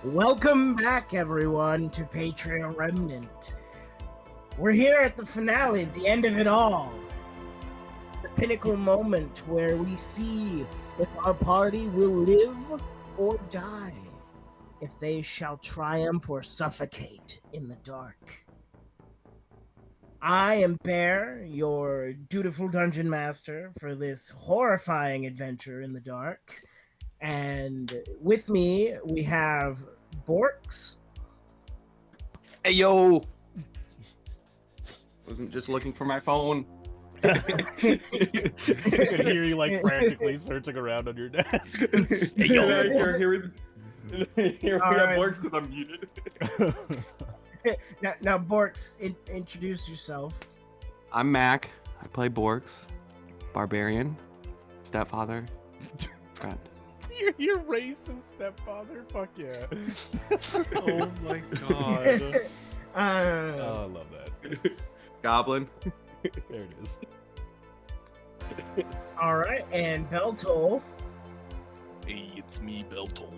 Welcome back, everyone, to Patria Remnant. We're here at the finale, the end of it all. The pinnacle moment where we see if our party will live or die, if they shall triumph or suffocate in the dark. I am Bear, your dutiful dungeon master for this horrifying adventure in the dark. And with me, we have Borks. Hey, yo! Wasn't just looking for my phone. I could hear you like frantically searching around on your desk. Hey, yo! Here we All right. have works because I'm muted. Now Borks, introduce yourself. I'm Mac. I play Borks, barbarian, stepfather, friend. You're racist, stepfather. Fuck yeah. Oh my god. Oh, I love that. Goblin. There it is. All right, and Beltol. Hey, it's me, Beltol.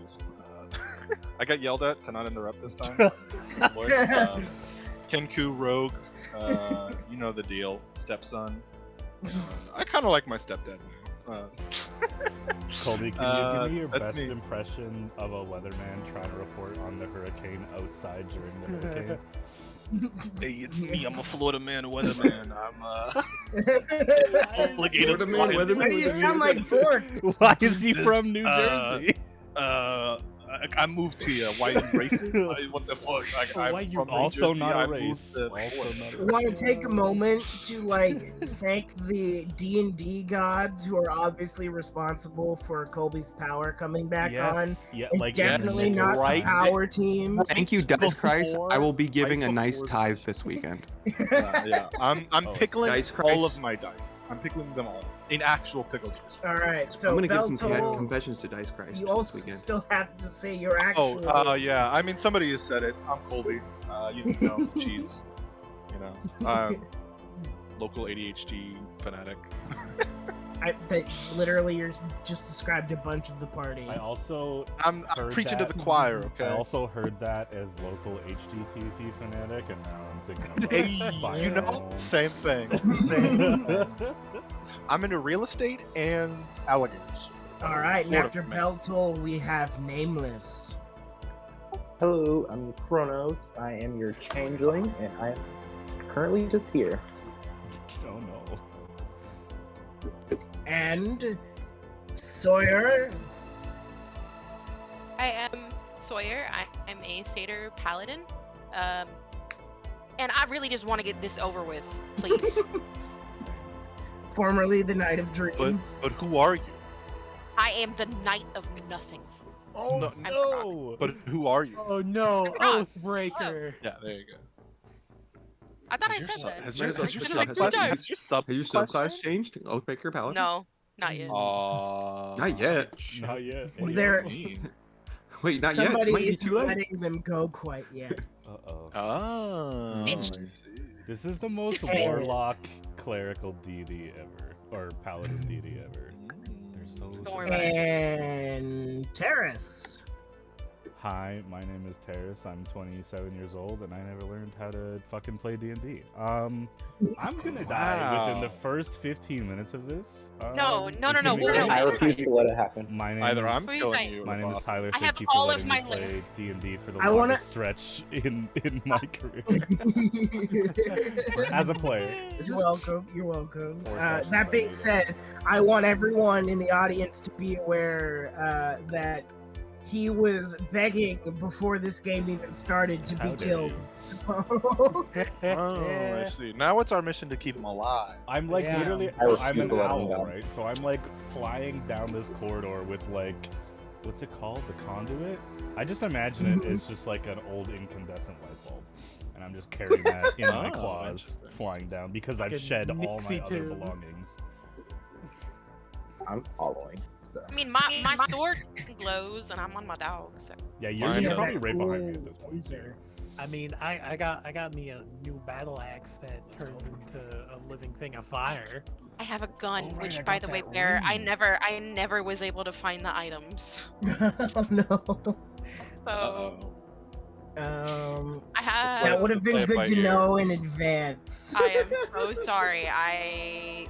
I got yelled at to not interrupt this time. Kenku Rogue, you know the deal. Stepson. I kind of like my stepdad now. Colby, can you give me your that's best me. impression of a weatherman trying to report on the hurricane outside during the hurricane? Hey, it's me. I'm a Florida man, weatherman. I'm obligated. Florida man, weatherman. Why do you sound like Borks? Why is he from New Jersey? I moved to you. Why are you racist? What the fuck? Why I'm you from New also Jersey. not I a moved race? to Also Florida. not a I want to take a moment to thank the D&D gods who are obviously responsible for Colby's power coming back on. Yes, yeah, And like definitely yes, not right. the power team. Thank you, Dice Christ. I will be giving right a nice before tithe the- this weekend. Yeah. I'm Oh, pickling Dice all Christ. of my dice. I'm pickling them all in actual pickle juice. All right, so I'm gonna give some Beltol, confessions to Dice Christ you this also weekend. still have to say your actual. Yeah. I mean, somebody has said it. I'm Colby. You know, cheese. You know, local ADHD fanatic. That literally you're just described a bunch of the party. I also I'm heard preaching that. to the choir. Okay. I also heard that as local HGTV fanatic, and now I'm thinking about Hey, buying you my know, own. same thing. Same. I'm into real estate and alligators. All right, and Florida after man. Beltol, we have Nameless. Hello, I'm Kronos. I am your changeling, and I am currently just here. Oh no. And Sawyer. I am Sawyer. I'm a satyr paladin. And I really just want to get this over with, please. Formerly the Knight of Dreams. But who are you? I am the knight of nothing. Oh No. no! But who are you? Oh no, Rock. Oathbreaker. Yeah, there you go. I thought I Has your said sub- that. Has Might your, as well has your switch it up. subclass No. has your sub Has your subclass changed? Oathbreaker Paladin? No, not yet. Not yet. Not yet. What do There- you mean? Wait, not yet. Somebody Might be isn't too late. letting them go quite yet. Uh-oh. Oh, I Bitch. see. This is the most Hey. warlock clerical deity ever, or paladin deity ever. They're so. Don't worry about it. And Terrace. Hi, my name is Terrace. I'm 27 years old, and I never learned how to fucking play D&D. I'm gonna die within the Wow. first 15 minutes of this. No, It's no, gonna be wait, great. wait, I wait. refuse to let it happen. My name Either is, I'm What do you killing think? you. or My the name is boss. Tyler. I Thank have you for all letting of me my play D&D for the I wanna- longest stretch in my career as a player. You're welcome. You're welcome. Four sessions That I being need. said, I want everyone in the audience to be aware that he was begging before this game even started to How be dare killed. you. Oh, I see. Now it's our mission to keep him alive. I'm like Yeah. literally, I so I'm refuse an to let him owl, down. right? So I'm like flying down this corridor with like, what's it called? The conduit? I just imagine it as just like an old incandescent light bulb. And I'm just carrying that in my Oh, claws interesting. flying down because I've Like a shed all my Nixie other tube. belongings. I'm following. So. I mean, my sword glows, and I'm on my dog, so. Yeah, Mine you're does. probably right behind me at this point. Laser. I mean, I got me a new battle axe that turns into a living thing of fire. I have a gun, Oh, right, which, I by got the way, that Bear, I ring. never was able to find the items. Oh no. So Play- I have. That would have play been it good by to ear. know in advance. I am so sorry. I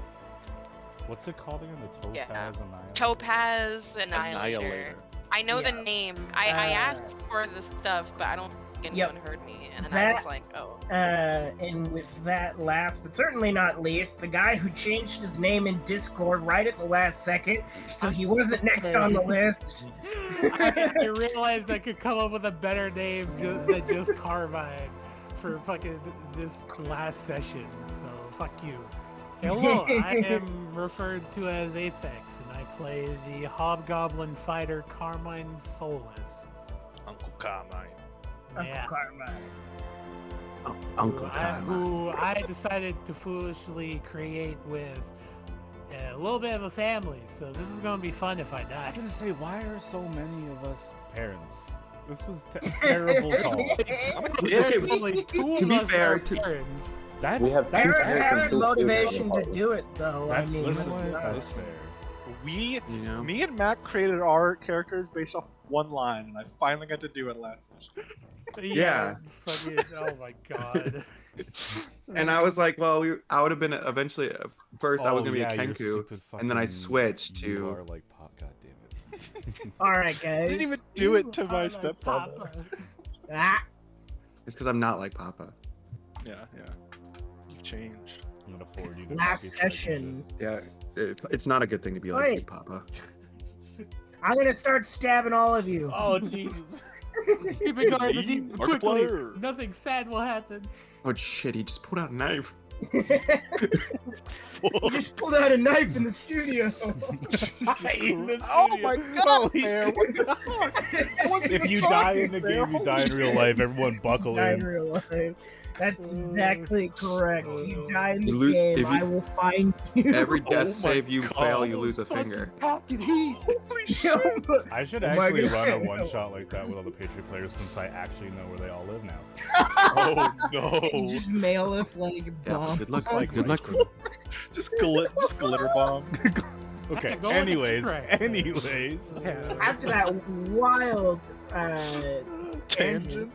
What's it called again? The Topaz Yeah. Annihilator? Topaz Annihilator. Annihilator. I know the Yes. name. I asked for the stuff, but I don't think Yep. anyone heard me, and I That- was like, oh. And with that last, but certainly not least, the guy who changed his name in Discord right at the last second, so he wasn't next on the list. I realized I could come up with a better name than just Carmine for fucking this last session, so fuck you. Hello, I am referred to as Apex, and I play the Hobgoblin fighter Carmine Solus. Uncle Carmine. Yeah. Uncle Who I decided to foolishly create with a little bit of a family, so this is gonna be fun if I I was die. gonna say, why are so many of us parents? This was terrible call. There's only two to of be us fair, are to- parents. That's We have two Parents parents have and two motivation to children. do it, though. that's I mean, listen, let's be that's honest. fair. We, You know? me and Matt created our characters based off one line, and I finally got to do it last session. Yeah. Fucking, oh my god. And I was like, well, I would have been eventually. First, I was Oh, gonna be yeah, a your Kenku, stupid and then I fucking- switched You to. are like pop. God damn it. All right, I guys. didn't even do it to You my are my stepfather. papa. Ah, It's because I'm not like Papa. Yeah, yeah. You've changed. I'm gonna forward you to Last copies so I can session. just- Yeah, it's not a good thing to be like Wait. you, Papa. I'm gonna start stabbing all of you. Oh Jesus! Keep it going, Me? Redeem, quickly. Markiplier. Nothing sad will happen. Oh shit! He just pulled out a knife. You just pulled out a knife in the studio. Oh my god, man! What the fuck? I wasn't If even you die in the talking, man. game, you die in real life. Everyone buckle Die in in. real life. That's exactly correct. You die in the You lo- game, if you- I will find you. Every Oh death my save you God. fail, you lose a finger. Fucking heat! Holy shit! I should Oh my actually God. run a one shot like that with all the Patria players since I actually know where they all live now. Oh You no! just mail us like Yeah, bombs. good luck. Like Good luck. Just glitter bomb. Okay. go with the Anyways, Christ. anyways. Yeah. After that wild Tangent.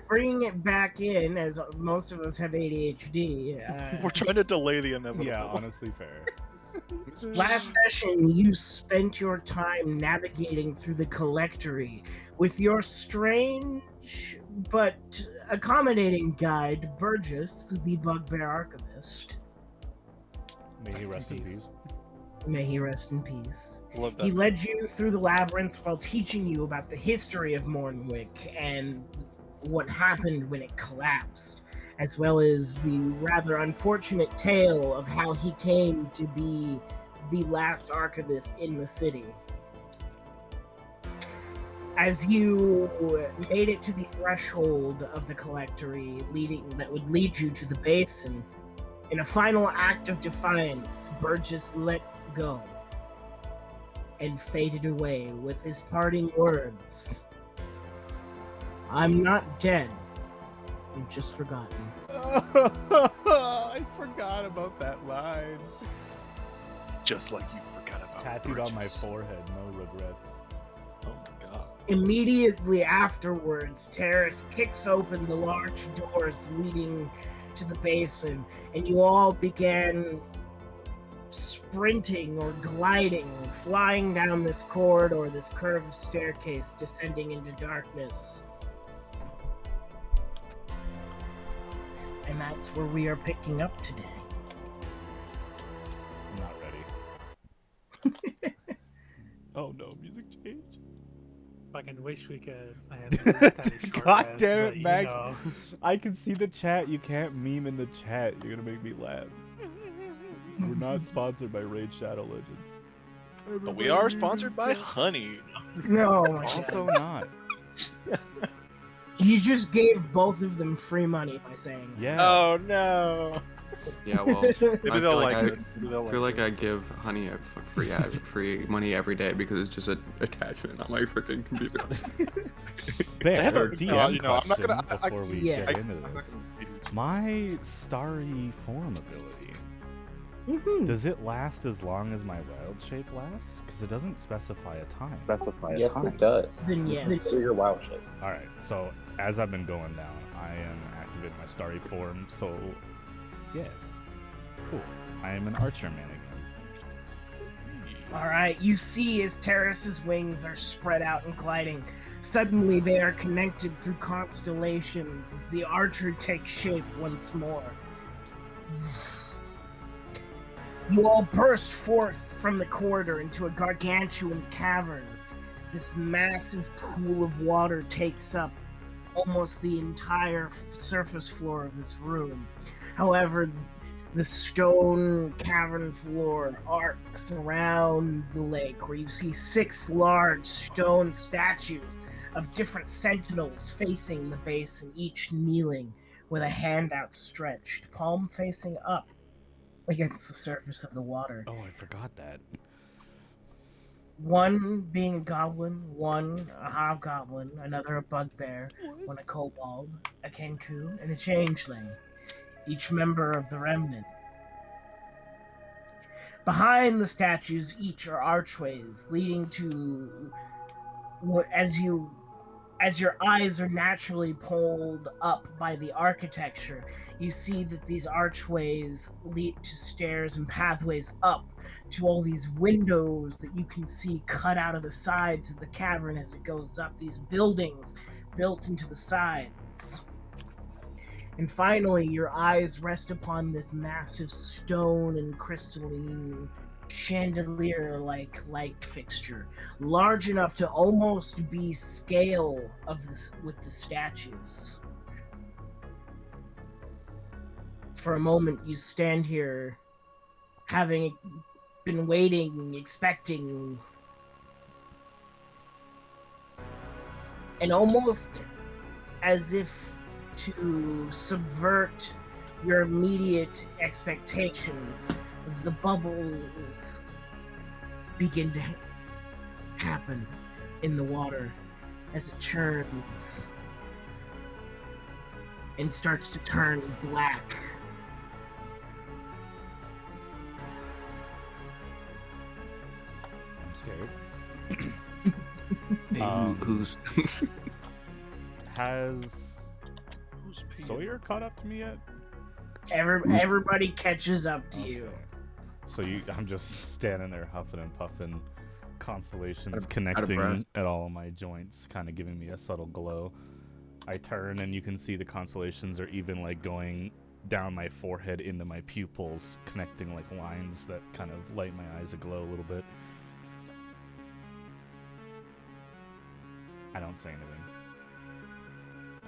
bringing it back in, as most of us have ADHD. We're trying to delay the inevitable. Yeah, honestly, fair. Last session, you spent your time navigating through the collectory with your strange but accommodating guide, Burgess, the Bugbear Archivist. May he rest in peace. May he rest in peace. Love that. He led you through the labyrinth while teaching you about the history of Mournwick and what happened when it collapsed, as well as the rather unfortunate tale of how he came to be the last archivist in the city. As you made it to the threshold of the collectory that would lead you to the basin, in a final act of defiance, Burgess let go and faded away with his parting words. I'm not dead. I'm just forgotten. I forgot about that line. Just like you forgot about. Tattooed on my Burgess. forehead, no regrets. Oh my god. Immediately afterwards, Terrace kicks open the large doors leading to the basin, and you all began sprinting or gliding, flying down this corridor, this curved staircase, descending into darkness. And that's where we are picking up today. I'm not ready. Oh no, music changed. Fucking wish we could. Have this kind of short God rest, damn it, but, you Max. know. I can see the chat. You can't meme in the chat. You're gonna make me laugh. We're not sponsored by Raid Shadow Legends. But we are sponsored by Honey. No, my Also God. not. You just gave both of them free money by saying that. Yeah. Oh no. Yeah, well, Maybe I they'll feel like like this. Maybe they'll I feel like I this. give Honey a free money every day because it's just an attachment on my freaking computer. Bear, They have a- DM you know, I'm not gonna- question before we Yeah. get into I'm not this. gonna- My starry form ability. Does it last as long as my wild shape lasts? Because it doesn't specify a time. Specify yes, it does. Then yes. For your wild shape. All right. So as I've been going down, I am activating my starry form. So yeah, cool. I am an archer man again. All right, you see as Terrace's wings are spread out and gliding. Suddenly they are connected through constellations as the archer takes shape once more. You all burst forth from the corridor into a gargantuan cavern. This massive pool of water takes up almost the entire surface floor of this room. However, the stone cavern floor arcs around the lake, where you see 6 large stone statues of different sentinels facing the basin, each kneeling with a hand outstretched, palm facing up against the surface of the water. Oh, I forgot that. One being a goblin, one a hobgoblin, another a bugbear, one a kobold, a kenku, and a changeling, each member of the Remnant. Behind the statues, each are archways leading to what, as your eyes are naturally pulled up by the architecture, you see that these archways lead to stairs and pathways up to all these windows that you can see cut out of the sides of the cavern as it goes up, these buildings built into the sides. And finally, your eyes rest upon this massive stone and crystalline chandelier-like light fixture, large enough to almost be scale of this with the statues. For a moment, you stand here, having been waiting, expecting, and almost as if to subvert your immediate expectations, the bubbles begin to happen in the water as it churns and starts to turn black. I'm scared. Hey, who's Has Sawyer caught up to me yet? Everybody catches up to you. Okay. So I'm just standing there huffing and puffing, constellations Out of connecting breath. at all of my joints, kind of giving me a subtle glow. I turn and you can see the constellations are even like going down my forehead into my pupils, connecting like lines that kind of light my eyes aglow a little bit. I don't say anything.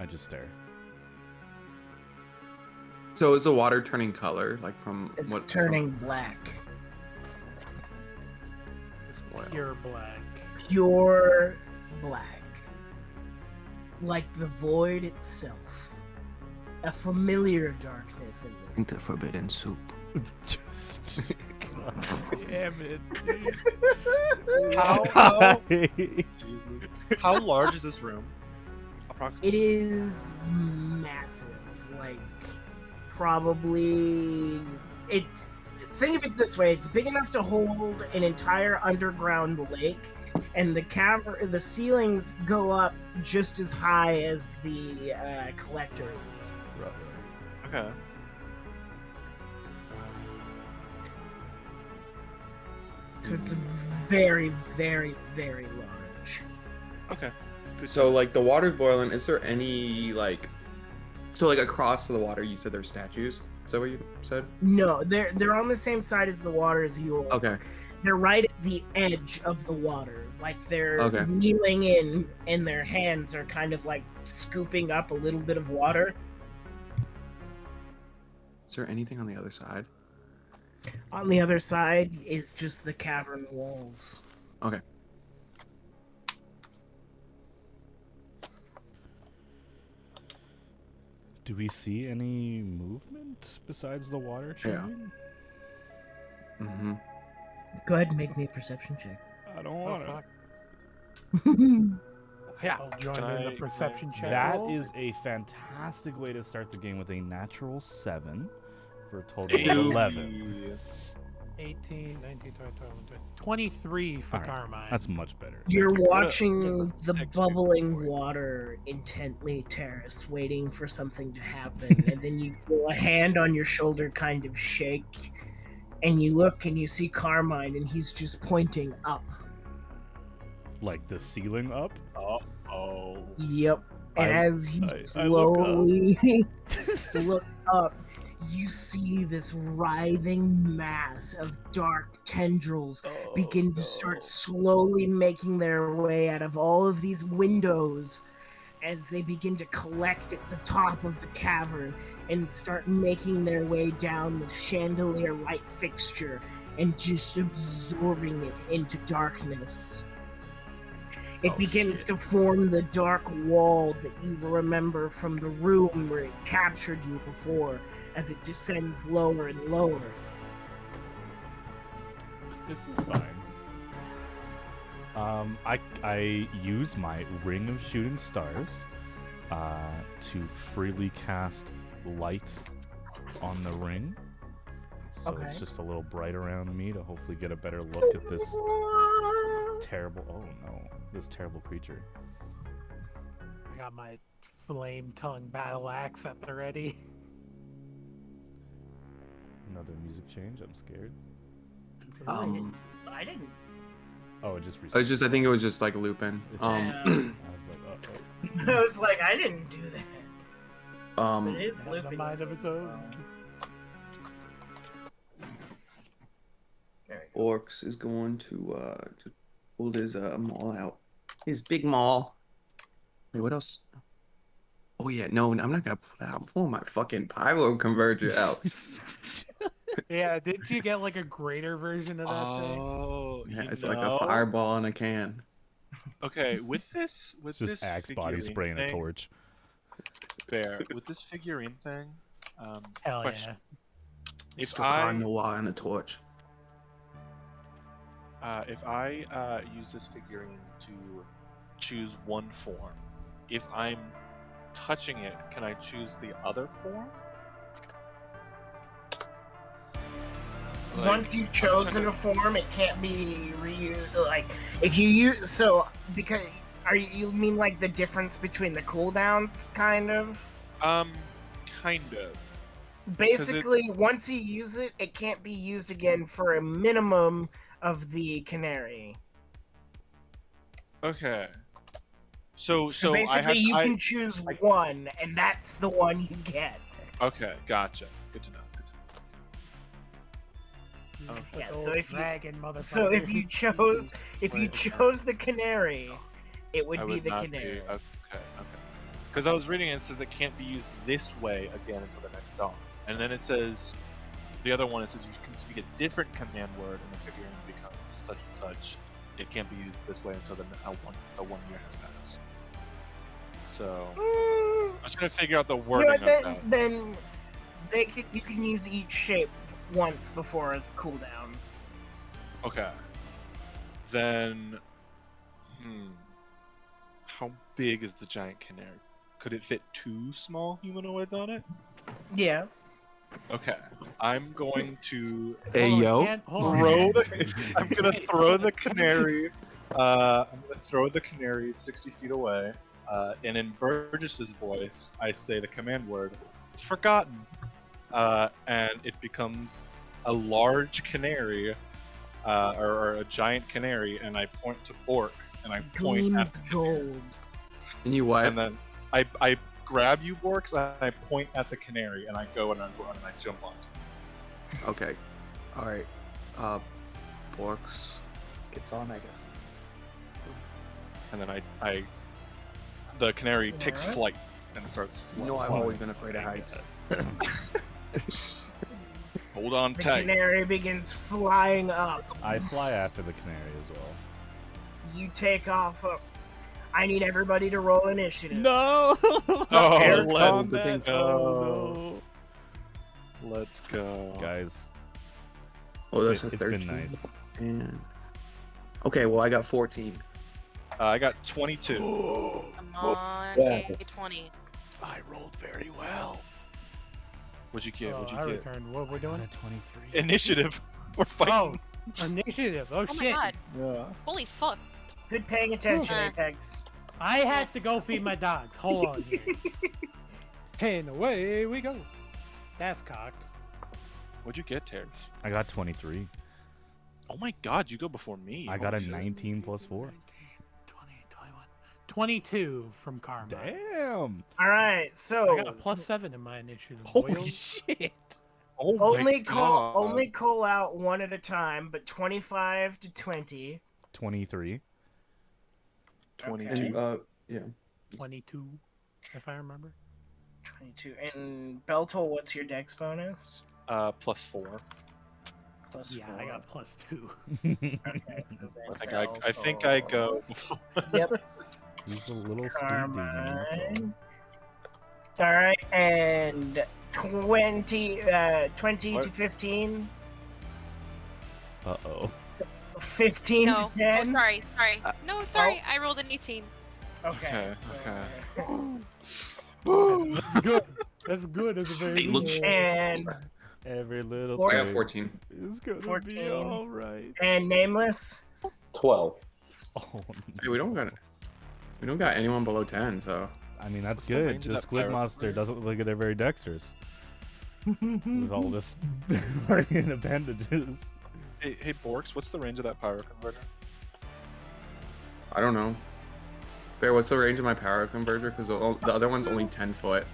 I just stare. So is the water turning color, like from It's what? turning black. Pure black. Pure black. Like the void itself. A familiar darkness in this. The forbidden soup. Just God Damn it, dude. How large is this room? Approximately. It is massive. Like, probably. It's. Think of it this way: it's big enough to hold an entire underground lake, and the ceilings go up just as high as the collector is. Okay. So it's very, very, very large. Okay. So like the water's boiling. Is there any like, so like across the water? You said there's statues. Is that what you said? No, they're on the same side as the water as you are. Okay. They're right at the edge of the water. Like they're Okay. kneeling in, and their hands are kind of like scooping up a little bit of water. Is there anything on the other side? On the other side is just the cavern walls. Okay. Do we see any movement besides the water Yeah. churning? Mm-hmm. Go ahead and make me a perception check. I don't Oh, want fuck. to. I'll join Can in the I- perception check. That roll. is a fantastic way to start the game with a natural 7 for a total of Ew. 11. 18, 19, 20, 23 for Alright, Carmine. That's much better. You're Thank you. watching There's a the 6 bubbling before it. water intently, Terrace, waiting for something to happen, and then you feel a hand on your shoulder kind of shake, and you look and you see Carmine, and he's just pointing up. Like the ceiling up. Oh. Yep. And I- as you I look up. slowly look up, you see this writhing mass of dark tendrils begin to start slowly making their way out of all of these windows as they begin to collect at the top of the cavern and start making their way down the chandelier light fixture and just absorbing it into darkness. It Oh, begins shit. to form the dark wall that you remember from the room where it captured you before, as it descends lower and lower. This is fine. I use my ring of shooting stars to freely cast light on the ring. So it's Okay. just a little bright around me to hopefully get a better look at this terrible. Oh no, this terrible creature. I got my flame tongue battle axe at the ready. Another music change. I'm scared. I didn't. Oh, it just I reset. think it was just like looping. I was like, I was like, I didn't do that. But it is It has a looping mind of its own. Orcs is going to pull his maul out. His big maul. Wait, what else? Oh yeah, no, I'm not gonna pull that out. I'm pulling my fucking pyro converger out. Yeah, didn't you get like a greater version of that thing? Oh, Yeah, you it's like a know? fireball in a can. Okay, with this it's just axe body figurine spraying a thing- torch. Fair. With this figurine thing, Hell question. If Still I on the wall and a torch. use this figurine to choose one form, if I'm touching it, can I choose the other form? Like, Once you've chosen a form, it can't be reused. Like, if you use. So, because. You mean like the difference between the cooldowns, kind of? Kind of. Basically, once you use it, it can't be used again for a minimum of the canary. Okay. So Basically, I have you can choose one, and that's the one you get. Okay, gotcha. Good to know. Just Yeah, like so old if you- dragon motherfucker. So if you chose the canary, it would I be would the not canary. Okay. Because I was reading it, it says it can't be used this way again until the next dawn. And then it says, the other one, it says you can speak a different command word and the figurine becomes such and such. It can't be used this way until a 1 year has passed. So, I was trying to figure out the wording of that. Then you can use each shape once before a cooldown. Okay. Then, how big is the giant canary? Could it fit 2 small humanoids on it? Yeah. Okay. I'm going to Hey Hold on, yo. can't- hold on. I'm gonna throw the canary. I'm gonna throw the canary 60 feet away. And in Burgess's voice, I say the command word, "It's forgotten," and it becomes a large canary, or a giant canary, and I point to Borks, and I point at Gleams gold. And you what? and then I grab you, Borks, and I point at the canary, and I go and I run and I jump on it. Okay. Alright. Borks gets on, I guess. And then the canary takes Alright. flight and starts You know I've flying. always been afraid of heights. Hold on The tight. canary begins flying up. I fly after the canary as well. You take off. I need everybody to roll initiative. No! Oh, Air let's combat. go. Oh Let's go. no. Guys, Oh, that's a it's 13. been nice. And... Okay, well I got 14. I got 22. Come on, Yeah. get 20. I rolled very well. What'd you get? Oh, What'd I you get? returned. What we're I got doing? a 23. Initiative. We're fighting. Oh, initiative. Oh, Oh my shit. god. Yeah. Holy fuck. Good paying attention, Uh. Apex. I had to go feed my dogs. Hold on here. And away we go. That's cocked. What'd you get, Terrace? I got 23. Oh my god, you go before me. I got a Holy shit. 19 plus 4. 20, 21. 22 from Karma. Damn. All right, I so got a +7 in my initiative. Holy boys. shit. Oh my only god. call out one at a time, but 25 to 20. 23. 22. And yeah. 22, if I remember. 22. And Beltol, what's your dex bonus? +4. Plus Yeah, 4. I got +2. Okay, so then I think I go. Yep. He's a little speed Carmine. demon. All right, and 20 to What? 15. Uh-oh. 15 No. to Oh, 10. sorry. No, sorry. I rolled an 18. Okay. Okay, so- That's good. That's good. That's very Hey, look, good. And Every little Four- I got thing 14. is gonna be 14. all right. nameless. 12. Oh, Hey, we don't got anyone below 10, so I mean, that's What's the good. range of The that squid pirate monster bird? doesn't look like they're very dexterous. With all this fucking appendages. Hey, Borks, what's the range of that pyro converter? I don't know. Bear, what's the range of my power converter? Because the other one's only 10 foot.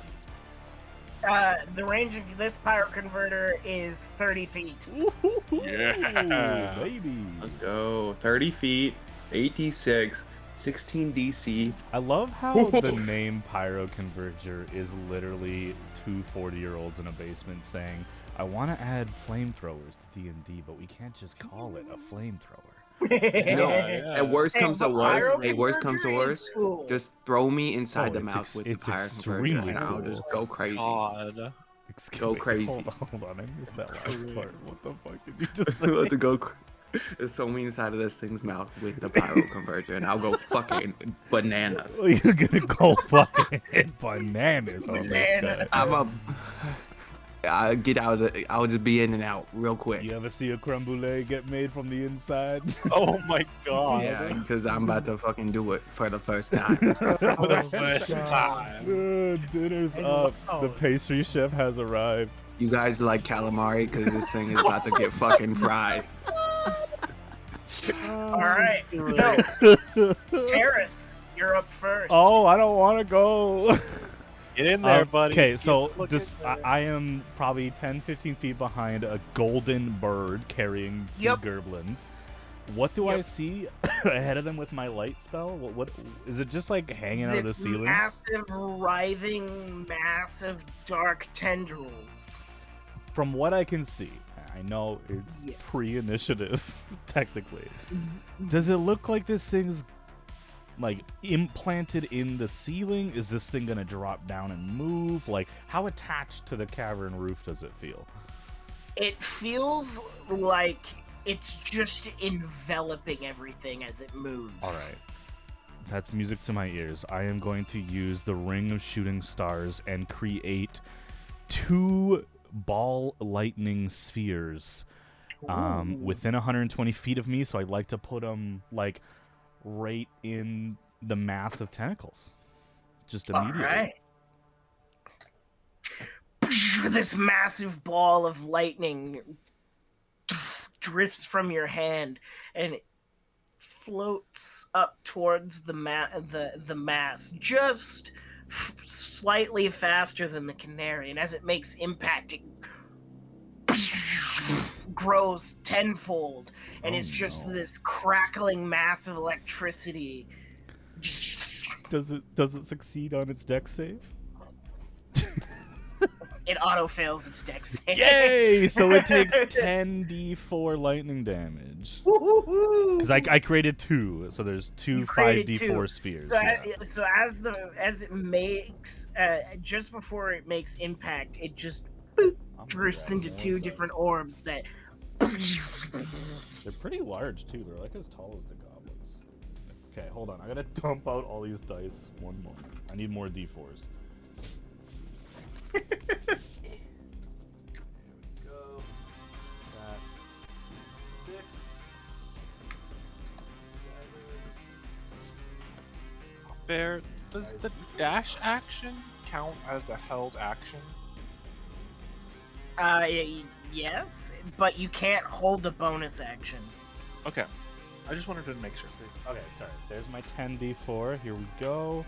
The range of this pyro converter is 30 feet. Yeah. Baby. Let's go. 30 feet, 86, 16 DC. I love how the name Pyro Converger is literally two 40-year-olds in a basement saying, I want to add flamethrowers to D&D, but we can't just call it a flamethrower. No, yeah. and worst Hey, comes to but worst. pyro Hey, worst comes to converter is worst. cool. Just throw me inside Oh, the it's mouth with the it's pyro converter, extremely and I'll cool. just go crazy. God. Excuse Go me, crazy. Hold on, I missed that last Crazy. part. What the fuck did you just I'm about say? to go. Just throw me inside of this thing's mouth with the pyro converter, and I'll go fucking bananas. You're gonna go fucking bananas on this guy. Banana. I get out of I'll just be in and out real quick. You ever see a creme brulee get made from the inside? Oh my god. Yeah, because I'm about to fucking do it for the first time. For the first time. Dinner's And up. wow. The pastry chef has arrived. You guys like calamari because this thing is about to get fucking fried. All right, so Terrace, you're up first. Oh, I don't want to go. Get in there, buddy. Okay, Get so look this in there. I am probably 10-15 feet behind a golden bird carrying two Yep. gerblins. What do I Yep. see ahead of them with my light spell? What is it? Just like hanging out of the This ceiling? massive, writhing, massive dark tendrils. From what I can see, I know it's Yes. pre-initiative technically. Does it look like this thing's like implanted in the ceiling? Is this thing gonna drop down and move? Like, how attached to the cavern roof does it feel? It feels like it's just enveloping everything as it moves. All right. That's music to my ears. I am going to use the Ring of Shooting Stars and create 2 ball lightning spheres within 120 feet of me. So I'd like to put them like right in the mass of tentacles. Just immediately. All right. This massive ball of lightning drifts from your hand and it floats up towards the mass, just slightly faster than the canary. And as it makes impact, it grows tenfold, and Oh, it's just no. this crackling mass of electricity. Does it succeed on its dex save? It auto fails its dex save. Yay! So it takes 10d4 lightning damage. Because I created 2, so there's 2 You created 5d4 2. spheres. So, Yeah. so as it makes, just before it makes impact, it just I'm drifts grabbing into all 2 of different those. orbs that. They're pretty large too. They're like as tall as the goblins. Okay, hold on. I gotta dump out all these dice. One moment. I need more d4s. Here we go. That's Bear, does the dash action count as a held action? Yes, but you can't hold a bonus action. Okay. I just wanted to make sure. Okay, sorry. There's my 10d4. Here we go.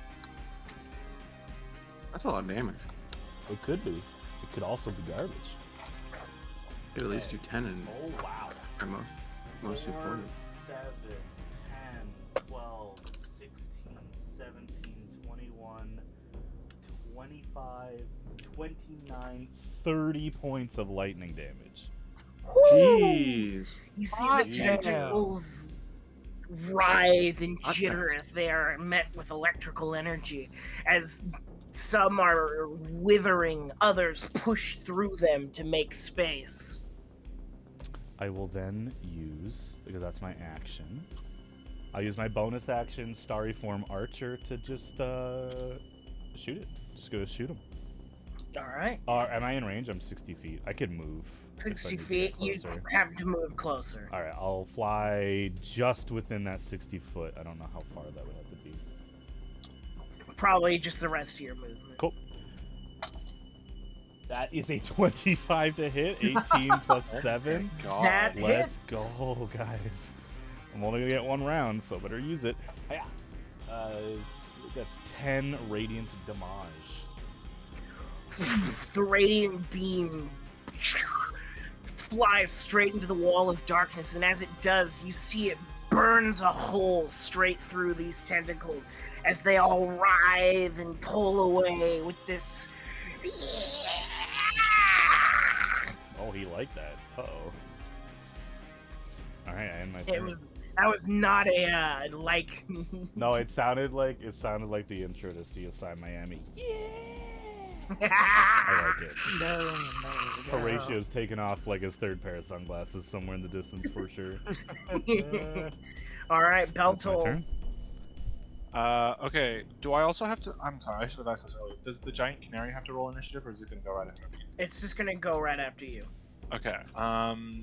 That's a lot of damage. It could be. It could also be garbage. Could at least do 10 and Oh, wow. at most do 40. 7, 10, 12, 16, 17, 21, 25, 29, 30 points of lightning damage. Jeez. You see Ah, the yeah. tentacles writhe and What the- jitter as they are met with electrical energy, as some are withering, others push through them to make space. I will then use, because that's my action, I'll use my bonus action, Starry Form Archer, to just shoot it. Just go shoot him. Alright. Am I in range? I'm 60 feet. I could move. if I 60 need to feet, get you closer. have to move closer. Alright, I'll fly just within that 60 foot. I don't know how far that would have to be. Probably just the rest of your movement. Cool. That is a 25 to hit, 18 plus 7. God. That Let's hits. go, guys. I'm only gonna get one round, so better use it. Hiya. That's 10 radiant damage. The radiant beam flies straight into the wall of darkness, and as it does, you see it burns a hole straight through these tentacles as they all writhe and pull away with this. Oh, he liked that. Uh-oh. Alright, I end my turn. That was not a like. No, it sounded like the intro to CSI Miami. I like it. No. Horatio's taking off like his third pair of sunglasses somewhere in the distance for sure. All right, That's my Beltol. turn. Okay. Do I also have to? I'm sorry, I should have asked this earlier. Does the giant canary have to roll initiative, or is it gonna go right after me? It's just gonna go right after you. Okay.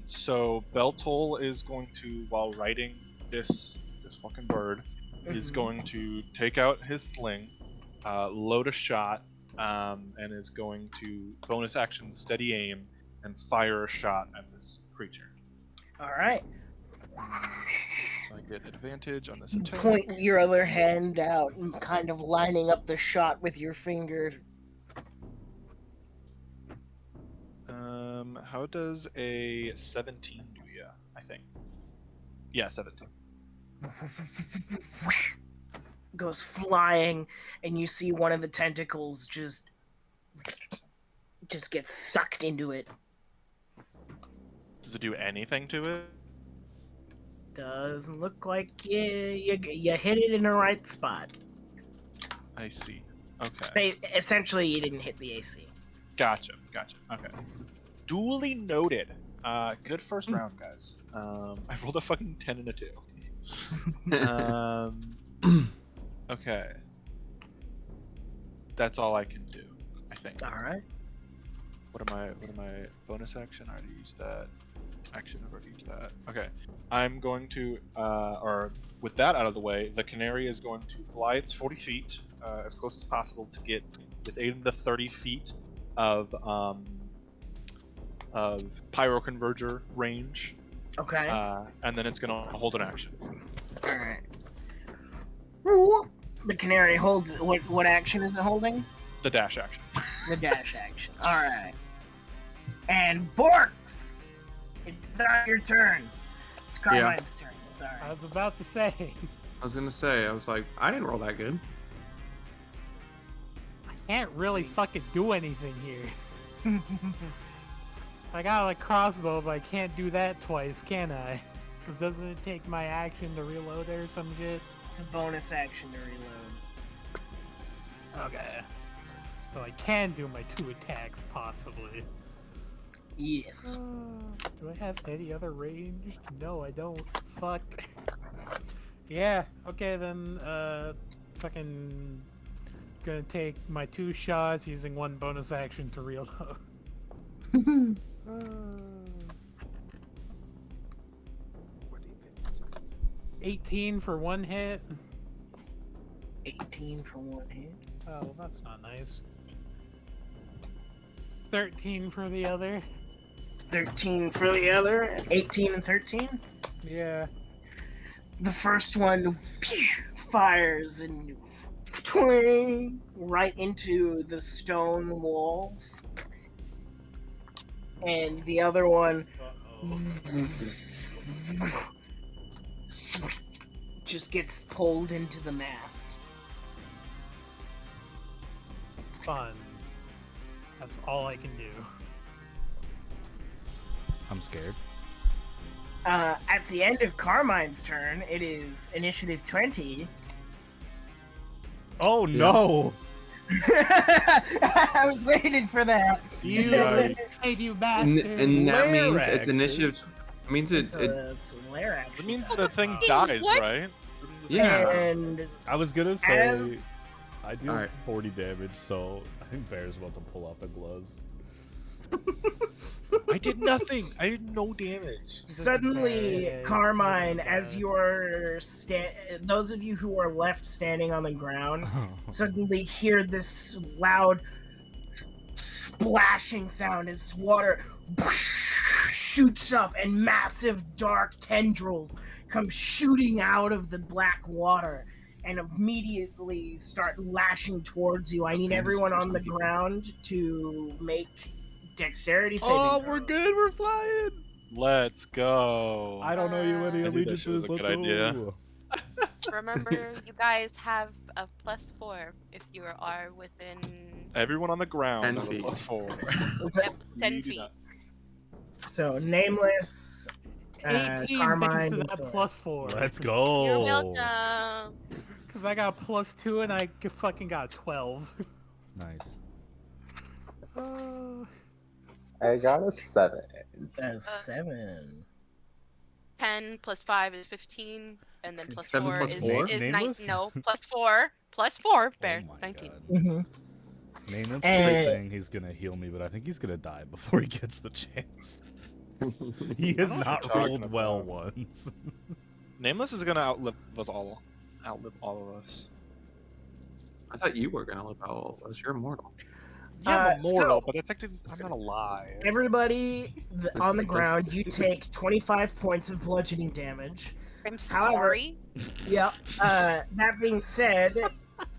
So Beltol is going to, while riding this fucking bird, is Mhm. going to take out his sling, load a shot, and is going to bonus action steady aim and fire a shot at this creature. All right. So I get advantage on this attack. Point your other hand out and kind of lining up the shot with your finger. How does a 17 do ya? I think. Yeah, 17. Goes flying, and you see one of the tentacles just gets sucked into it. Does it do anything to it? Doesn't look like you hit it in the right spot. I see. Okay. Essentially, you didn't hit the AC. Gotcha. Okay. Duly noted. Good first round, guys. I rolled a fucking 10 and a 2. Okay. That's all I can do, I think. All right. What am I bonus action? I already used that. Action, I've already used that. Okay. I'm going to, or with that out of the way, the canary is going to fly its 40 feet as close as possible to get within the 30 feet of pyroconverger range, Okay. and then it's gonna hold an action. All right. The canary holds. What action is it holding? The dash action. The dash action. All right. And Borks, it's not your turn. It's Carmine's turn. Sorry. I was about to say. I was gonna say, I was like, I didn't roll that good. I can't really fucking do anything here. I got a crossbow, but I can't do that twice, can I? Because doesn't it take my action to reload or some shit? It's a bonus action to reload. Okay. So I can do my 2 attacks, possibly. Yes. Do I have any other range? No, I don't. Fuck. Yeah, okay then, fucking gonna take my 2 shots using 1 bonus action to reload. 18 for one hit. 18 for one hit. Oh, that's not nice. 13 for the other. 13 for the other. 18 and 13. Yeah. The first one fires and twing right into the stone walls. And the other one just gets pulled into the mast. Fun. That's all I can do. I'm scared. At the end of Carmine's turn, it is initiative 20. Oh no! I was waiting for that. You, Yikes. hey, you bastard. And that Lair means it's action. initiative. It means It's a lair It action. means the thing dies, What? right? Yeah. And I was gonna say as I do Alright. 40 damage, so I think Bear's about to pull off the gloves. I did nothing. I did no damage. suddenly, bad. Carmine, Bad. as you're those of you who are left standing on the ground, suddenly hear this loud splashing sound as water shoots up and massive dark tendrils come shooting out of the black water and immediately start lashing towards you. I need everyone on the ground to make dexterity saving Oh, we're throws. good. We're flying. Let's go. I don't know you any I think that shit was allegiances. a Let's good idea. go. Remember, you guys have a +4 if you are within Everyone on the ground. 10 have a feet. +4. Is that- 10 You do feet. not- So nameless, 18 Carmine, thanks to and that Thor. +4. Let's go. You're welcome. Because I got +2 and I fucking got 12. Nice. I got a 7. That's 7. 10 plus 5 is 15, and then plus 7 4 plus is, 4? is Nameless? 19. No, plus 4, Bear, Oh my 19. God. Mm-hmm. Nameless And- is saying he's gonna heal me, but I think he's gonna die before he gets the chance. He has I know what not you're talking rolled well about. once. Nameless is gonna outlive us all. Outlive all of us. I thought you were gonna live out all of us. You're immortal. Yeah, I'm immortal, so- but effectively, I'm not alive. Everybody on the That's- ground, you take 25 points of bludgeoning damage. I'm However- sorry. Yep. That being said,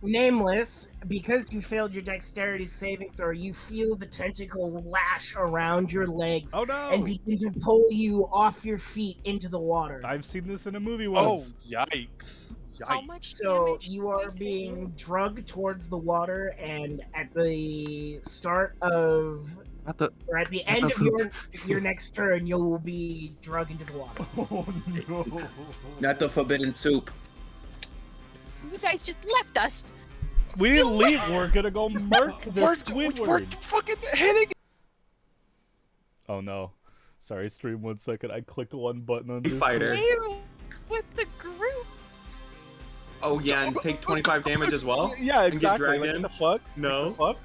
nameless, because you failed your dexterity saving throw, you feel the tentacle lash around your legs Oh no! and begin to pull you off your feet into the water. I've seen this in a movie Oh, once. yikes. How Yikes. much So damage you are did take? being drugged towards the water, and at the start of, Not the. or at the Not end the of your next turn, you will be drugged into the water. Oh no! Not the forbidden soup. You guys just left us. We didn't leave. We're gonna go murk the We're Squidward. fucking hitting. Oh no! Sorry, stream 1 second. I clicked one button on this. Fighter. We're with the group. Oh yeah, and take 25 damage as well. Yeah, And get exactly. dragged Like, in? what the fuck? No. What the fuck?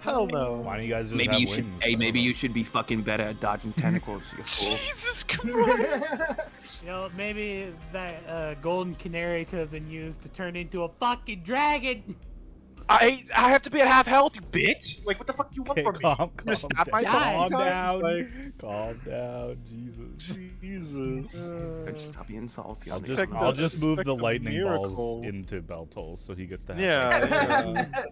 Hell no. Why don't you guys just Maybe have you should. wings? Hey, I don't maybe know. you should be fucking better at dodging tentacles. You fool. Jesus Christ. You know, maybe that golden canary could have been used to turn into a fucking dragon. I have to be at half health, you bitch. Like, what the fuck do you want Okay, from me? calm I'm gonna stab down. myself Calm sometimes? down. Like, Calm down, Jesus. Jesus. Just stop being salty. I'll make just, some I'll noise. just move the Expect a lightning balls miracle. into Beltol's so he gets to have Yeah, some. yeah.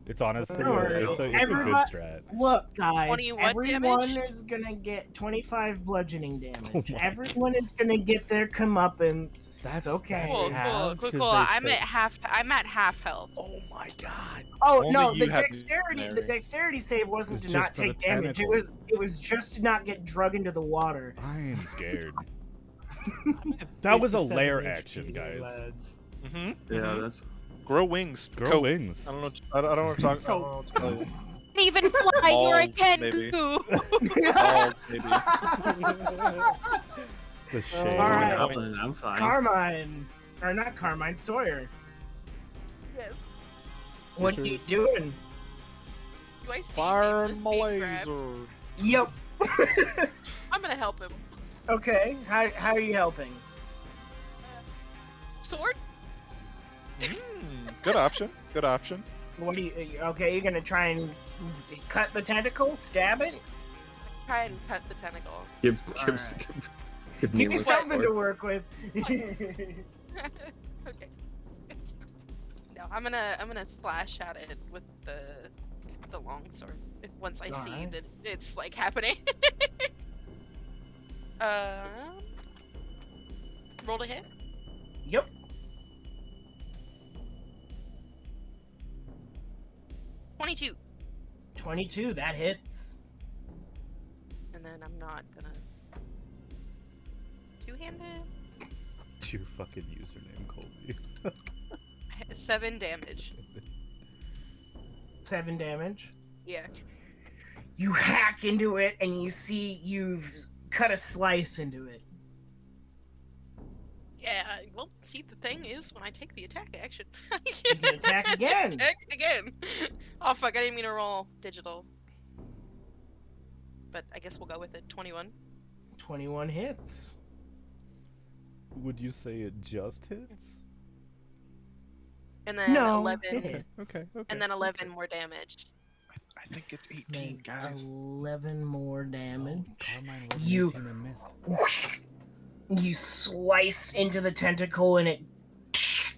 It's honestly, Alright. it's a good Everybody- strat. Look, guys, 21 everyone damage? is gonna get 25 bludgeoning damage. Oh my Everyone is gonna get their comeuppance. That's- It's okay. Cool, Yeah, cool, because cool. they I'm fit. at half health. Oh my god. Oh Only no, you the have dexterity Mary. save wasn't It's to just not for the take damage. tentacles. It was just to not get drugged into the water. I'm scared. I'm at That was a 57 lair HP, action, guys. lads. Mm-hmm. Yeah, that's. Grow wings. Grow Coat. wings. I don't know. I don't know what to talk. I don't know what to tell you. Can't even fly. You're a Balls, maybe. Tengu. Balls, maybe. The shade. Alright. I'm fine. Carmine, or not Carmine, Sawyer. Yes. What are you doing? Do I see Fire Nameless my being grabbed? laser. Yep. I'm gonna help him. Okay. How are you helping? sword. Good option. Good option. What do you? Okay, you're gonna try and cut the tentacle, stab it. Try and cut the tentacle. Give me Give me a something to sword. work with. Okay. No, I'm gonna slash at it with the long sword. Once I see Alright. that it's like happening. Roll to hit. Yep. 22. 22. That hits. And then I'm not gonna two-handed. Your fucking username, Colby. 7 damage. 7 damage. Yeah. You hack into it, and you see you've cut a slice into it. Yeah. Well, see, the thing is, when I take the attack action, You can attack again. Attack again. Oh fuck! I didn't mean to roll digital. But I guess we'll go with it. 21. 21 hits. Would you say it just hits? And then No, 11. it hits. Okay. And then 11 more damage. I think it's 18, Make guys. 11 more damage. Carmine rolled an You- 18 and missed. Whoosh. You slice into the tentacle, and it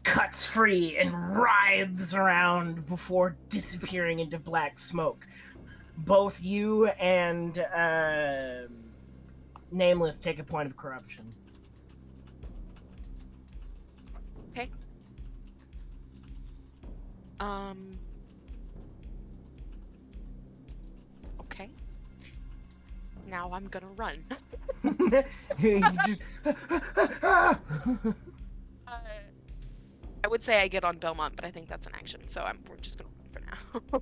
cuts free and writhes around before disappearing into black smoke. Both you and Nameless take a point of corruption. Okay. Now I'm gonna run. You just I would say I get on Belmont, but I think that's an action, so we're just gonna run for now.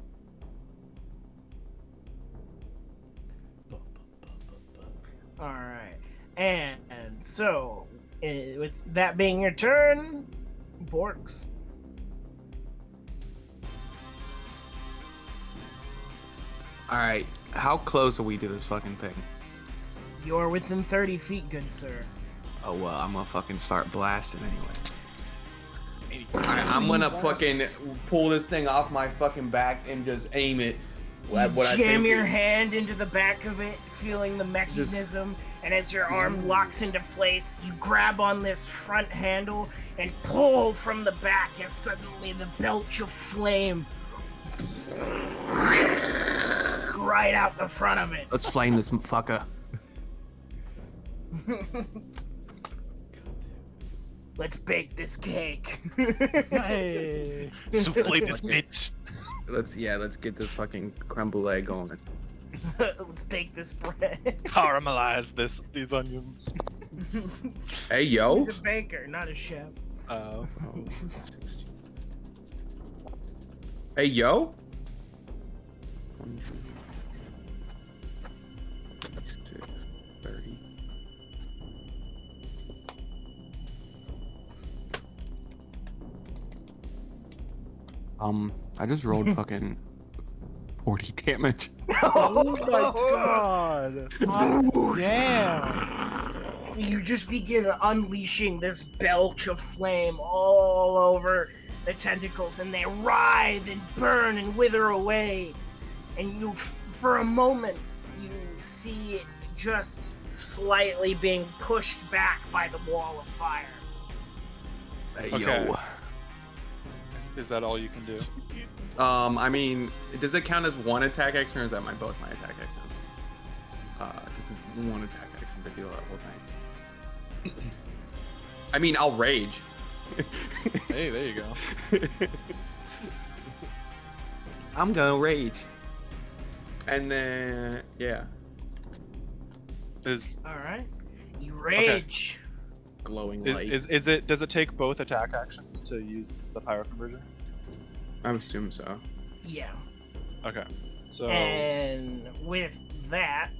all right, and so with that being your turn, Borks. All right, how close are we to this fucking thing? You're within 30 feet, good sir. Oh well, I'm gonna fucking start blasting anyway. I'm gonna fucking pull this thing off my fucking back and just aim it at what I Jam think your is- hand into the back of it, feeling the mechanism, and as your arm locks into place, you grab on this front handle and pull from the back, and suddenly the belch of flame right out the front of it. Let's flame this fucker. Let's bake this cake. Hey. Souffle this bitch. Let's get this fucking creme brulee going. Let's bake this bread. Caramelize these onions. Hey yo. He's a baker, not a chef. Hey yo. 30. I just rolled fucking 40 damage. Oh my god! Damn. You just begin unleashing this belch of flame all over the tentacles, and they writhe and burn and wither away. And you, for a moment, you see it just slightly being pushed back by the wall of fire. Hey Okay. yo. Is that all you can do? I mean, does it count as one attack action, or is that both my attack actions? Just one attack action to do that whole thing. I mean, I'll rage. Hey, there you go. I'm gonna rage. And then, yeah, All right, you rage. glowing light. Is it? Does it take both attack actions to use the pyro conversion? I assume so. Yeah. Okay. So And with that,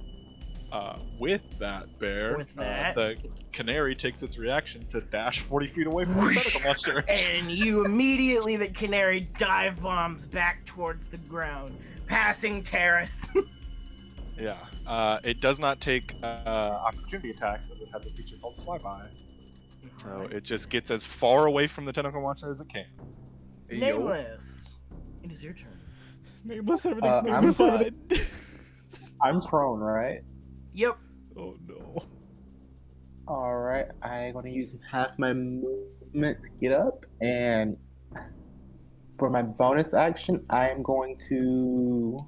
bear, With that- the canary takes its reaction to dash 40 feet away from the tentacle monster. and you immediately, the canary dive bombs back towards the ground, passing Terrace. Yeah. It does not take opportunity attacks as it has a feature called flyby. So it just gets as far away from the tentacle monster as it can. Hey, yo. Nameless, it is your turn. Nameless, everything's gonna I'm be fine. I'm prone, right? Yep. Oh no. Alright, I'm gonna use half my movement to get up, and for my bonus action, I'm going to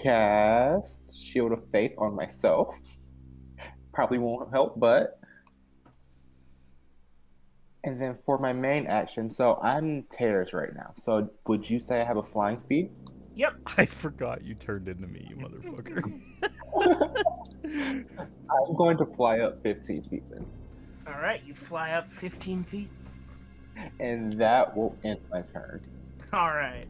cast Shield of Faith on myself. Probably won't help, but. And then for my main action, so I'm tears right now. So would you say I have a flying speed? Yep. I forgot you turned into me, you motherfucker. I'm going to fly up 15 feet then. All right, you fly up 15 feet. And that will end my turn. All right.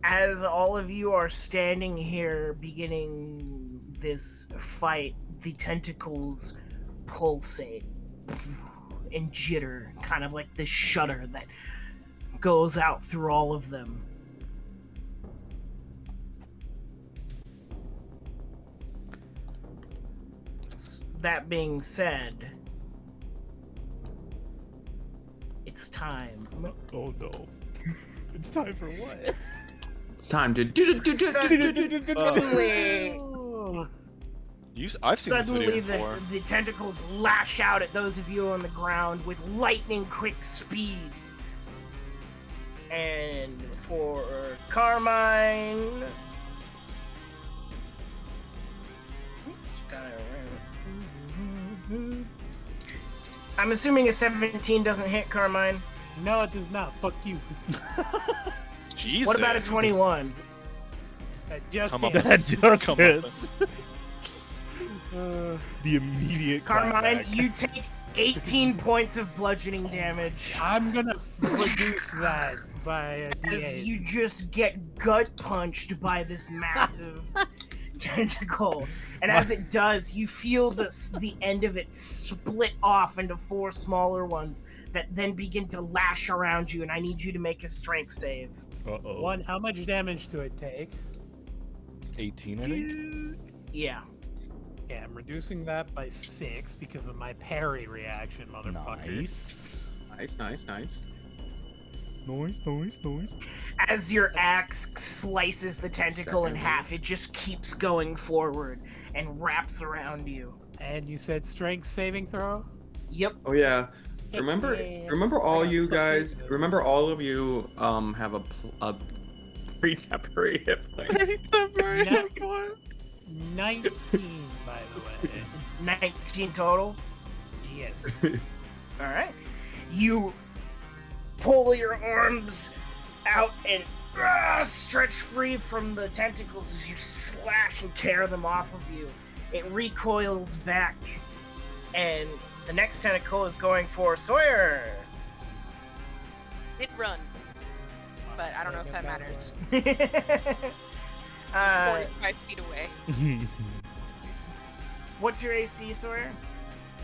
As all of you are standing here beginning this fight, the tentacles pulsate and jitter, kind of like this shudder that goes out through all of them. That being said, it's time. Oh no. It's time for what? It's time to Suddenly, I've seen this suddenly video before. the tentacles lash out at those of you on the ground with lightning quick speed. And for Carmine, oops, got it right. I'm assuming a 17 doesn't hit, Carmine. No, it does not. Fuck you. Jesus. What about a 21? That just Come up. hits. That just Come on. hits. The immediate Carmine, clapback. you take 18 points of bludgeoning damage I'm gonna reduce that by a as D8. you just get gut punched by this massive tentacle. And as it does, you feel the end of it split off into 4 smaller ones that then begin to lash around you, and I need you to make a strength save. Uh-oh. One, how much damage do it take? It's 18, I think. Yeah. Yeah, I'm reducing that by 6 because of my parry reaction, motherfucker. Nice. Nice, nice, nice. Nice. As your axe slices the tentacle in Second half, it just keeps going forward and wraps around you. And you said strength saving throw? Yep. Oh yeah. Remember all I got you plus guys. 8 though. Remember all of you have a pre-temporary hit points. 19, by the way. 19 total. Yes. All right. You pull your arms out and stretch free from the tentacles as you slash and tear them off of you. It recoils back, and the next tentacle is going for Sawyer. It run, but I don't know if that matters. 45 feet away. What's your AC, Sawyer?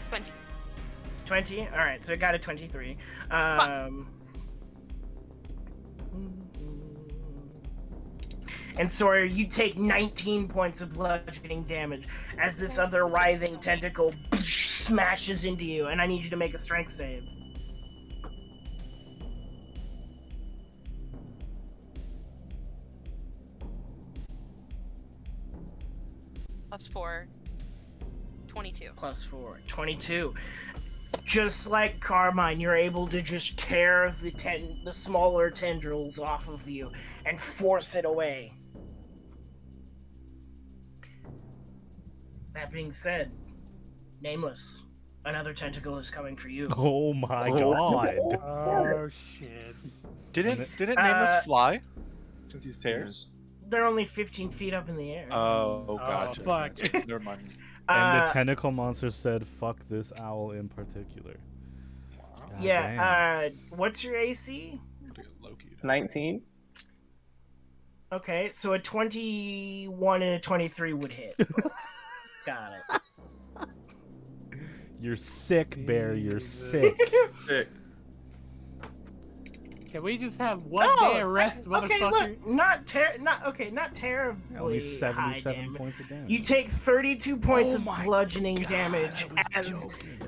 20. 20? Alright, so it got a 23. And Sawyer, you take 19 points of bludgeoning damage as this other writhing tentacle smashes into you, and I need you to make a strength save. +4. 22. +4. 22. Just like Carmine, you're able to just tear the smaller tendrils off of you and force it away. That being said, Nameless, another tentacle is coming for you. Oh my god. Oh shit. Didn't Uh, Nameless fly? Since he's tears? They're only 15 feet up in the air. Oh, gotcha. fuck. Gotcha. Never mind. And the tentacle monster said, fuck this owl in particular. Wow. God Yeah, what's your AC? Loki. 19? Okay, so a 21 and a 23 would hit. Got it. You're sick, Bear. You're Jesus. sick. Sick. Can we just have one day of rest, motherfucker? Okay, look, not terribly Only high 77 damage. points of damage. You take 32 points Oh of my bludgeoning God, damage I was as joking.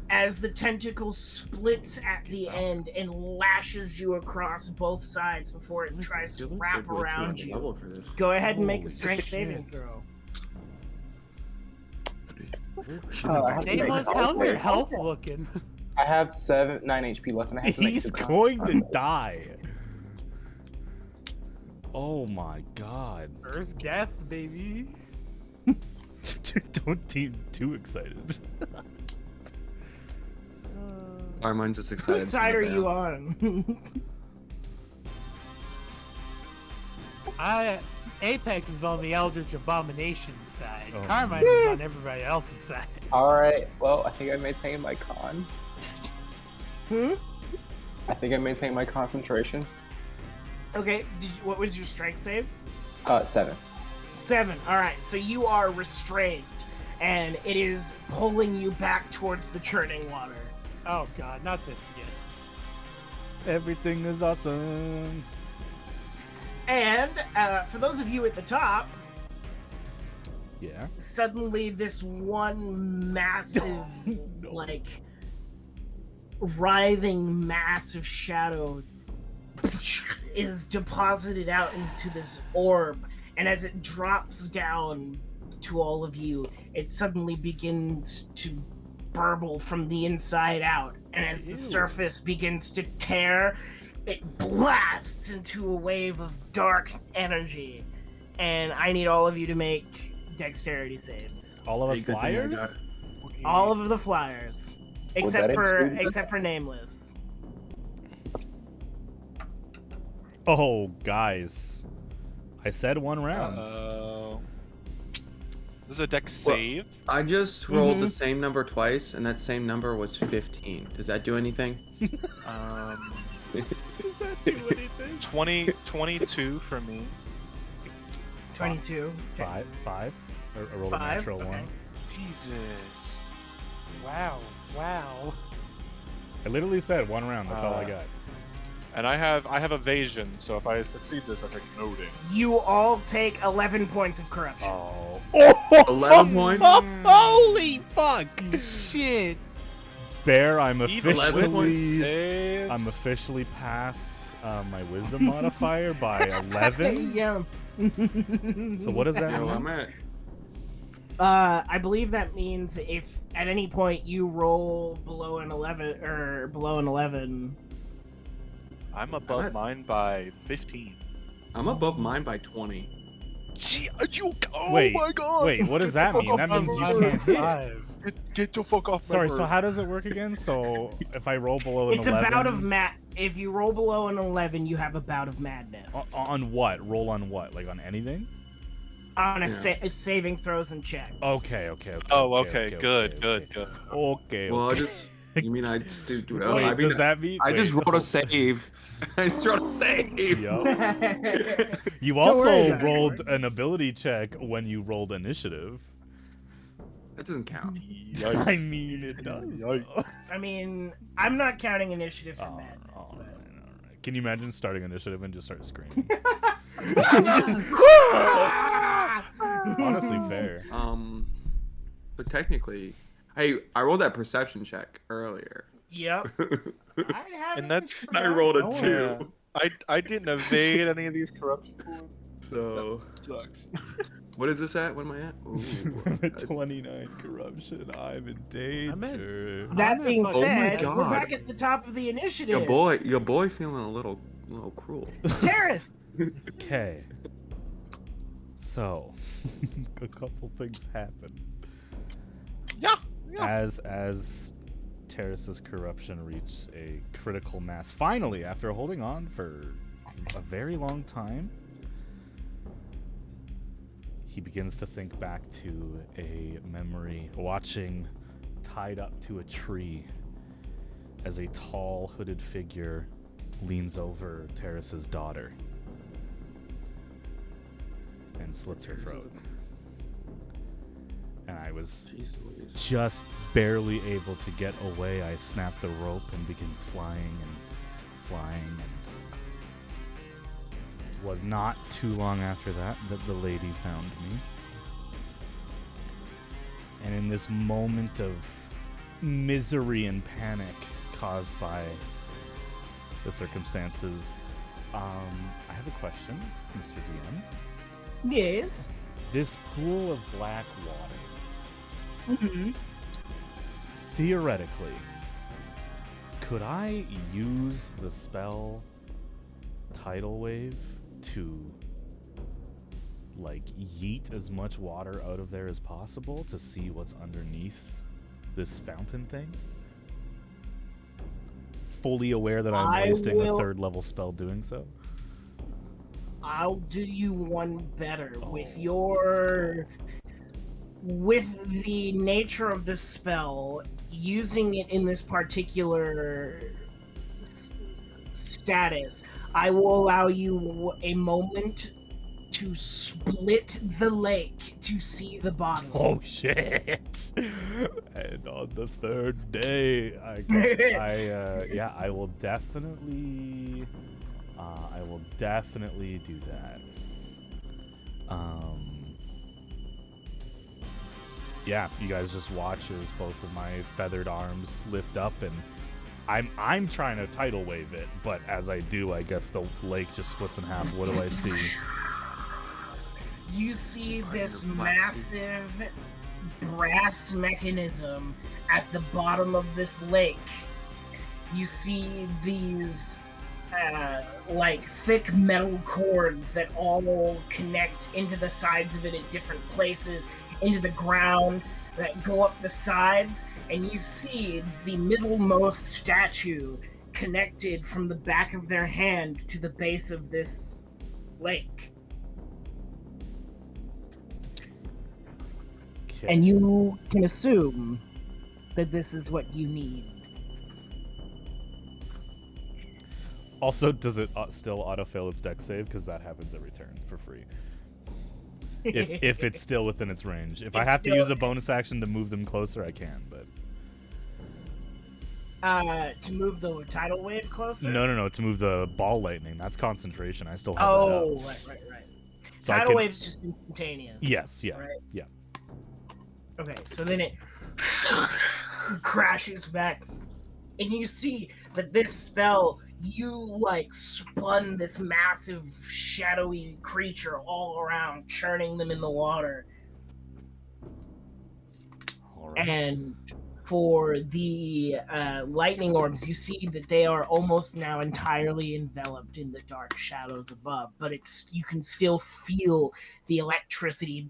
as the tentacle splits at the end and lashes you across both sides before it tries to wrap around you. Go ahead and make a Holy strength shit. saving throw. Nameless, how's your health looking? I have 9 HP left, and I have to make He's the con- going to die. Oh my god. First death, baby. Don't seem too excited. Armand's just excited. Whose side are you on? Apex is on the Eldritch Abomination side. Oh. Carmine is on everybody else's side. Alright, well, I think I maintain my con. Hmm? I think I maintain my concentration. Okay, what was your strength save? 7. 7. Alright, so you are restrained, and it is pulling you back towards the churning water. Oh god, not this again. Everything is awesome. And for those of you at the top, Yeah. suddenly this one massive, No. like, writhing mass of shadow is deposited out into this orb, and as it drops down to all of you, it suddenly begins to burble from the inside out, and as the surface begins to tear, it blasts into a wave of dark energy, and I need all of you to make dexterity saves. All of us Hey, good thing I flyers? got- All of the flyers, that except include- for Nameless. Oh, guys. I said 1 round. This is a dex Well- save. I just rolled Mhm. the same number twice, and that same number was 15. Does that do anything? Does that do anything? 22 for me. 22. Okay. 5? I rolled a 5, natural okay. 1. Jesus. Wow. I literally said 1 round. That's all I Uh, got. And I have evasion, so if I succeed this, I take note in. You all take 11 points of corruption. Oh. 11 points? Holy fuck! Shit. Bear, I'm 11 points officially... saves. I'm officially past my wisdom modifier by 11. Yeah. So what does that Yo, mean? I'm at. I believe that means if at any point you roll below an 11, I'm above at- mine by 15. I'm above mine by 20. Gee, oh Wait, my god! wait, what does that mean? That means you can't hit. 5. Get the fuck off Sorry, my so bird. how does it work again? So if I roll below an it's 11... a bout of if you roll below an 11, you have a bout of madness. On what? Roll on what? Like on anything? On a Yeah. saving throws and checks. Okay. Oh, okay, good. Okay. Well, I okay. just. You mean I just do. Wait, I mean, does that mean... I just wait, rolled a save. I just rolled a save. Yup. You Don't worry also about it, rolled Gordon. an ability check when you rolled initiative. That doesn't count. I mean, it does. Yikes. though. I mean, I'm not counting initiative for Oh, madness. all but- right. Can you imagine starting initiative and just start screaming? Honestly, fair. But technically, hey, I rolled that perception check earlier. Yep. And that's- I rolled a Don't 2. worry. I didn't evade any of these corruption points. So, That sucks. what is this at? What am I at? Ooh, 29 corruption. I'm in danger. That being Oh my said, we're God. back at the top of the initiative. your boy feeling a little cruel. Terrace. Okay. So, a couple things happen. Yeah. As Terrace's corruption reached a critical mass, finally, after holding on for a very long time, he begins to think back to a memory watching tied up to a tree as a tall hooded figure leans over Terrace's daughter and slits her throat. And I was just barely able to get away. I snapped the rope and began flying, and it was not too long after that the lady found me. And in this moment of misery and panic caused by the circumstances. I have a question, Mr. DM. Yes. This pool of black water, Mm-hmm. theoretically, could I use the spell Tidal Wave to, like, yeet as much water out of there as possible to see what's underneath this fountain thing? Fully aware that I'm wasting a third level spell doing so? I'll do you one better. With the nature of this spell, using it in this particular status, I will allow you a moment to split the lake to see the bottom. Oh shit! And on the third day, I will definitely do that. Yeah, you guys just watch as both of my feathered arms lift up, and I'm trying to tidal wave it, but as I do, I guess the lake just splits in half. What do I see? You see this massive brass mechanism at the bottom of this lake. You see these like thick metal cords that all connect into the sides of it at different places, into the ground, that go up the sides, and you see the middlemost statue connected from the back of their hand to the base of this lake. Okay. And you can assume that this is what you need. Also, does it still autofill its dex save? Because that happens every turn for free. If it's still within its range. If I have to use a bonus action to move them closer, I can, but... To move the tidal wave closer? No, to move the ball lightning. That's concentration. I still have Oh, that up. right. So Tidal wave's just instantaneous. Yes, yeah, right? yeah. Okay, so then it crashes back, and you see that this spell, you like spun this massive shadowy creature all around, churning them in the water. All right. And for the lightning orbs, you see that they are almost now entirely enveloped in the dark shadows above, but you can still feel the electricity.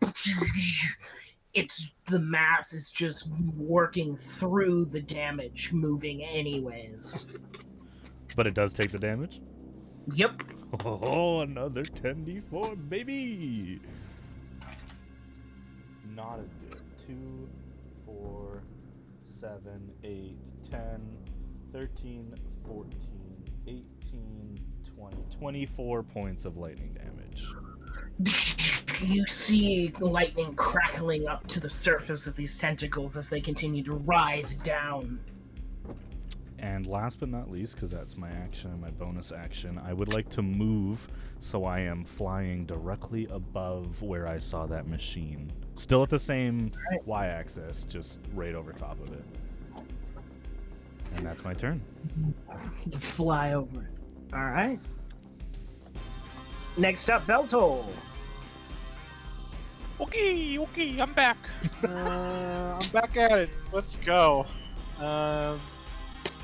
The mass is just working through the damage, moving anyways. But it does take the damage? Yep. Oh, another 10d4, baby! Not as good. 2, 4, 7, 8, 10, 13, 14, 18, 20. 24 points of lightning damage. You see the lightning crackling up to the surface of these tentacles as they continue to writhe down. And last but not least, because that's my action and my bonus action, I would like to move so I am flying directly above where I saw that machine. Still at the same y-axis, just right over top of it. And that's my turn. You fly over it. Alright. Next up, Beltol. Okay, I'm back. I'm back at it. Let's go.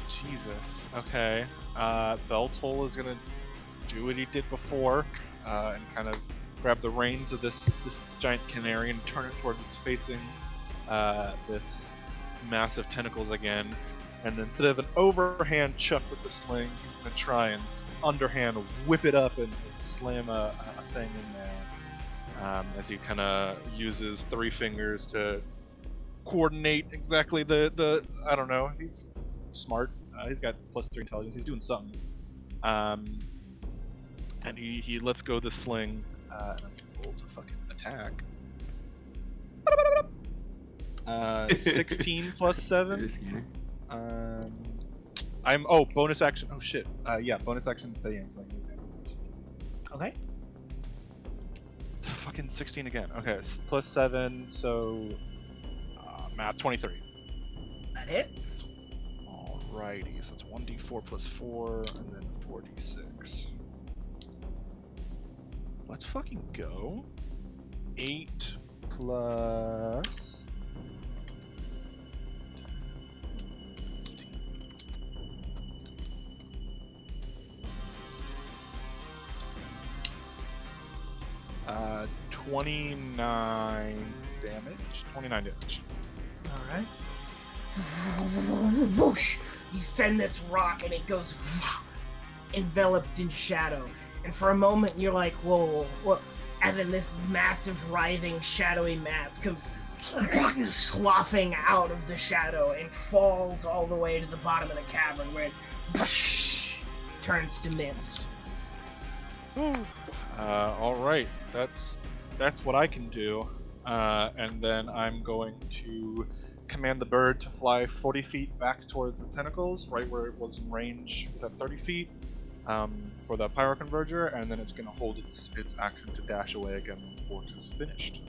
Jesus. Okay. Beltol is gonna do what he did before, and kind of grab the reins of this giant canary and turn it toward it's facing this massive tentacles again. And instead of an overhand chuck with the sling, he's gonna try and underhand whip it up and slam a thing in there. As he kind of uses 3 fingers to coordinate exactly the I don't know. He's smart. He's got +3 intelligence. He's doing something. And he lets go the sling. And I'm able to fucking attack. 16 plus 7. Bonus action. Oh shit. Yeah, bonus action stay in. So I can Okay. Fucking 16 again. Okay, +7, so math 23. That hits. Alrighty, so it's 1d4 plus 4, and then 4d6. Let's fucking go. 8 plus... 29 damage. 29 damage. All right. Whoosh! You send this rock and it goes whoosh, enveloped in shadow. And for a moment you're like, whoa, whoa. And then this massive writhing shadowy mass comes sloughing out of the shadow and falls all the way to the bottom of the cavern where it whoosh, turns to mist. Alright, that's what I can do. And then I'm going to command the bird to fly 40 feet back towards the tentacles, right where it was in range at 30 feet, for the pyroconverger, and then it's going to hold its action to dash away again once Bork is finished.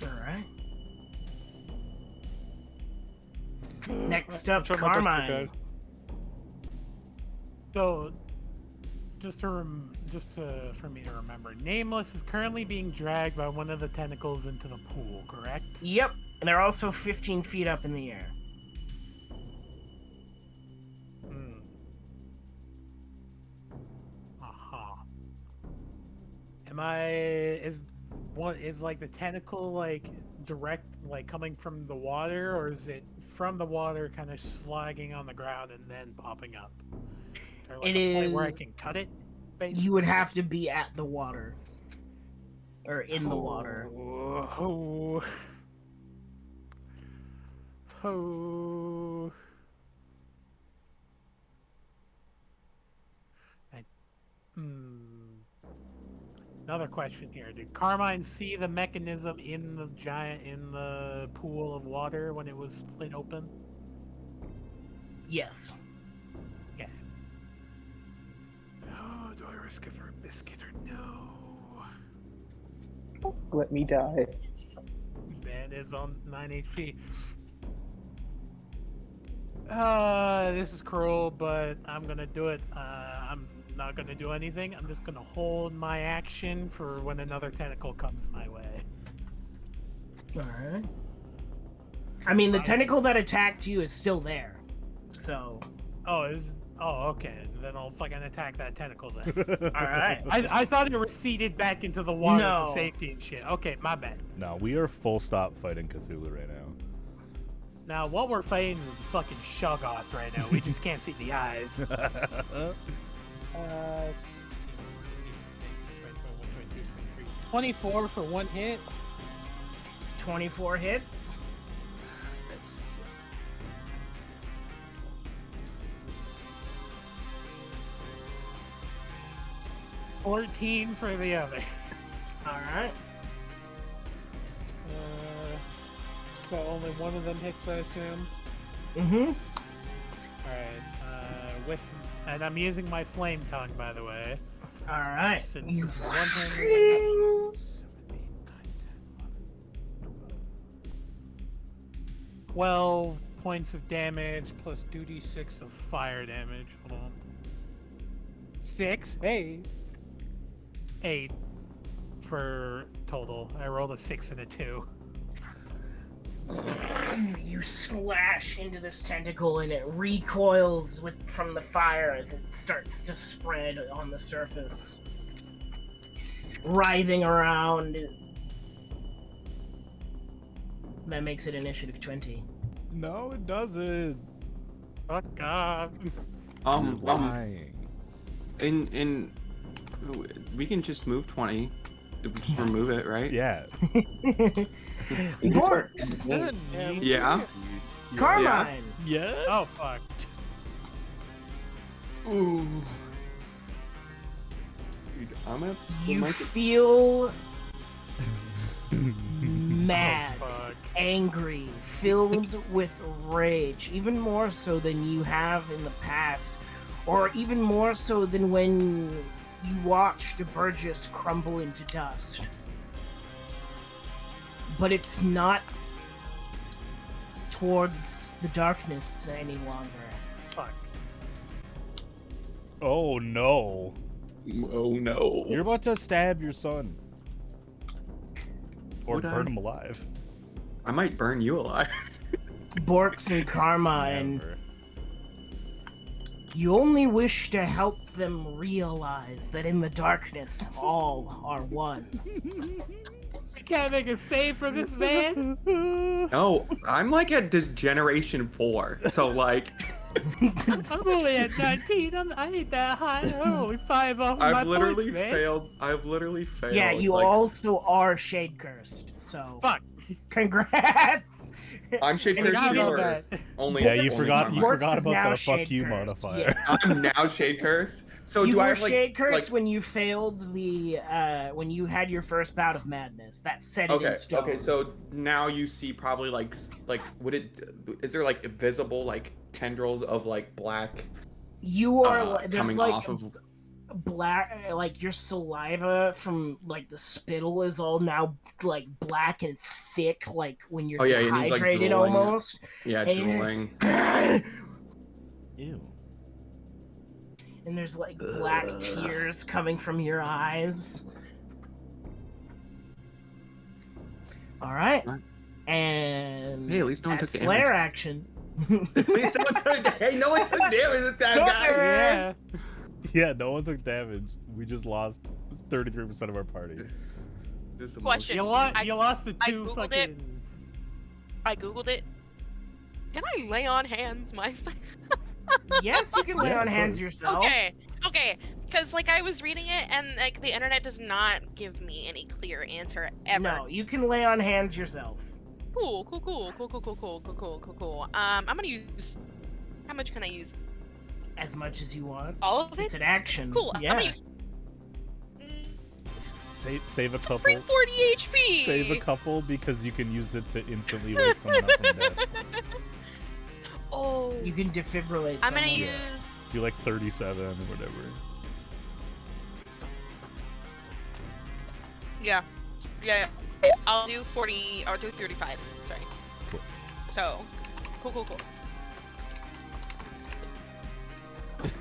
Alright. Next up, Try my best here, Carmine. guys. So, for me to remember, Nameless is currently being dragged by one of the tentacles into the pool, correct? Yep, and they're also 15 feet up in the air. Is like the tentacle like direct, like coming from the water, or is it from the water kind of slagging on the ground and then popping up? Is there like a point where I can cut it? Basically? You would have to be at the water. Or in the water. Oh. Another question here. Did Carmine see the mechanism in the pool of water when it was split open? Yes. Yeah. Oh, do I risk it for a biscuit or no? Let me die. Man is on 9 HP. This is cruel, but I'm gonna do it. I'm not gonna do anything. I'm just gonna hold my action for when another tentacle comes my way. Alright. I mean, the tentacle that attacked you is still there. So. Oh, okay. Then I'll fucking attack that tentacle then. Alright. I thought it receded back into the water No. for safety and shit. Okay, my bad. No, we are full stop fighting Cthulhu right now. Now, what we're fighting is fucking Shoggoth right now. We just can't see the eyes. 24 for one hit. 24 hits. 14 for the other. Alright. So only one of them hits, I assume. Mm-hmm. Alright, and I'm using my flame tongue, by the way. Alright. Since You it's 7, 8, 9, 10, 11. 12 points of damage plus 2d6 of fire damage. Hold on. 6. Hey. 8 for total. I rolled a 6 and a 2. You slash into this tentacle and it recoils from the fire as it starts to spread on the surface. Writhing around. That makes it initiative 20. No, it doesn't. Fuck off. Lying. In we can just move 20. Just remove it, right? Yeah. Works. Yeah. Carmine. Yeah. Oh, fuck. Ooh. Dude, I'm gonna put You my- feel mad, Oh, fuck. angry, filled with rage, even more so than you have in the past, or even more so than when you watched Burgess crumble into dust. But it's not towards the darkness any longer. Fuck. Oh no. Oh no. You're about to stab your son. Or Would I? burn him alive. I might burn you alive. Borks and Karma, and Never. you only wish to help them realize that in the darkness all are one. I can't make a save for this man. No, I'm like at this generation 4. So like I'm only at 19. I ain't that high. I'm only 5 off my I've literally points, man. failed. I've literally failed. Yeah, you like, also are Shadecursed, so Fuck. congrats! I'm shade And cursed. you You know are that. only. Yeah, you only forgot. You karma. Borks forgot is about now the "fuck you" shade-cursed, modifier. yes. I'm now shade cursed. So you do were I have like Shadecursed like when you failed the when you had your first bout of madness. That's set it in okay stone. okay so now you see probably like would it is there like visible like tendrils of like black you are there's coming like off of black, like your saliva from like the spittle is all now like black and thick, like when you're Oh, yeah, and he's, like, dehydrated drooling. almost. yeah And- drooling. Ew. And there's like black tears coming from your eyes. All right. What? And Hey, at least no one took that's damage. flare action. At least no one took hey no one took damage this guy. Sorry. Yeah. Yeah, no one took damage. We just lost 33% of our party. Just Question. You, I- lost the I two Googled fucking. it. I googled it. Can I lay on hands myself? Yes, you can lay Yeah, on of hands course. yourself. Okay, because like I was reading it and like the internet does not give me any clear answer ever. No, you can lay on hands yourself. Cool. I'm gonna use. How much can I use? As much as you want. All of it. It's an action. Cool. I'm Yeah. gonna use. Save a couple. Bring 40 HP. Save a couple because you can use it to instantly wake someone up from death. Oh. You can defibrillate. I'm gonna someone. use. Do like 37 or whatever. Yeah. I'll do 40. I'll do 35. Sorry. Cool. So. Cool.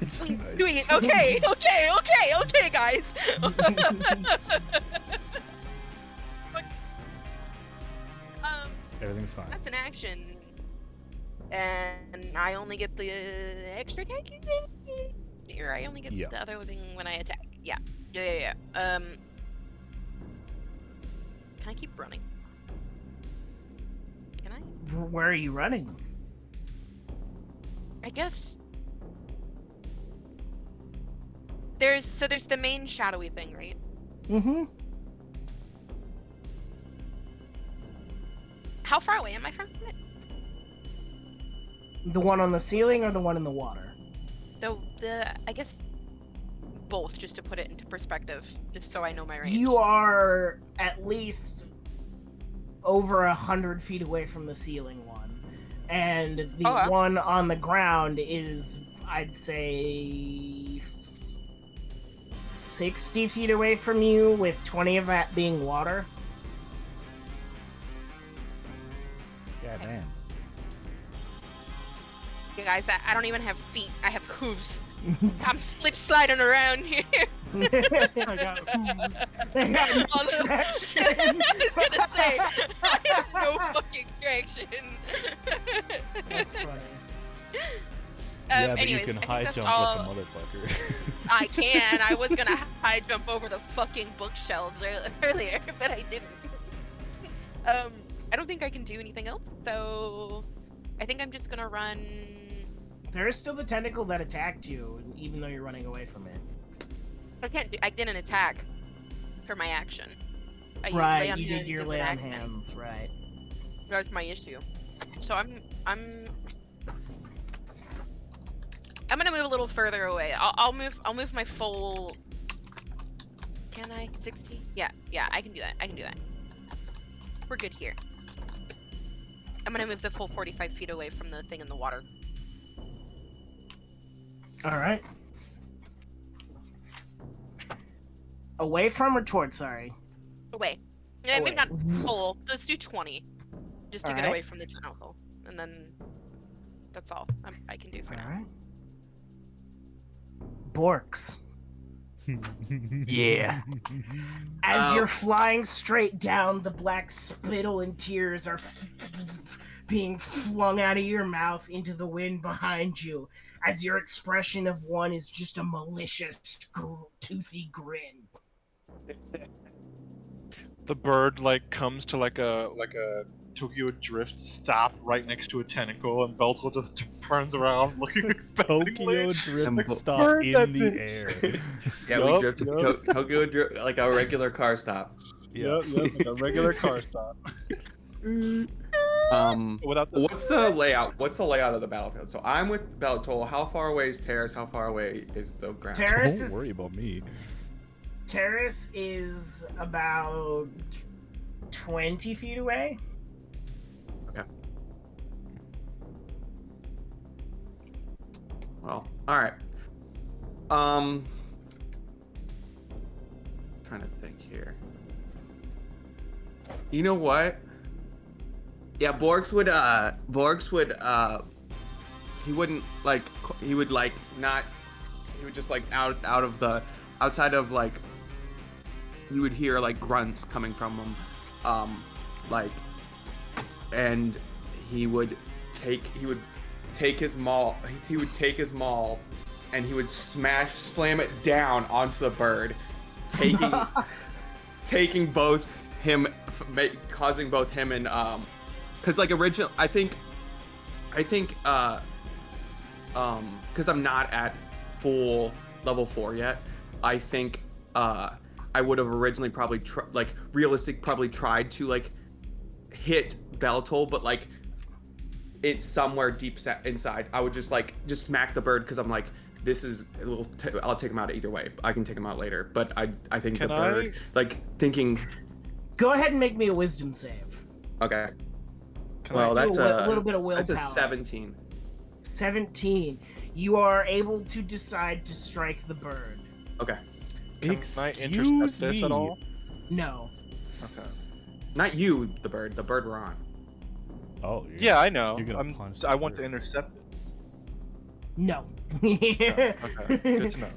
It's nice. Doing it. Okay, guys. Everything's fine. That's an action, and I only get the extra attack. Or I only get Yeah. the other thing when I attack. Yeah. Can I keep running? Can I? Where are you running? I guess. There's the main shadowy thing, right? Mm-hmm. How far away am I from it? The one on the ceiling or the one in the water? The I guess both, just to put it into perspective, just so I know my range. You are at least over 100 feet away from the ceiling one, and the Okay. one on the ground is, I'd say, 60 feet away from you, with 20 of that being water. God damn. You guys, I don't even have feet. I have hooves. I'm slip sliding around here. I got hooves. Although, I was gonna say, I have no fucking traction. That's funny. Yeah, but Anyways, you can I think high that's jump all. like a motherfucker. I can. I was gonna high jump over the fucking bookshelves earlier, but I didn't. I don't think I can do anything else, so I think I'm just gonna run. There is still the tentacle that attacked you, even though you're running away from it. I didn't attack for my action. I used lay Right, on you did hands your as lay an on action. hands, right. That's my issue. So I'm gonna move a little further away. I'll move my full. Can I 60? Yeah, I can do that. We're good here. I'm gonna move the full 45 feet away from the thing in the water. Alright. Away from or toward, sorry? Away. Yeah, maybe Away. not full. Let's do 20. Just to get Alright. away from the tentacle. and then that's all I can do for now. Alright. Borks. Yeah. As you're flying straight down, the black spittle and tears are being flung out of your mouth into the wind behind you, as your expression of one is just a malicious, toothy grin. The bird like comes to like a Tokyo Drift stop right next to a tentacle, and Beltel just turns around looking expectantly. Tokyo Drift Like, stop burn in that the bitch. air. Yeah, we drifted to Tokyo Drift like a regular car stop. Yep, like a regular car stop. Without the What's the layout? What's the layout of the battlefield? So I'm with Beltol. How far away is Terrace? How far away is the ground? Terrace Don't is worry about me. Terrace is about 20 feet away. Okay. Well, all right. Trying to think here. You know what? Yeah, Borks would he wouldn't like, he would like not, he would just like outside of like, you would hear like grunts coming from him, like, and he would take his maul and he would slam it down onto the bird, taking both him, causing both him and because like original I think because I'm not at full level 4 yet, I think I would have originally probably probably tried to like hit Beltol, but like it's somewhere deep inside. I would just smack the bird because I'm like, this is a little I'll take him out either way. I can take him out later, but I think the bird like thinking. Go ahead and make me a wisdom save. Okay. Well, that's a little bit of willpower. That's a 17. 17. You are able to decide to strike the bird. Okay. Can I intercept this at all? No. Okay. Not you, the bird we're on. Oh, Yeah, I know. You're gonna punch the I want to bird. intercept this. No. Okay. Good to know.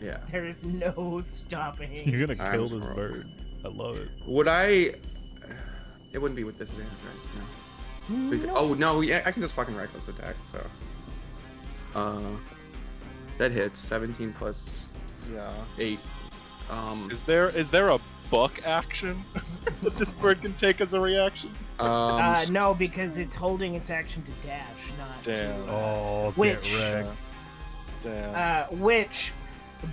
Yeah. There is no stopping. You're gonna kill I'm this screwed. bird. I love it. Would I? It wouldn't be with disadvantage, right? No. No. Oh no, yeah, I can just fucking reckless attack. So, that hits 17 plus Yeah. 8. Is there a buck action that this bird can take as a reaction? No, because it's holding its action to dash, not Damn. to. Oh, Which? get wrecked. Damn. Which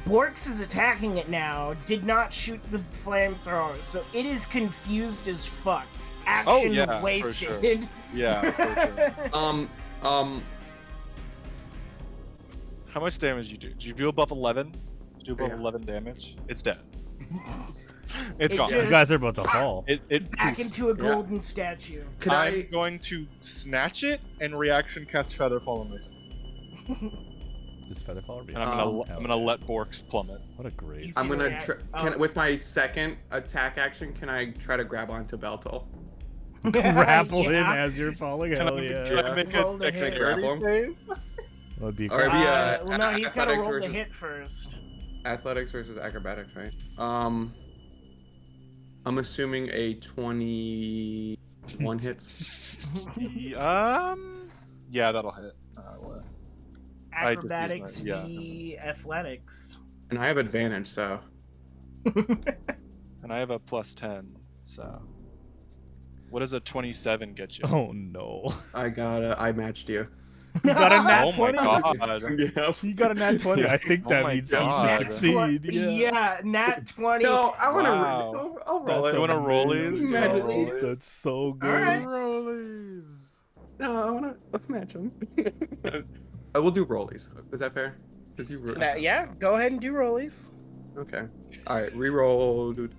Borks is attacking it now, did not shoot the flamethrower, so it is confused as fuck. Action yeah, for wasted. sure. Yeah, for sure. How much damage you do? Did you do above 11? Did you do above 11 damage? It's dead. It's It gone. just- You guys are about to fall. It Back poofs. into a golden statue. Could I'm I? going to snatch it and reaction cast Featherfall on myself. Is Featherfall And I'm gonna let Borks plummet. What a great. You I'm see gonna where with my second attack action. Can I try to grab onto Beltol? Grapple him Yeah. as you're falling. Can Hell I yeah. try to make Roll a the hit. dexterity Grapple? save? That would be Or great. be Well, no, he's gotta athletics roll the versus hit first. athletics versus acrobatics, right? I'm assuming a 21 hit. Yeah, that'll hit. What? I just used Acrobatics my- yeah. v athletics. And I have advantage, so And I have a plus 10, so. What does a 27 get you? Oh no. I matched you. You got a nat Oh my 20. god. Yeah. You got a nat 20. I think Oh that my means God. you should succeed. Yeah. Nat 20. No, I want to. Wow. I'll roll That's it. You wanna roll amazing. these? Do you wanna Imagine roll these. That's so good. Alright. Rollies. No, I want to match them. I will do rollies. Is that fair? Because you. Yeah, go ahead and do rollies. Okay. All right. Reroll, dude.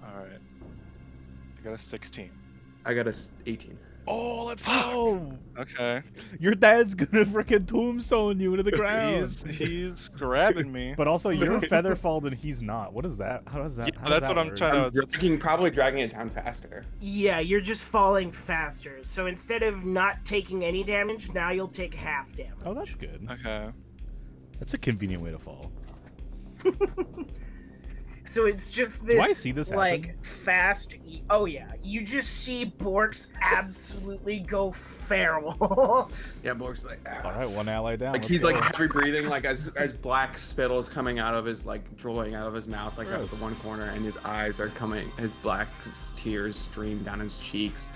Alright. I got a 16. I got a 18. Oh, let's go! Okay. Your dad's gonna freaking tombstone you into the ground. He's grabbing me. But also, you're featherfalled and he's not. What is that? How does that? Yeah, how does that's that what I'm work? trying to. Probably dragging it down faster. Yeah, you're just falling faster. So instead of not taking any damage, now you'll take half damage. Oh, that's good. Okay. That's a convenient way to fall. So it's just this, Do I see this like, happen? fast... Oh, yeah. You just see Borks absolutely go feral. Yeah, Bork's like, ah. All right, one ally down. Like let's he's go. like heavy breathing, like as black spittle is coming out of his like drooling out of his mouth, like out of the Gross. one corner, and his eyes are coming. His black tears stream down his cheeks.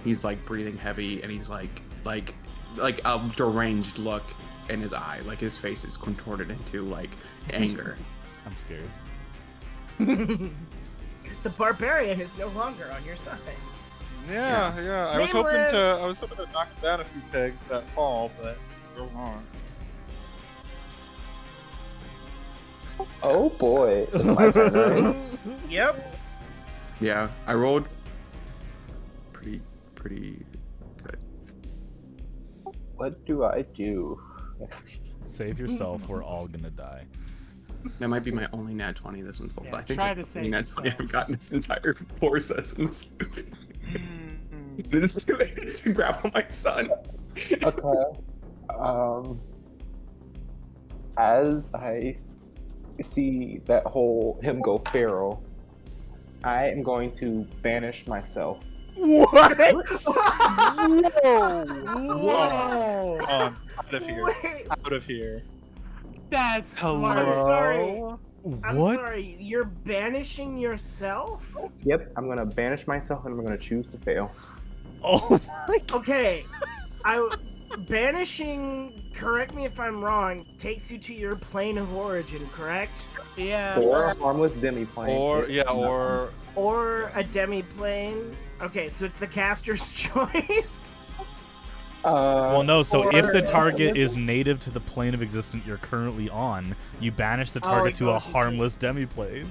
He's like breathing heavy, and he's like a deranged look in his eye, like his face is contorted into like anger. I'm scared. The barbarian is no longer on your side. Yeah. I was hoping to knock him down a few pegs with that fall, but go on. Oh boy. It's my turn, right? Yep. Yeah, I rolled pretty good. What do I do? Save yourself. We're all gonna die. That might be my only nat 20 this one's full, Yeah, but I think try that's to the only save nat 20 I've yourself. gotten this entire 4 sessions. This is to grapple my son. Okay. As I see that whole him go feral, I am going to banish myself. What? Whoa! Out of here. Wait, Out of here. That's Hello? smart. I'm sorry. I'm What? sorry. You're banishing yourself? Yep, I'm gonna banish myself and I'm gonna choose to fail. Oh my! Okay. Banishing, correct me if I'm wrong, takes you to your plane of origin, correct? Yeah. Or a harmless demi-plane. Or a demi-plane? Okay, so it's the caster's choice? Well, no. So if the or- target is native to the plane of existence you're currently on, you banish the target it to a goes into- harmless demiplane.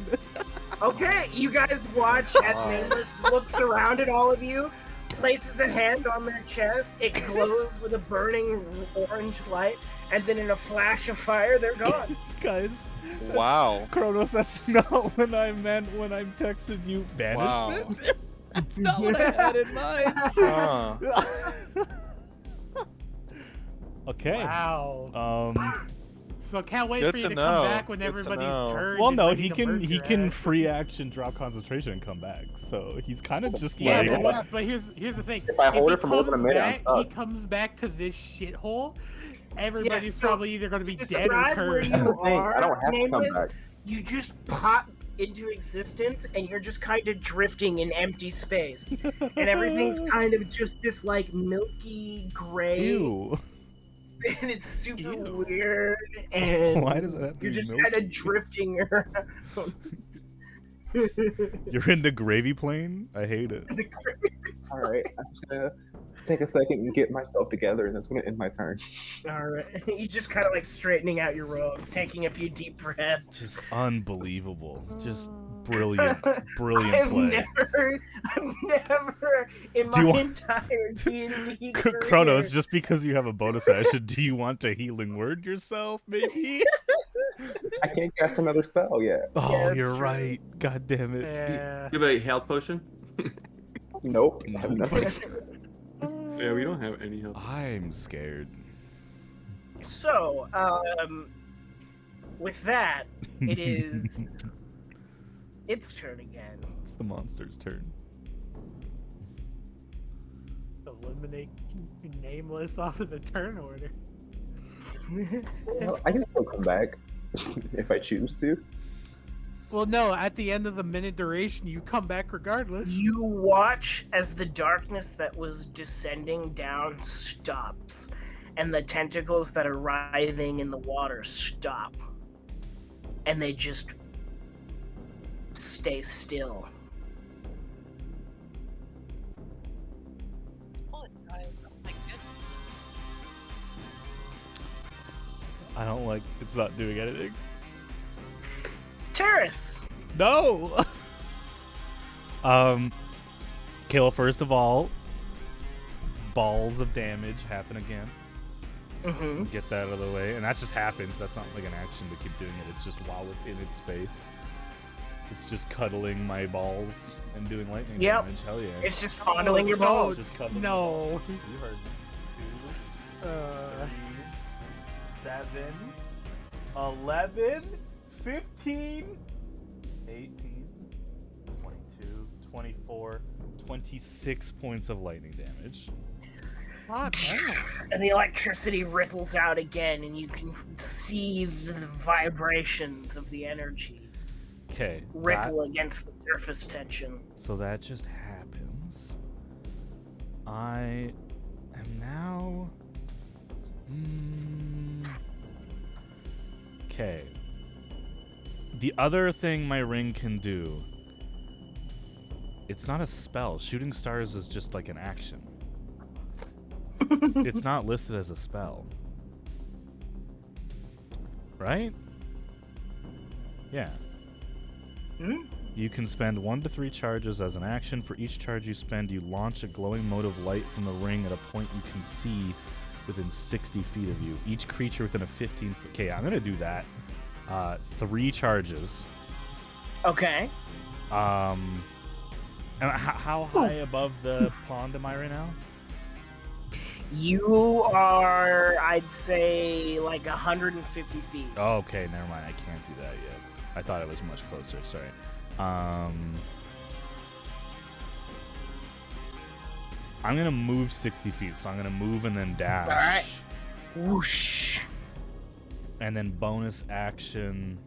Okay, you guys watch as Nameless looks around at all of you, places a hand on their chest, it glows with a burning orange light, and then in a flash of fire, they're gone. Guys. Wow. Kronos, that's not what I meant when I texted you banishment. That's not what I had in mind. Huh. Okay. Wow. So can't wait Good for you to to know. come back when Good to everybody's know. turned. Well, and no, ready he to can murder he can us. free action, drop concentration, and come back. So he's kind of just Yeah, like. but here's the thing. If I hold he it for more than a comes minute, I'm back, stuck. he comes back to this shithole. Everybody's so probably either going to be dead or Describe where turned. you That's the thing, I don't are, have to come Nameless. back. You just pop into existence, and you're just kind of drifting in empty space. And everything's kind of just this, like, milky gray. Ew. And it's super Ew. weird, and Why does it have to you're be just milky? kind of drifting around. You're in the gravy plane. I hate it. All right, I'm just gonna take a second and get myself together, and that's gonna end my turn. All right, you just kind of like straightening out your robes, taking a few deep breaths. Just unbelievable. Just brilliant, brilliant I've play. never in Do you my want- entire D&D Kronos, career- just because you have a bonus action, do you want to healing word yourself, maybe? I can't cast another spell yet. Oh, that's you're true. right. God damn it. Yeah. You have a health potion? Nope. I have Nope. nothing. Yeah, we don't have any health. I'm scared. So, with that, it is its turn again. It's the monster's turn. Eliminate Nameless off of the turn order. Well, I can still come back if I choose to. Well, no, at the end of the minute duration, you come back regardless. You watch as the darkness that was descending down stops, and the tentacles that are writhing in the water stop, and they just stay still. I don't like it's not doing anything. Terrace! No. Okay, well, first of all, balls of damage happen again. Mm-hmm. Get that out of the way, and that just happens. That's not like an action to keep doing it. It's just while it's in its space. It's just cuddling my balls and doing lightning damage. Hell yeah. It's just fondling your balls. Just cuddling No. your balls. You heard me. 2, 3, 7, 11, 15, 18, 22, 24, 26 points of lightning damage. And the electricity ripples out again, and you can see the vibrations of the energy Okay. ripple against the surface tension. So that just happens. I am now. Okay. The other thing my ring can do. It's not a spell. Shooting stars is just like an action. It's not listed as a spell. Right? Yeah. You can spend 1 to 3 charges as an action. For each charge you spend, you launch a glowing mote of light from the ring at a point you can see within 60 feet of you. Each creature within a 15 foot... Okay, I'm going to do that. 3 charges. Okay. And how high above the pond am I right now? You are, I'd say, like 150 feet. Oh, okay, never mind. I can't do that yet. I thought it was much closer. Sorry. I'm gonna move 60 feet, so I'm gonna move and then dash. All right. Whoosh. And then bonus action.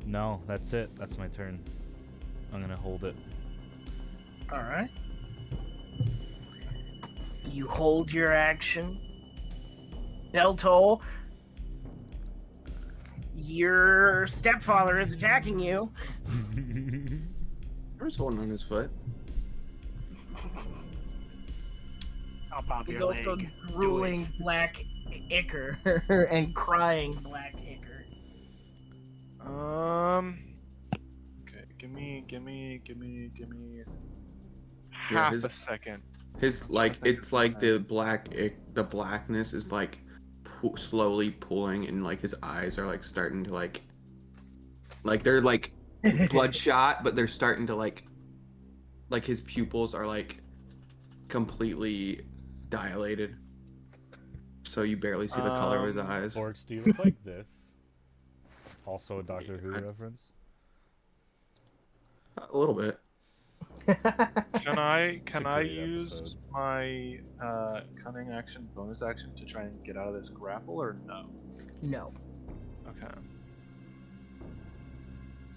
No, that's it. That's my turn. I'm gonna hold it. All right. You hold your action. Beltol, your stepfather is attacking you. I was holding on his foot. I'll pop He's your also leg. drooling black ichor and crying black ichor. Okay, give me half his- a second. His like it's like the blackness is like slowly pulling, and like his eyes are like starting to like they're like bloodshot, but they're starting to like his pupils are like completely dilated, so you barely see the color of his eyes. Orcs, do you look like this? Also a Doctor Who reference? A little bit. Can I great use episode. my cunning action bonus action to try and get out of this grapple, or no? No. Okay.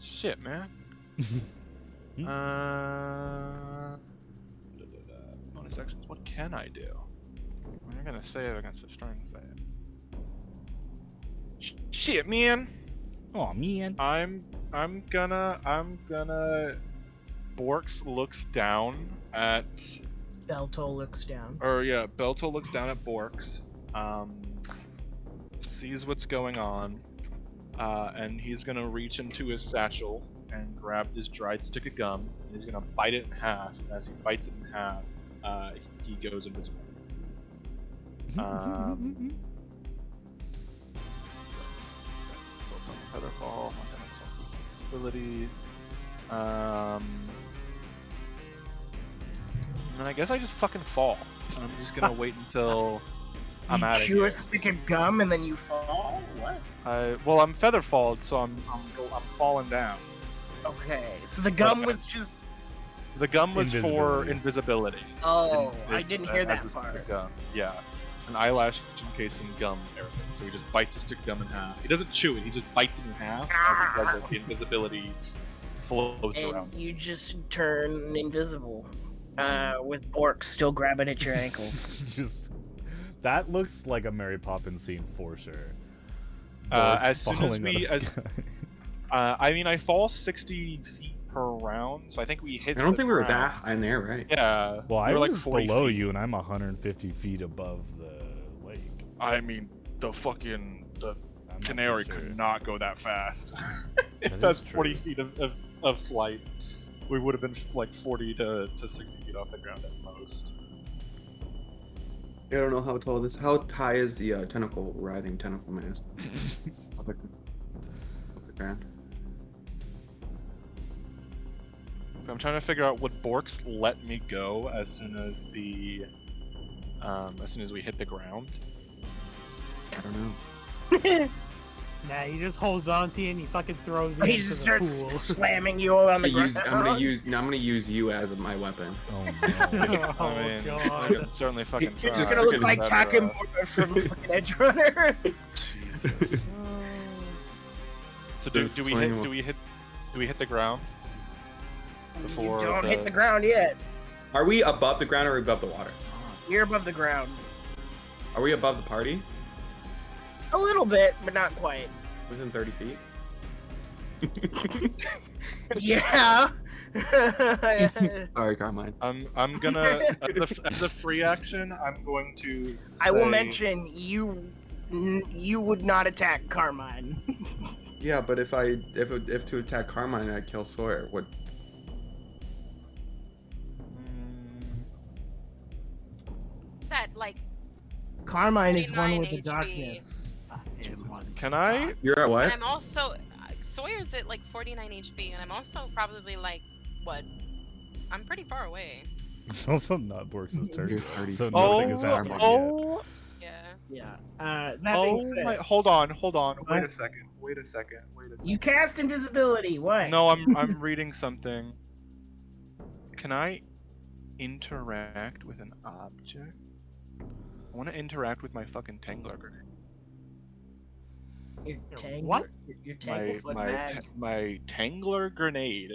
Shit, man. Bonus actions. What can I do? I'm gonna save against a strength save. Shit, man. Oh man. I'm gonna. Borks looks down at. Beltol looks down. Belto looks down at Borks, sees what's going on, and he's gonna reach into his satchel and grab this dried stick of gum, and he's gonna bite it in half. And as he bites it in half, he goes invisible. Featherfall, visibility. And I guess I just fucking fall. I'm just gonna wait until I'm out of You chew here. a stick of gum and then you fall? What? Well, I'm featherfalled, so I'm falling down. Okay, so the gum Okay. was just... The gum was for Invisibility. invisibility. Oh, And I it's, didn't hear that has a stick part. of gum. Yeah, an eyelash encasing gum area. So he just bites a stick of gum in half. He doesn't chew it; he just bites it in half. As he does it, the invisibility floats around. And you just turn invisible. With Bork still grabbing at your ankles. Just that looks like a Mary Poppins scene for sure. As soon as Falling out we, of sky. I mean, I fall 60 feet per round, so I think we hit. I don't the think we were ground. that high in there, right? Yeah. Well, we I were like was 40 below feet. you, and I'm 150 feet above the lake. I mean, the I'm not canary too sure. could not go that fast. That It is does 40 true. feet of flight we would have been like 40 to 60 feet off the ground at most. I don't know how tall this. How high is the writhing tentacle mast? Off the ground. I'm trying to figure out would Borks let me go as soon as we hit the ground. I don't know. Nah, he just holds on to you and he fucking throws you He into just the starts pool. slamming you on the ground. I'm gonna use you as my weapon. Oh no. Oh, I mean, I God. can certainly fucking try. You're just gonna look like Takamura Takamura from fucking Edge Runners. Jesus. So do Just we swing hit the ground? You Before don't hit the- the ground yet. Are we above the ground or are we above the water? You're above the ground. Are we above the party? A little bit, but not quite. Within 30 feet? Yeah. Sorry, Carmine. I'm gonna as a free action, I'm going to. I will say- mention you would not attack Carmine. Yeah, but if to attack Carmine, I'd kill Sawyer. What? What's that like? Carmine is one 49 with the HP. darkness. Can I? You're at what? And I'm also Sawyer's at like 49 HP, and I'm also probably like what? I'm pretty far away. It's also not Borks' turn. You're yet, 30 so feet. nothing has happened yet. Oh, Yeah. Yeah. That being oh said, my! Hold on. Wait What? a second. Wait a second. you cast invisibility. What? No, I'm reading something. Can I interact with an object? I want to interact with my fucking Tangler grenade. Your tangle, What? Your tanglefoot mag. My Tangler grenade.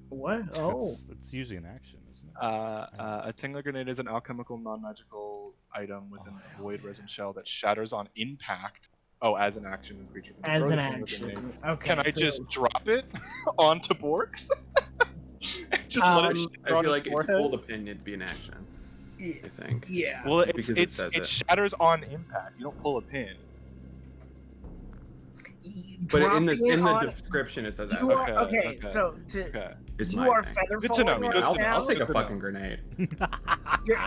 What? Oh. It's usually an action, isn't it? A Tangler grenade is an alchemical, non-magical item within the void resin shell that shatters on impact. Oh, as an action, the creature can As throw an the Tangler action. grenade. Okay. Can I so- just drop it onto Borks? And just let it Um, shatter I on feel his like if you forehead? pull the pin, it'd be an action. I think. Yeah. Well, Because it says it it. shatters on impact. You don't pull a pin. But in the Dropping it on- description, it says that. You are, Okay, okay, okay. so Okay. Is you my are thing. feather Good to know, falling good to right know. now. I'll take a Good to know. fucking grenade.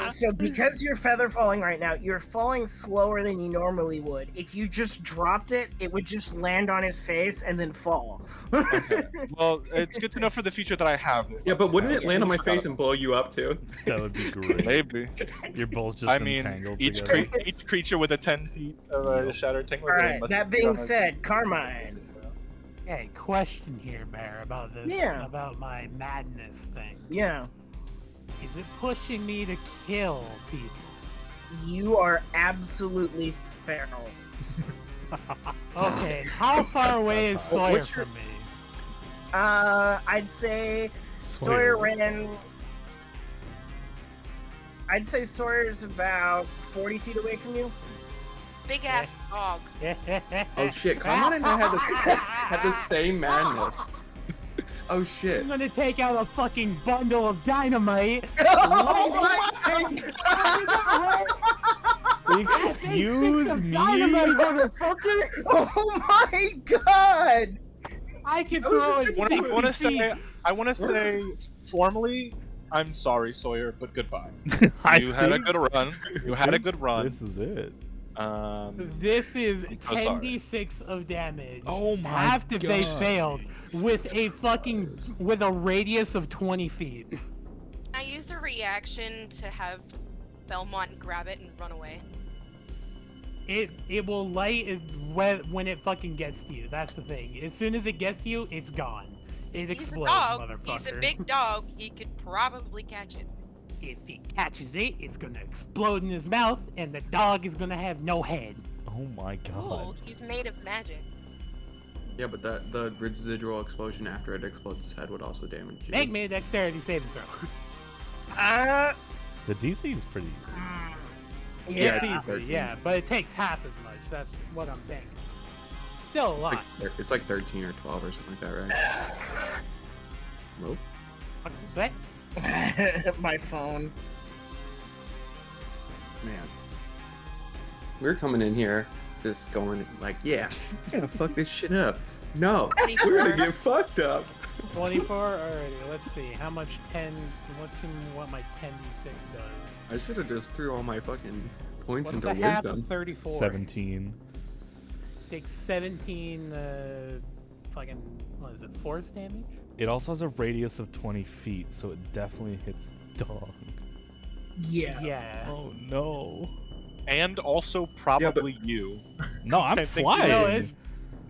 So because you're feather falling right now, you're falling slower than you normally would. If you just dropped it, it would just land on his face and then fall. Okay. Well, it's good to know for the future that I have this. Yeah, but wouldn't it Yeah, land on my face and blow you up too? That would be great. Maybe. You're both just I mean, entangled each together. each creature with a 10 feet of a shattered Tangler All grenade right. must That be being on a- said, Carmine. Hey, question here, Bear, about this. Yeah. About my madness thing. Yeah, Is it pushing me to kill people? you are absolutely feral. Okay, and how far away is Sawyer What's your- from me? I'd say Sawyer ran. I'd say Sawyer's about 40 feet away from you. Big ass dog. Oh shit, Carmine and I had the same madness. Oh shit. I'm gonna take out a fucking bundle of dynamite. Oh my Excuse Sticks of me? dynamite, motherfucker! Oh my god! I can I was throw just it gonna 60 feet. I want to say formally, I'm sorry, Sawyer, but goodbye. I You had a think good run. You had a good run. This is it. This is so sorry. 10d6 of damage. Oh my Half if they God. failed with a radius of 20 feet. I use a reaction to have Belmont grab it and run away. It will light is when it fucking gets to you. That's the thing. As soon as it gets to you, it's gone. It He's a explodes, dog. motherfucker. He's a big dog. He could probably catch it. If he catches it, it's gonna explode in his mouth, and the dog is gonna have no head. Oh my Cool. god. He's made of magic. Yeah, but the residual explosion after it explodes his head would also damage you. Make me a dexterity saving throw. The DC is pretty easy. Yeah, It's it's easy, 13. yeah, but it takes half as much. That's what I'm thinking. Still a lot. It's like 13 or 12 or something like that, right? Nope. What do you say? My phone. Man. We're coming in here just going like, yeah, we're gonna fuck this shit up. No, 24. we're gonna get fucked up. 24. Alrighty, let's see how much 10. Let's see what my 10d6 does. I should have just threw all my fucking points What's into the half wisdom. of 34? 17. Takes 17. Fucking what is it? Force damage. It also has a radius of 20 feet, so it definitely hits the dog. Yeah. Yeah. Oh no. And also probably you. No, I'm I think- flying. No, it's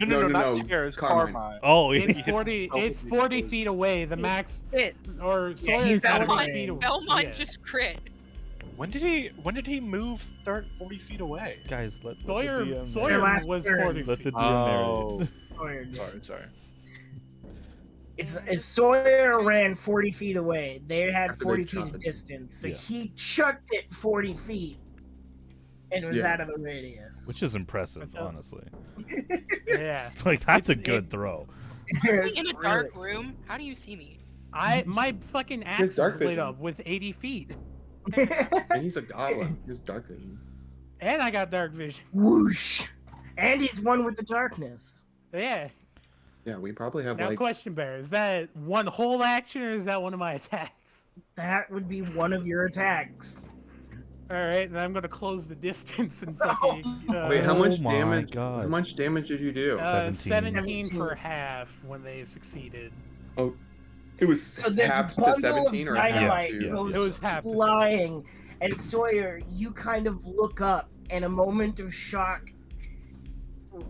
No, not Tears, Carmine. Carmine. Oh, it's yeah. 40. It's 40 feet away. The max Crit. or Sawyer's he's out of 40 range. feet away. Belmont Yeah. just crit. When did he move 40 feet away? Guys, let the Sawyer DM Sawyer Their narrate. last was turn. 40 Let the feet. DM narrate. Sorry. It's Sawyer ran 40 feet away. They had After they 40 feet shot of the- distance, so Yeah. he chucked it 40 feet, and it was Yeah. out of the radius. Which is impressive, What's up? honestly. Yeah. Like, that's a It's- good throw. It's In a really- dark room, how do you see me? My fucking axe is dark lit vision. up with 80 feet, And he's a golem. He's dark vision. and I got dark vision. Whoosh! And he's one with the darkness. Yeah. Yeah, we probably have Now, like. question, Bear, is that one whole action or is that one of my attacks? That would be one of your attacks. All right, then I'm gonna close the distance and fucking. Wait, how much Oh my damage? God. How much damage did you do? 17. 17 for half when they succeeded. Oh, it was So this half to bundle 17 of or half dynamite to. Yeah. goes It was half to flying, and Sawyer, you kind of look up, and a moment of shock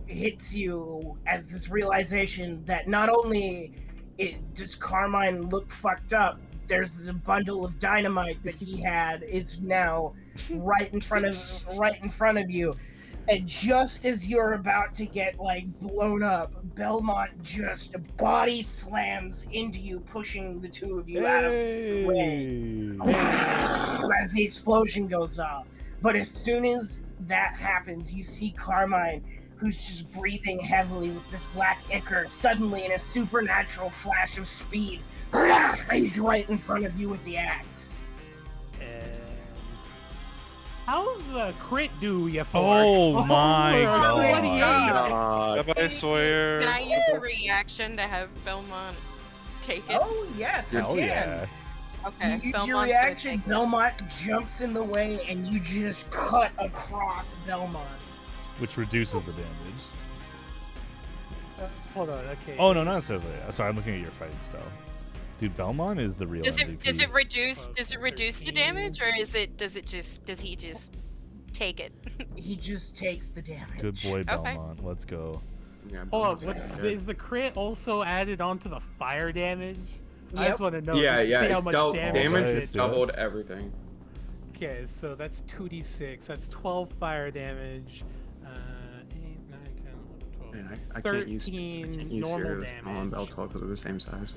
hits you as this realization that not only does Carmine look fucked up, there's a bundle of dynamite that he had is now right in front of you. And just as you're about to get like blown up, Belmont just body slams into you, pushing the two of you out of the way as the explosion goes off. But as soon as that happens, you see Carmine, who's just breathing heavily with this black ichor, suddenly in a supernatural flash of speed, he's right in front of you with the axe. And how's crit do you for? Oh my Oh, god. Bye-bye, Sawyer. Can I use a reaction to have Belmont take it? Oh yes, you Hell can. yeah. Okay. You use your Belmont's gonna reaction, take it. Belmont jumps in the way, and you just cut across Belmont. Which reduces the damage. Hold on, okay. Oh, no, not necessarily. Sorry, I'm looking at your fighting style. Dude, Belmont is the real Does MVP. it reduce the 13. damage, or does he just take it? He just takes the damage. Good boy, Belmont. Let's go. Yeah, Hold on, Belmont's what, is the crit also added onto the fire damage? I Yep. just want to know. yeah, just to see how it's much double damage. damage. Okay, It's do it. doubled everything. Okay, so that's 2d6. That's 12 fire damage. 8, 9, 10, 11, 12. Man, I can't use 13 normal Sirius and Bell damage. talk because they're the same size.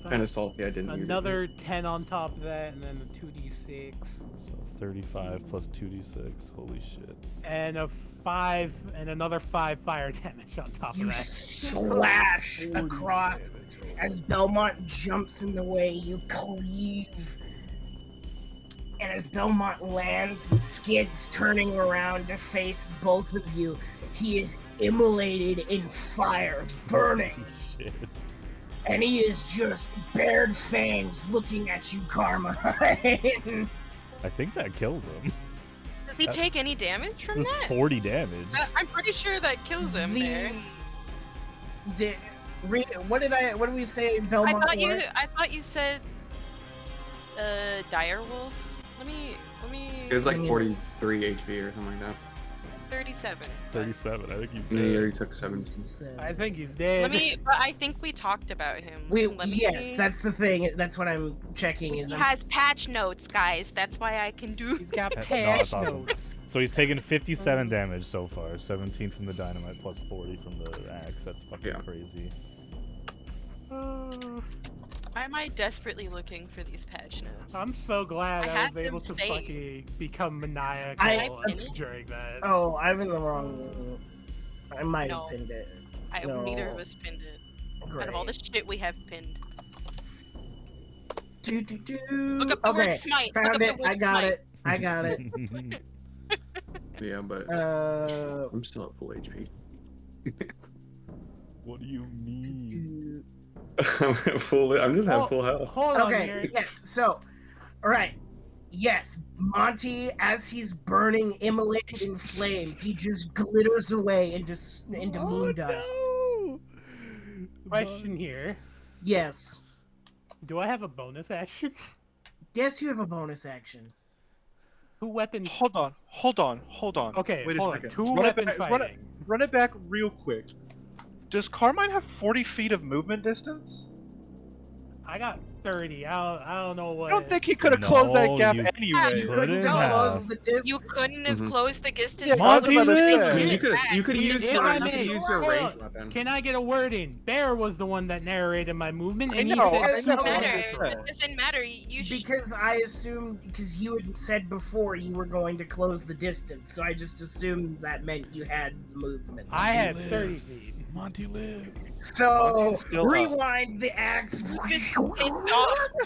Kind of salty. I didn't use it. Another 10 on top of that, and then the 2d6. So 35 plus 2d6. Holy shit. And a 5, and another 5 fire damage on top You of that. slash across. As Belmont jumps in the way, you cleave. And as Belmont lands and skids, turning around to face both of you, he is immolated in fire, burning. Holy shit. And he is just bared fangs looking at you, Carmine. I think that kills him. Does he take any damage It from was that? 40 damage. I'm pretty sure that kills him there. What did we say, Belmont? I thought you said direwolf. Let me It was like 43 HP or something like that. 37. 37. I think he's And he dead. already took 17. I think he's dead. But I think we talked about him. Yes, that's the thing. That's what I'm checking. He Is has patch notes, guys. That's why I can do. He's got No, patch that's awesome. notes. So he's taken 57 damage so far. 17 from the dynamite plus 40 from the axe. That's fucking crazy. Why am I desperately looking for these patch notes? I'm so glad I I, had was able them to saved. fucking become maniacal I- during that. Oh, I'm in the wrong. I might No. have pinned it. Neither of us pinned it. Out of all the shit we have pinned. Look up the word smite. Look Found up it. the word I got smite. it. I got it. Yeah, but Uh, I'm still at full HP. What do you mean? I'm at full. I'm just at full health. Hold on okay, here. yes. So, all right. Yes, Monty, as he's burning, immolated in flame, he just glitters away into moon dust. No! Question here. Yes. Do I have a bonus action? Yes, you have a bonus action. Two weapon. Hold on. Okay, Wait a hold on. second. Two Run it weapon back- fighting. Run it back real quick. Does Carmine have 40 feet of movement distance? I got 30. I don't know what. I don't think he could have closed that No, gap you- anyway. You Couldn't couldn't have. close the distance. You couldn't have Mhm. closed the distance. Yeah, if Monty you would've lives! been I mean, you pushed could back. you could use If your I you may- could use your hold ranged on. weapon. Can I get a word in? Bear was the one that narrated my movement, I and know, he I said know. super Matter. neutral. It doesn't matter. You should. Because I assumed, because you had said before you were going to close the distance, so I just assumed that meant you had movement. I had Monty 30 lives. feet. Monty lives. So, Monty's still up. rewind the axe. This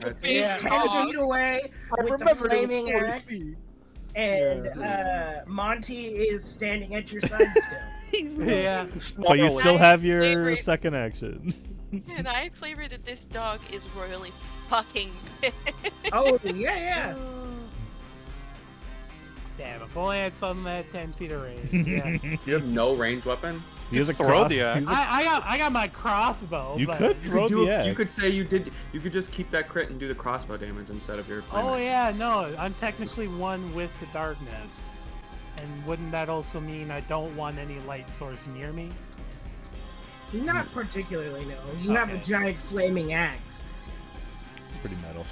That's He's Yeah. 10 feet away I with the remembered it was flaming 40 axe, feet. and Monty is standing at your side still. Yeah. But you Snarling. still have your Favorite- second action. And I flavor that this dog is royally fucking pissed. Oh, yeah. Damn, if only I had something at 10 feet of range. Yeah. You have no ranged weapon. He has a Throw cross. the axe. he has a- I got my crossbow. You but... could You throw could do. the axe. You could say you did. You could just keep that crit and do the crossbow damage instead of your. flame Oh axe. yeah, no, I'm technically one with the darkness. And wouldn't that also mean I don't want any light source near me? Not particularly, no. You have a Okay. giant flaming axe. It's pretty metal.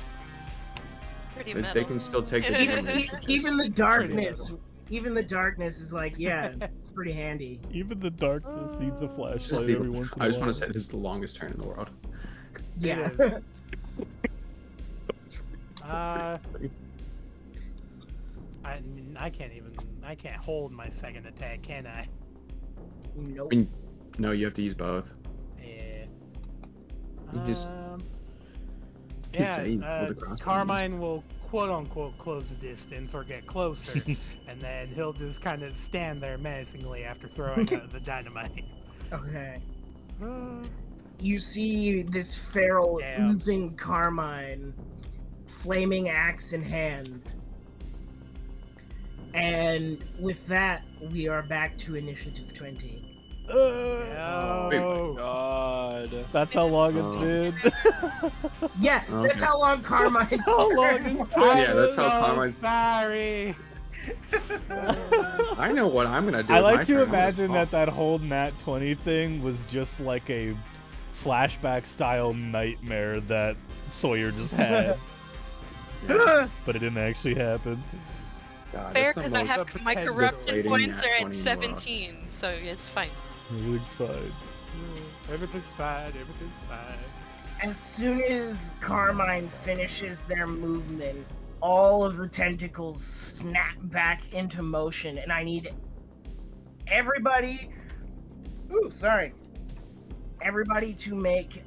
Pretty They metal. can still take the Even, damage. even the darkness, even the darkness is like, yeah, it's pretty handy. Even the darkness needs a This is flashlight the- every once in a I just while. want to say this is the longest turn in the world. Yeah. It is. I can't hold my second attack, can I? Nope. I mean, no, you have to use both. Yeah. You just- Yeah, can say you pull the crossbow Carmine will quote unquote close the distance or get closer, and then he'll just kind of stand there menacingly after throwing the dynamite. Okay. You see this feral Damn. oozing carmine, flaming axe in hand. And with that, we are back to initiative 20. Oh, God. That's how long it's Oh. been. Yeah, that's Okay. how long Carmine's how long turn is was. turn? Yeah, that's how so Carmine's- sorry. I know what I'm gonna do. I with my like to turn. I'm gonna imagine just that whole Nat 20 thing was just like a flashback style nightmare that Sawyer just had, Yeah. but it didn't actually happen. God, Fair, that's the because I most- have my pretend corruption deflating points nat are 20 at in the world. 17, so it's fine. Everything's fine. Everything's fine. Everything's fine. As soon as Carmine finishes their movement, all of the tentacles snap back into motion, and I need everybody. Ooh, sorry. Everybody to make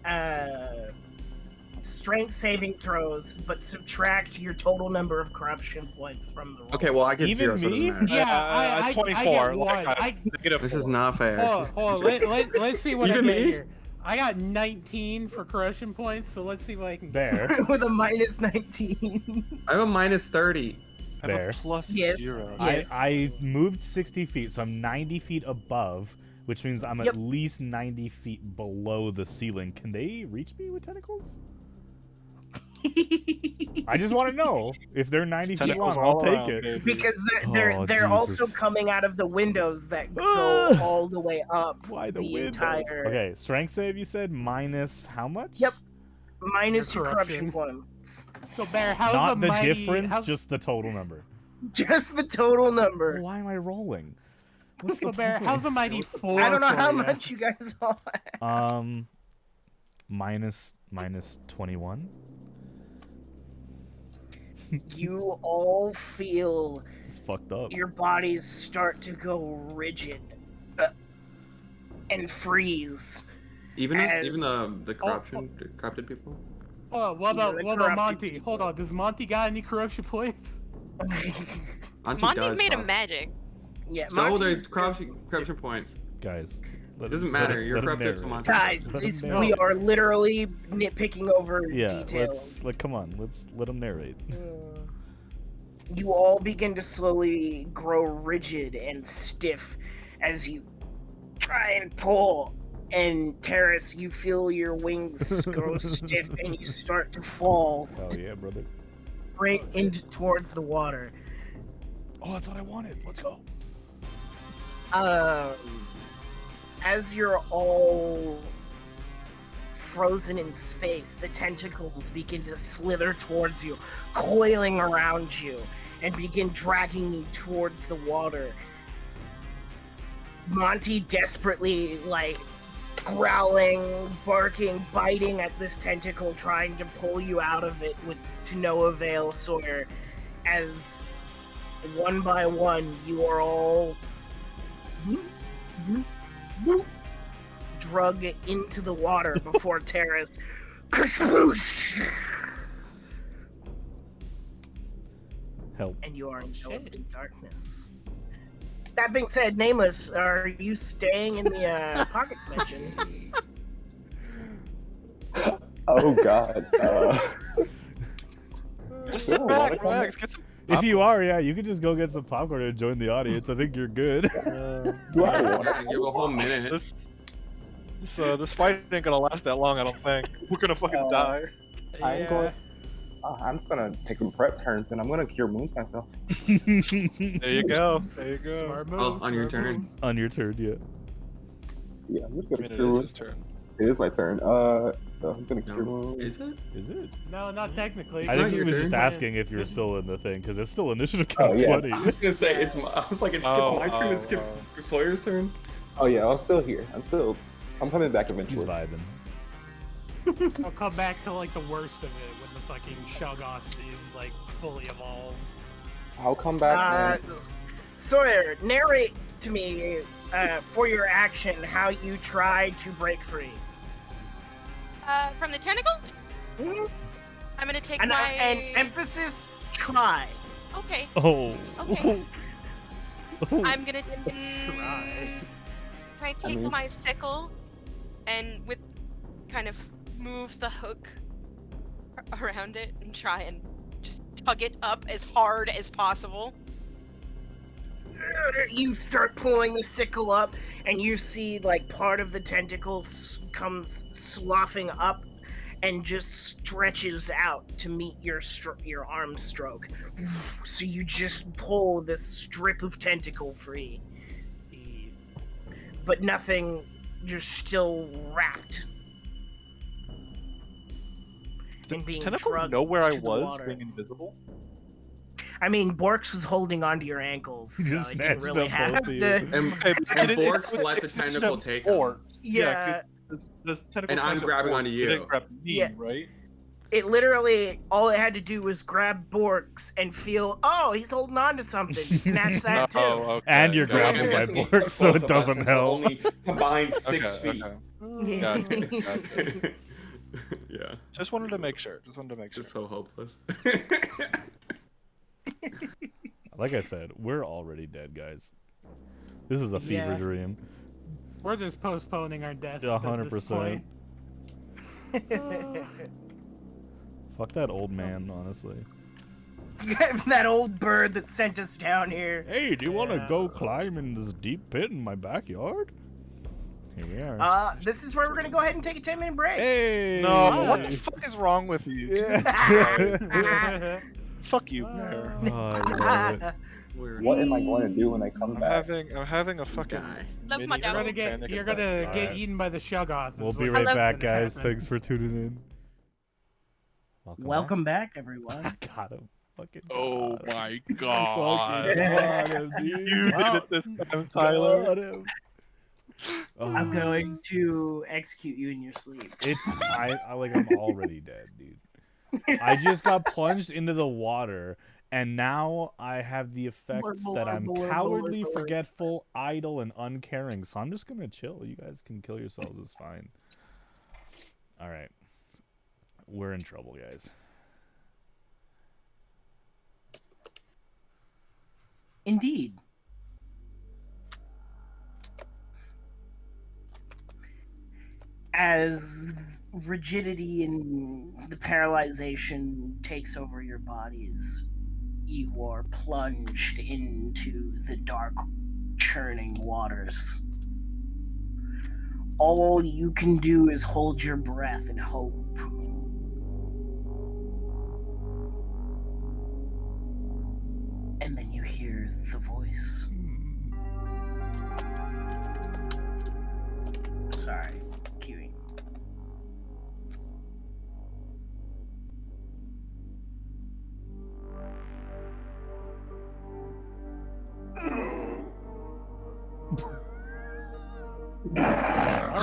strength saving throws, but subtract your total number of corruption points from the roll. Okay, well I get Even 0, so it me? doesn't matter. Yeah, I 24. get like, one. negative This 4. is not fair. Hold on. Let's see what I Even get me? here. I got 19 for corruption points, so let's see what I can get. There. With a minus 19. I have a minus 30. I have There. a plus Yes. 0. Yes. I moved 60 feet, so I'm 90 feet above, which means I'm Yep. at least 90 feet below the ceiling. Can they reach me with tentacles? I just want to know. If they're 90 feet Tentacles long, I'll all take around, it. baby. Because they're Oh, they're also Jesus. coming out of the windows that go Ugh. all the way up. Why the The windows? entire- Okay, strength save you said minus how much? Yep. Minus Your your corruption corruption. points. So Bear, how's Not the mighty, difference, how's, just the total number. Just the total number. Well, why am I rolling? What's so the Bear, point? how's a mighty 4? I don't know for how ya? much you guys all have. minus 21. You all feel It's fucked up. your bodies start to go rigid and freeze. Even As- even the corruption corrupted people. Oh, what about the what about corrupted Monty? people. Hold on, does Monty got any corruption points? Monty does made a talk. magic. Yeah, So Monty's there's corruption points. Guys, It doesn't matter. You're corrupted, so Monty. Guys, Let him this, narrate. we are literally nitpicking over Yeah, details. come on, let's let him narrate. You all begin to slowly grow rigid and stiff as you try and pull. And Terrace, you feel your wings grow stiff and you start to fall Oh yeah, brother. right into towards the water. Oh, that's what I wanted. Let's go. As you're all frozen in space, the tentacles begin to slither towards you, coiling around you, and begin dragging you towards the water. Monty desperately, growling, barking, biting at this tentacle, trying to pull you out of it to no avail, Sawyer, as one by one you are all drug into the water before Terrace. Help. And you are enveloped in darkness. That being said, Nameless, are you staying in the pocket dimension? Oh God. Just Sure, sit back, wanna come relax, get some. If you are, yeah, you can just go get some popcorn and join the audience. I think you're good. Do I want to? Give a whole minute. This fight ain't gonna last that long. I don't think we're gonna fucking die. I'm going. I'm just gonna take some prep turns and I'm gonna cure wounds myself. There you go. There you go. Smart move. Oh, on your smart turn. move. On your turn, yeah. Yeah, I'm just I gonna mean, it cure is wounds. his turn. It is my turn. So I'm gonna cure No. wounds. Is it? Is it? No, not technically. I not think he your was just turn. asking if you're This is- still in the thing, because it's still initiative Oh, count yeah. 20. I was gonna say it's. I was like, it skipped Oh, my turn. oh, It skipped oh. Sawyer's turn. Oh yeah, I'm still here. I'm coming back He's eventually. vibing. I'll come back to the worst of it when the fucking Shoggoth is fully evolved. I'll come back. Sawyer, narrate to me for your action how you try to break free. From the tentacle? Mhm. I'm gonna take And, my. and emphasis, try. Okay. Oh. Okay. Oh. I'm gonna Try. try to take mean- my sickle and kind of move the hook around it and try and just tug it up as hard as possible. You start pulling the sickle up, and you see part of the tentacle comes sloughing up, and just stretches out to meet your arm stroke. So you just pull this strip of tentacle free, but nothing, just still wrapped. Did being Tentacle drugged know where I to the was water. being invisible? I mean, Borks was holding onto your ankles, He so just it didn't snatched really up have both of you. to. And, Okay, but and it- Borks it's- let the it's just tentacle a take him. force. Yeah. The tentacle And I'm snatched a grabbing force, onto it you. didn't grab me, Yeah. right? It literally, all it had to do was grab Borks and feel, oh, he's holding on to something. Snatch that too. Oh, okay. And you're So I'm grappled by guessing it took Bork, so both it of us doesn't until help. Only combined 6 Okay, feet. okay. Gotcha. Yeah, Just wanted to make sure. just so hopeless. Like I said, we're already dead, guys. This is a fever Yeah. dream. We're just postponing our deaths. 100%. Fuck that old man, honestly. That old bird that sent us down here. Hey, do you want to Yeah. go climb in this deep pit in my backyard? Here we are. This is where we're gonna go ahead and take a 10-minute break. Hey! No, what the fuck is wrong with you? Yeah. Fuck you, Bear. Oh, I love it. We're What am I going to do when I come I'm back? having a fucking. guy. Love my mini dog. panic You're attack. gonna get Alright. eaten by the Shoggoth. is We'll be what- right love back, gonna guys. happen. Thanks for tuning in. Welcome back, everyone. I got him. Fucking Oh got him. my Fucking god. got him, dude. You did it this time, Tyler. Got him. I'm Oh. going to execute you in your sleep. I'm already dead, dude. I just got plunged into the water, and now I have the effects that I'm cowardly, forgetful, idle, and uncaring. So I'm just gonna chill. You guys can kill yourselves. It's fine. All right, we're in trouble, guys. Indeed. As rigidity and the paralyzation takes over your bodies, you are plunged into the dark, churning waters. All you can do is hold your breath and hope. And then you hear the voice. Sorry, queuing. All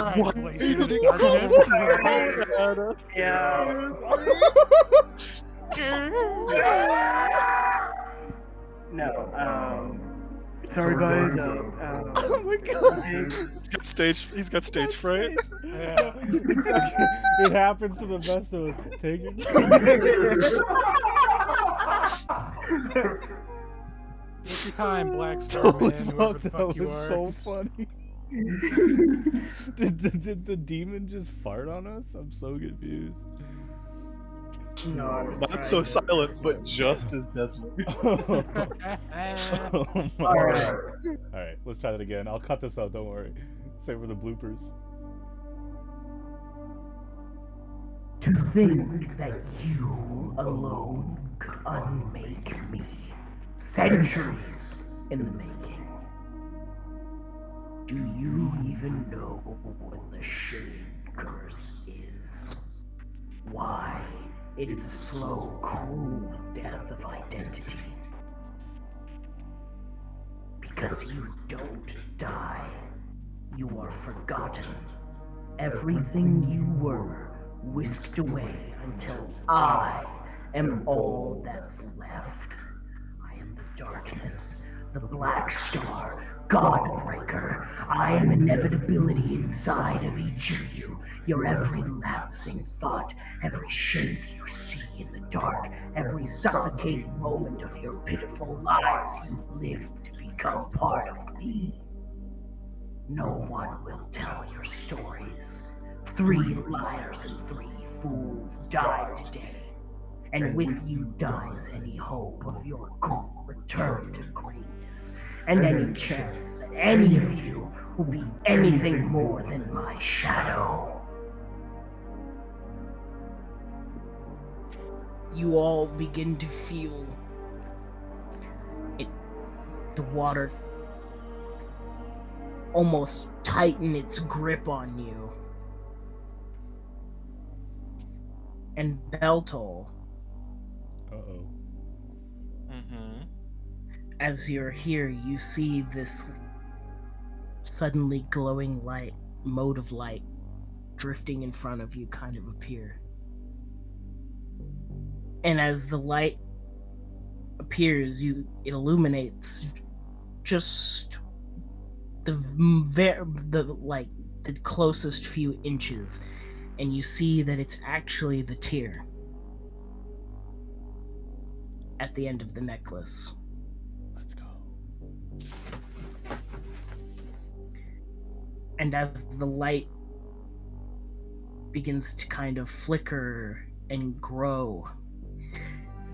right, What? voice Even of the he darkness. called at us. Yeah. No, sorry guys, Oh my god! He's got stage fright. Yeah. Exactly. It happens to the best of us. Take it. Take your time, Black Star Holy Man, whoever the fuck, fuck that you was are. so funny. did the demon just fart on us? I'm so confused. no, I was Not so trying to- silent, but just as deadly. Oh my All right. god. Alright, let's try that again. I'll cut this out, don't worry. Save for the bloopers. To think that you alone could unmake me. Centuries in the making. Do you even know what the Shadecurse is? Why it is a slow, cruel death of identity. Because you don't die. You are forgotten. Everything you were whisked away until I am all that's left. I am the darkness, the black star, Godbreaker. I am inevitability inside of each of you. Your every lapsing thought, every shape you see in the dark, every suffocating moment of your pitiful lives you live to become part of me. No one will tell your stories. 3 liars and 3 fools died today. And with you dies any hope of your return to greatness, and any chance that any of you will be anything more than my shadow. You all begin to feel it, the water almost tighten its grip on you. And Beltol, Uh-oh. as you're here, you see this suddenly glowing light, mode of light, drifting in front of you kind of appear. And as the light appears, it illuminates just the closest few inches, and you see that it's actually the tear at the end of the necklace. Let's go. And as the light begins to kind of flicker and grow,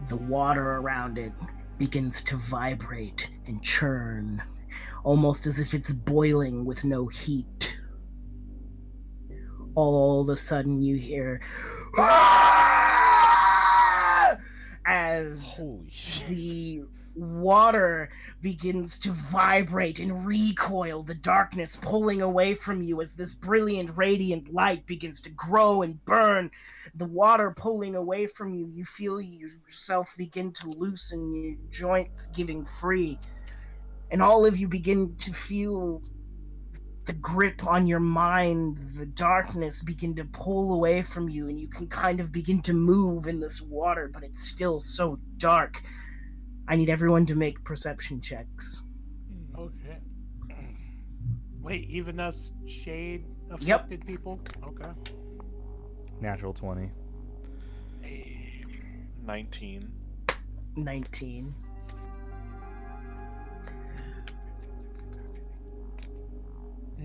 the water around it begins to vibrate and churn, almost as if it's boiling with no heat. All of a sudden you hear as Holy shit. the water begins to vibrate and recoil, the darkness pulling away from you as this brilliant, radiant light begins to grow and burn. The water pulling away from you, you feel yourself begin to loosen, your joints giving free, and all of you begin to feel the grip on your mind, the darkness begin to pull away from you, and you can kind of begin to move in this water, but it's still so dark. I need everyone to make perception checks. Okay. Wait, even us shade afflicted Yep. people? Okay. Natural 20. 19. 19.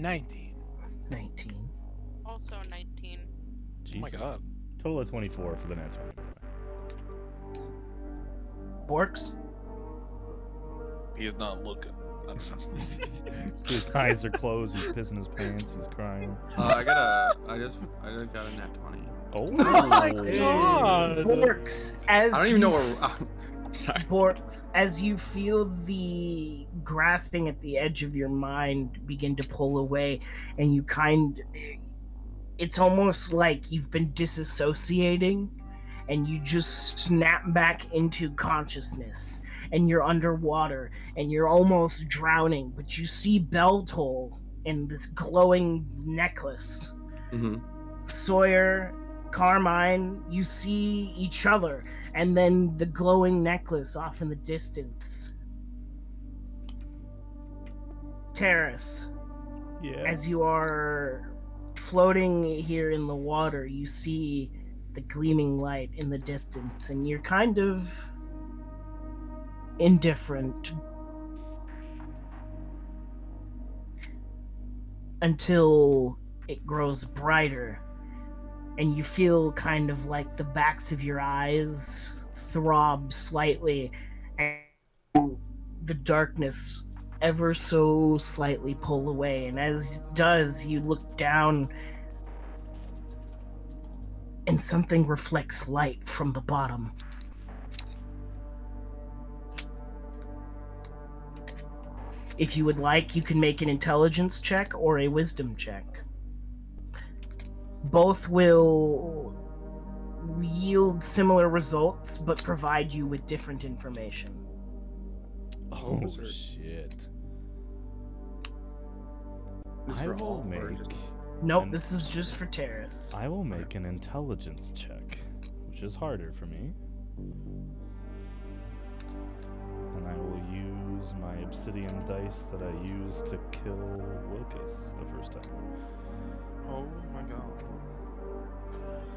19. 19. Also 19. Oh my Jesus. god. Total of 24 for the nat 20. Borks? He's not looking. His eyes are closed. He's pissing his pants. He's crying. I just got a nat 20. Oh my Hey. god! Borks, as I don't even know where. Sorry. Borks, as you feel the grasping at the edge of your mind begin to pull away, and you it's almost like you've been disassociating, and you just snap back into consciousness, and you're underwater, and you're almost drowning, but you see Beltol in this glowing necklace. Mm-hmm. Sawyer, Carmine, you see each other, and then the glowing necklace off in the distance. Terrace, Yeah. as you are floating here in the water, you see the gleaming light in the distance, and you're kind of indifferent until it grows brighter, and you feel kind of like the backs of your eyes throb slightly, and the darkness ever so slightly pull away, and as it does, you look down and something reflects light from the bottom. If you would like, you can make an intelligence check or a wisdom check. Both will yield similar results, but provide you with different information. Oh Wizard. shit. Is I for will all, or make. just- Nope, And- this is just for Terrace. I will make an intelligence check, which is harder for me. And I will use my obsidian dice that I used to kill Wilkes the first time. Oh my god.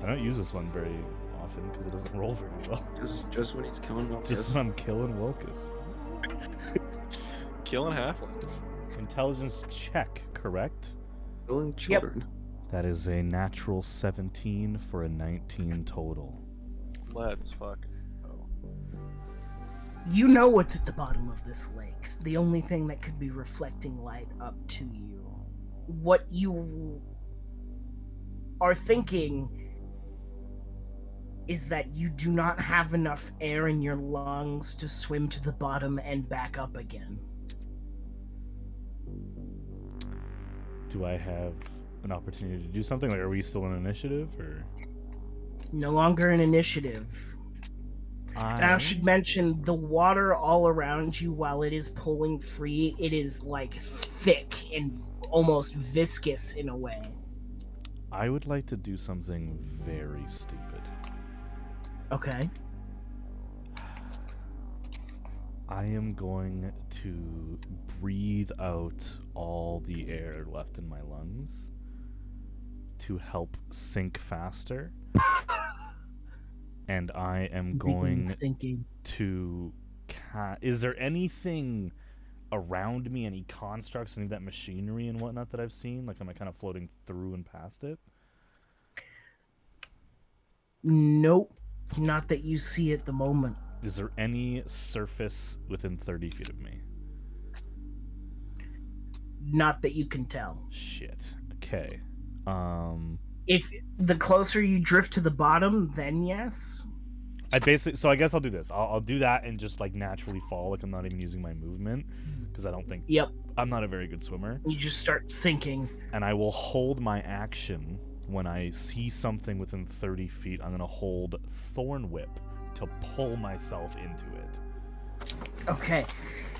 I don't use this one very often because it doesn't roll very well. Just when he's killing Wilkes. Just when I'm killing Wilkes. Killing halflings. Intelligence check, correct? killing children. That is a natural 17 for a 19 total. Let's fucking go. You know what's at the bottom of this lake. The only thing that could be reflecting light up to you. What you are thinking is that you do not have enough air in your lungs to swim to the bottom and back up again. Do I have an opportunity to do something? Like, are we still in initiative, or? No longer an initiative. And I should mention, the water all around you, while it is pulling free, it is like thick and almost viscous in a way. I would like to do something very stupid. Okay. I am going to breathe out all the air left in my lungs to help sink faster. And I am going Sinking. to is there anything around me, any constructs, any of that machinery and whatnot that I've seen? Like, am I kind of floating through and past it? Nope. Not that you see at the moment. Is there any surface within 30 feet of me? Not that you can tell. Shit. Okay. If the closer you drift to the bottom, then yes. I guess I'll do this. I'll do that and just like naturally fall. Like, I'm not even using my movement because I don't think Yep. I'm not a very good swimmer. You just start sinking. And I will hold my action when I see something within 30 feet. I'm gonna hold Thorn Whip to pull myself into it. Okay.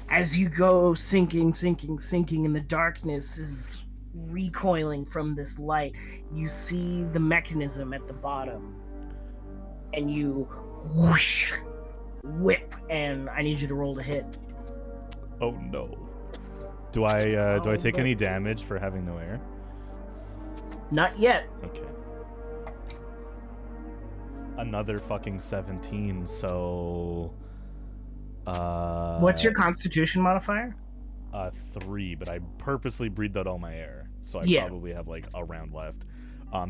As you go sinking, and the darkness is recoiling from this light, you see the mechanism at the bottom. And you whoosh, whip, and I need you to roll to hit. Oh no. Do I take no. any damage for having no air? Not yet. Okay. Another fucking 17, so What's your constitution modifier? 3, but I purposely breathed out all my air, so I Yeah. probably have like a round left.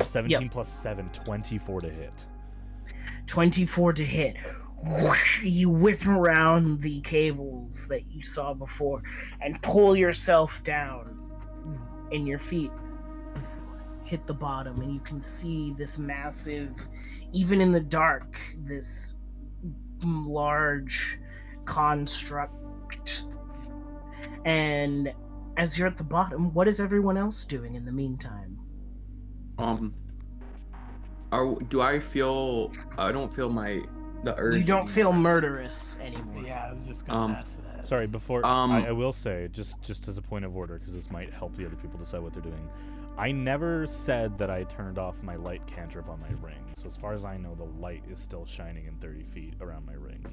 17 plus 7, 24 to hit. 24 to hit. Whoosh, you whip around the cables that you saw before and pull yourself down, and your feet hit the bottom, and you can see this massive, even in the dark, this large construct. And as you're at the bottom, what is everyone else doing in the meantime? Do I feel? I don't feel the urge. You don't feel murderous anymore. Yeah, I was just gonna ask that. Sorry, before I will say, just as a point of order, because this might help the other people decide what they're doing. I never said that I turned off my light cantrip on my ring, so as far as I know, the light is still shining in 30 feet around my ring.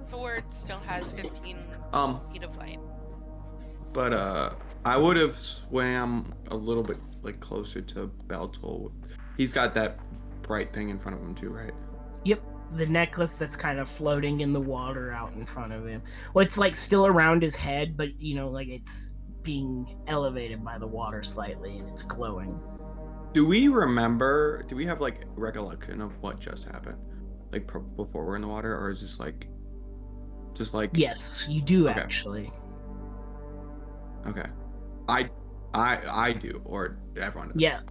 Ford still has 15 feet of light. But I would have swam a little bit like closer to Beltol. He's got that bright thing in front of him too, right? Yep, the necklace that's kind of floating in the water out in front of him. Well, it's like still around his head, but you know, like it's being elevated by the water slightly, and it's glowing. Do we have like recollection of what just happened, like before we're in the water, or is this like, just like? Yes, you do Okay. actually. Okay, I do, or everyone does. Yeah,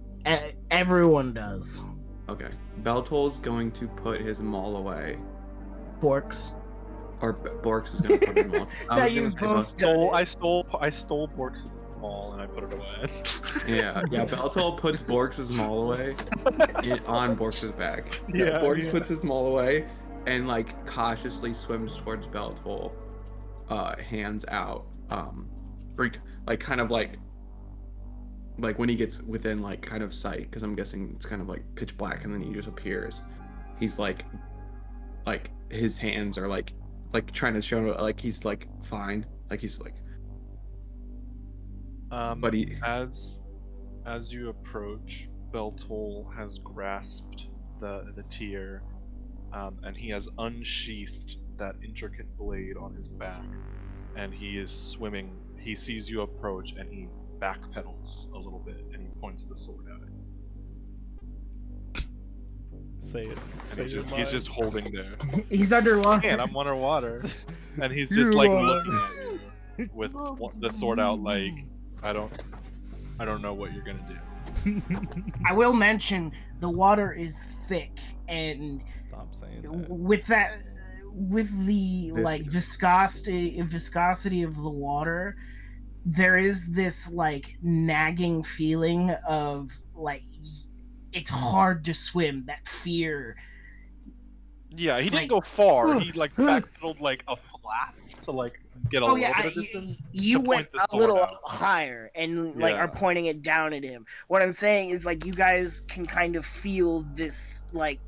everyone does. Okay, Beltol's going to put his maul away, Borks. or Borks is going to put his maul. No, you both done it. I stole Borks' maul and I put it away. Yeah. Beltol puts Borks' maul away on Borks' back. Yeah, Borks puts his maul away and like cautiously swims towards Beltol, hands out, like kind of like when he gets within like kind of sight, because I'm guessing it's kind of like pitch black, and then he just appears. He's like his hands are like trying to show like he's like fine, like he's like. But he, as you approach, Beltol has grasped the tear, and he has unsheathed that intricate blade on his back, and he is swimming. He sees you approach, and he backpedals a little bit, and he points the sword at it. Say it. And he's just holding there. He's underwater. Man, I'm underwater, and he's just like looking at you with the sword out, like I don't know what you're gonna do. I will mention the water is thick, and Stop saying that. with the like viscosity of the water, there is this like nagging feeling of like it's hard to swim. That fear. Yeah, he It's didn't like, go far. He like backpedaled like a flat to like get a Oh little yeah, bit of distance. you to went point the a sword little out. higher and like Yeah. are pointing it down at him. What I'm saying is like you guys can kind of feel this, like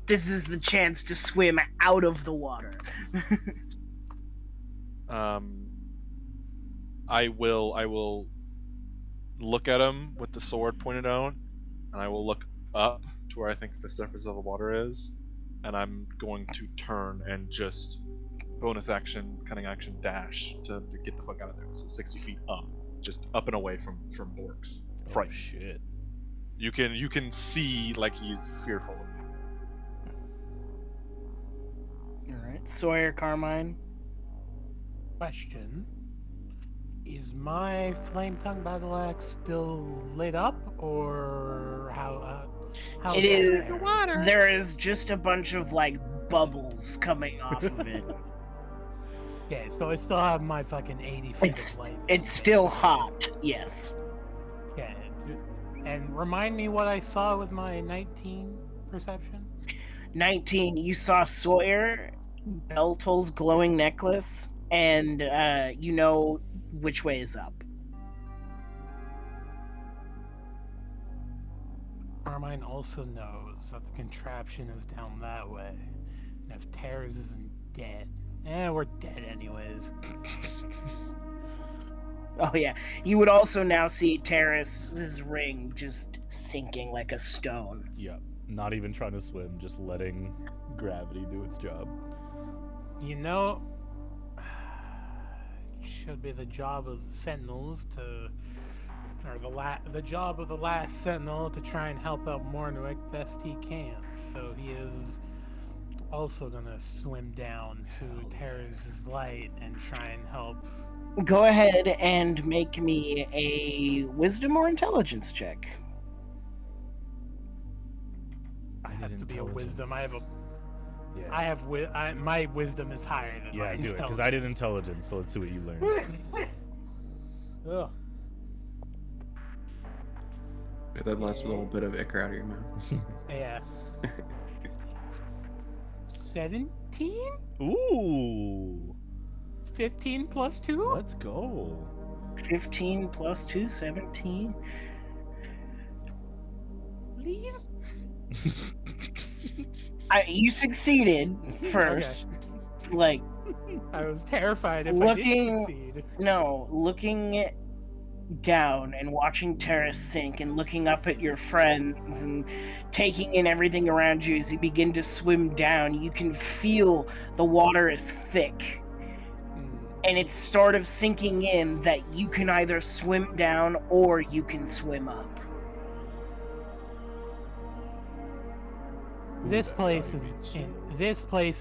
this is the chance to swim out of the water. I will look at him with the sword pointed out, and I will look up to where I think the surface of the water is, and I'm going to turn and just bonus action, cunning action, dash to get the fuck out of there. So 60 feet up, just up and away from Borks. Oh, Frightened. shit. You can see like he's fearful of you. All right, Sawyer, Carmine. Question: is my flame tongue battle axe still lit up, or how? How It is. there? There is just a bunch of like bubbles coming off of it. Okay, so I still have my fucking 80 feet It's of light. it's still hot. Yes. Okay, and remind me what I saw with my 19 perception. 19. You saw Sawyer, Beltol's glowing necklace, and you know which way is up. Carmine also knows that the contraption is down that way, and if Terrace isn't dead, we're dead anyways. Oh yeah. You would also now see Terrace's ring just sinking like a stone. Yeah. Not even trying to swim, just letting gravity do its job. You know, should be the job of the Sentinels to, or the job of the last Sentinel to try and help out Mournwick best he can. So he is also gonna swim down to Terra's light and try and help. Go ahead and make me a wisdom or intelligence check. It has to be a wisdom. I have a. Yeah. I have my wisdom is higher than my Yeah, do it, because intelligence. I did intelligence, so let's see what you learn. Ugh. Get that last little bit of ichor out of your mouth. Yeah. 17? Ooh! 15 plus 2? Let's go. 15 plus 2, 17. Please? You succeeded first. Like, I was terrified if I Looking- didn't succeed. no, looking down and watching Terrace sink and looking up at your friends and taking in everything around you as you begin to swim down, you can feel the water is thick. And it's sort of sinking in that you can either swim down or you can swim up. This place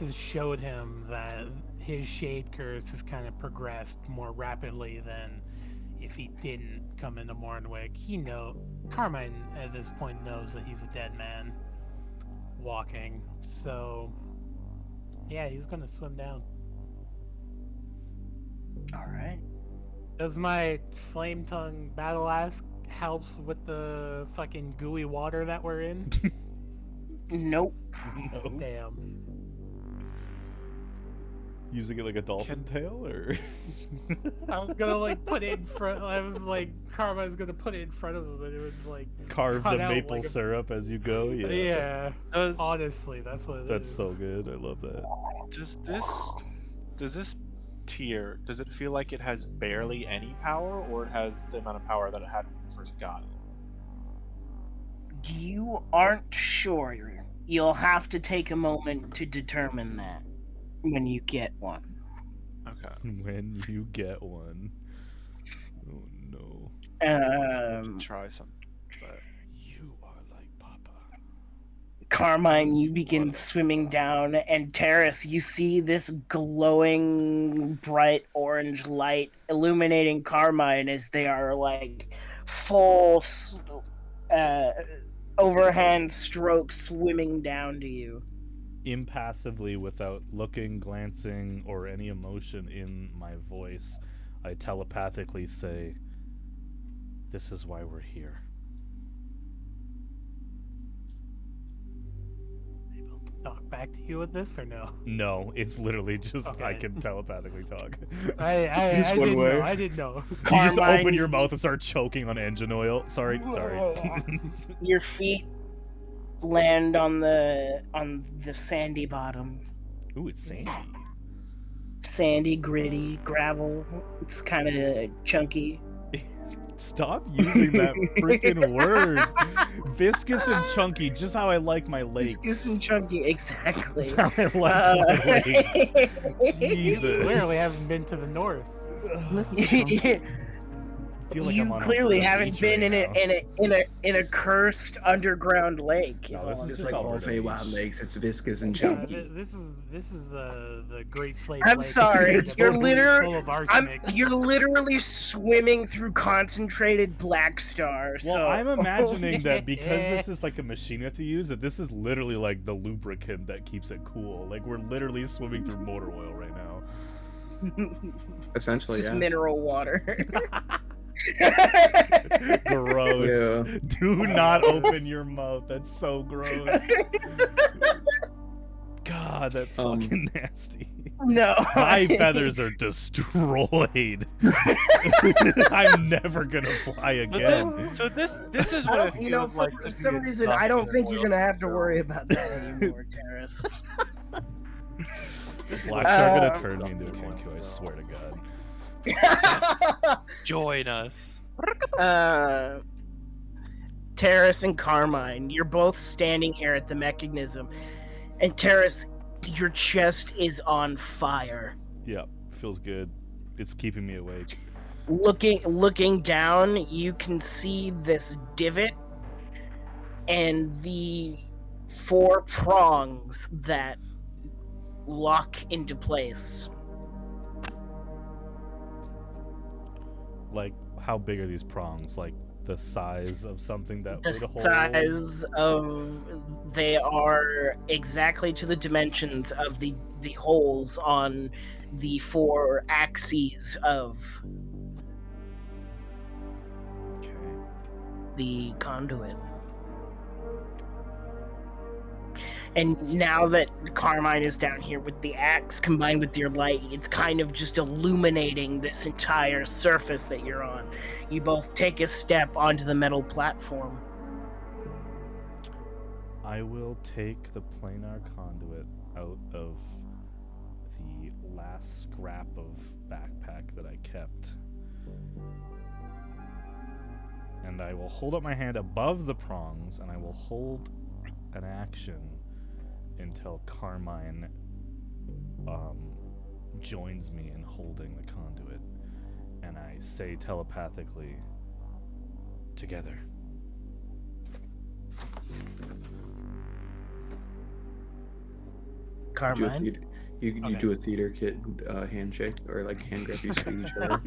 has showed him that his Shadecurse has kind of progressed more rapidly than if he didn't come into Mournwick. Carmine at this point knows that he's a dead man walking. So yeah, he's gonna swim down. Alright. Does my flame tongue battle axe helps with the fucking gooey water that we're in? Nope. No. Damn. Using it like a dolphin tail, or? I was gonna like put it in front. I was like, Carmine's gonna put it in front of him, and it would like Carve cut the out maple like a- syrup as you go. Yeah. Yeah. Does Honestly, that's what it is. That's so good. I love that. does this tier, does it feel like it has barely any power, or it has the amount of power that it had when you first got it? You aren't sure. You'll have to take a moment to determine that when you get one. Okay. When you get one. Oh no. Try something. But You are like Papa. Carmine, you begin swimming down, and Terrace, you see this glowing, bright orange light illuminating Carmine as they are like full overhand strokes swimming down to you. Impassively, without looking, glancing, or any emotion in my voice, I telepathically say, "This is why we're here." Able to talk back to you with this or no? No, it's literally just I Okay. can telepathically talk. I Just one didn't way. know. I didn't know. You just Carmine- open your mouth and start choking on engine oil. Sorry. Your feet land on the sandy bottom. Ooh, it's sandy. Sandy, gritty, gravel. It's kind of chunky. Stop using that freaking word. Viscous and chunky, just how I like my lakes. Viscous and chunky, exactly. That's how I like my lakes. You Jesus. clearly haven't been to the north. I feel like You I'm on a clearly beach haven't been right in a cursed underground lake. No, is this all is I'm Just just like saying. all Alberta Feywild Beach. lakes, it's viscous and Yeah, chunky. this is the Great Slave I'm Lake. sorry, It's you're totally literally- full of arsenic. You're literally swimming through concentrated black star. Well, So I'm imagining that because this is like a machine you have to use, that this is literally like the lubricant that keeps it cool. Like we're literally swimming through motor oil right now. Essentially, just yeah. mineral water. Gross. Yeah. Do not open your mouth. That's so gross. God, that's Um, fucking nasty. No. My feathers are destroyed. I'm never gonna fly again. So this is I what it don't, you know, feels like. for to some be reason, stuck I don't in think oil you're gonna have to spill. worry about that anymore, Terrace. Blackstar gonna turn me into a Kenku, I swear to God. Join us. Terrace and Carmine, you're both standing here at the mechanism, and Terrace, your chest is on fire. Yep, feels good. it's keeping me awake. Looking down, you can see this divot and the 4 prongs that lock into place. Like, how big are these prongs? Like the size of something that The would hold. size of they are exactly to the dimensions of the holes on the 4 axes of Okay. the conduit. And now that Carmine is down here with the axe combined with your light, it's kind of just illuminating this entire surface that you're on. You both take a step onto the metal platform. I will take the planar conduit out of the last scrap of backpack that I kept. And I will hold up my hand above the prongs, and I will hold an action until Carmine joins me in holding the conduit. And I say telepathically, together. Carmine? You do a theater kid handshake or like hand grab each other.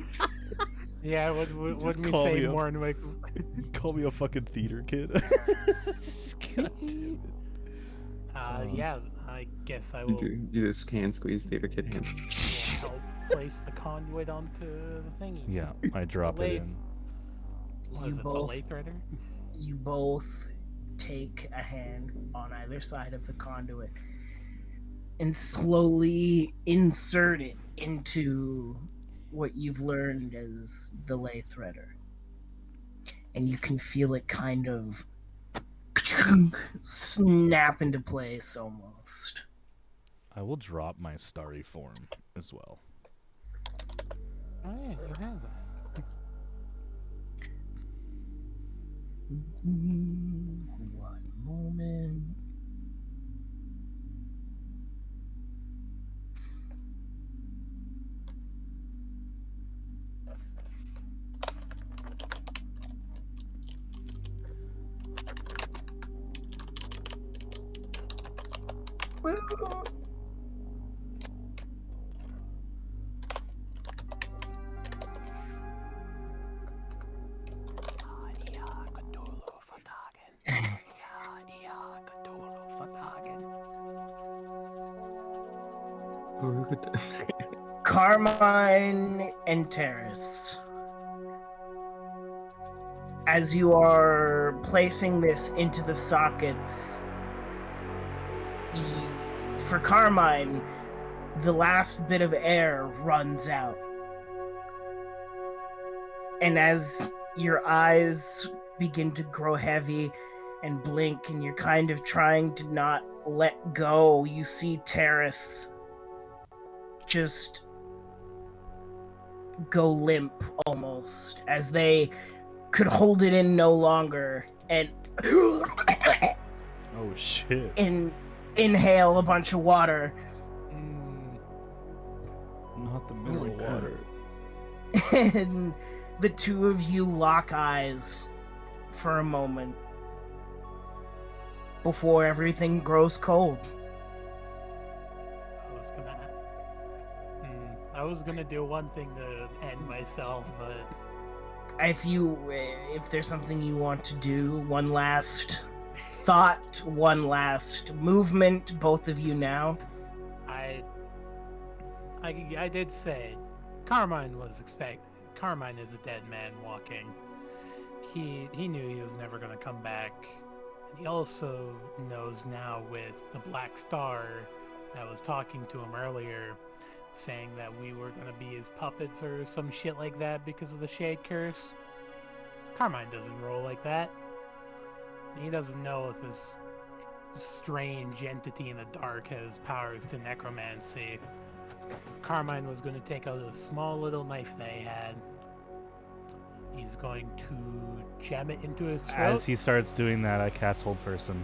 Yeah, what Just we call say me a- more and like Call me a fucking theater kid. God damn it. yeah, I guess I You will do this hand squeeze theater kid hand. help place the conduit onto the thingy. Yeah, I drop it in. What You is it, both- the lathe threader? You both take a hand on either side of the conduit and slowly insert it into what you've learned as the lay threader. And you can feel it kind of snap into place almost. I will drop my starry form as well. Oh yeah, you have that. One moment. Carmine and Terrace. As you are placing this into the sockets, for Carmine, the last bit of air runs out. And as your eyes begin to grow heavy and blink, and you're kind of trying to not let go, you see Terrace just go limp almost, as they could hold it in no longer and Oh shit. inhale a bunch of water. Not the mineral water. And the two of you lock eyes for a moment before everything grows cold. I was gonna do one thing to end myself, but If there's something you want to do, one last thought, one last movement, both of you now. I did say Carmine is a dead man walking. He knew he was never gonna come back. And he also knows now with the Black Star that was talking to him earlier, saying that we were gonna be his puppets or some shit like that because of the Shadecurse. Carmine doesn't roll like that. He doesn't know if this strange entity in the dark has powers to necromancy. Carmine was going to take out a small little knife they had. He's going to jam it into his throat. As he starts doing that, I cast Hold Person.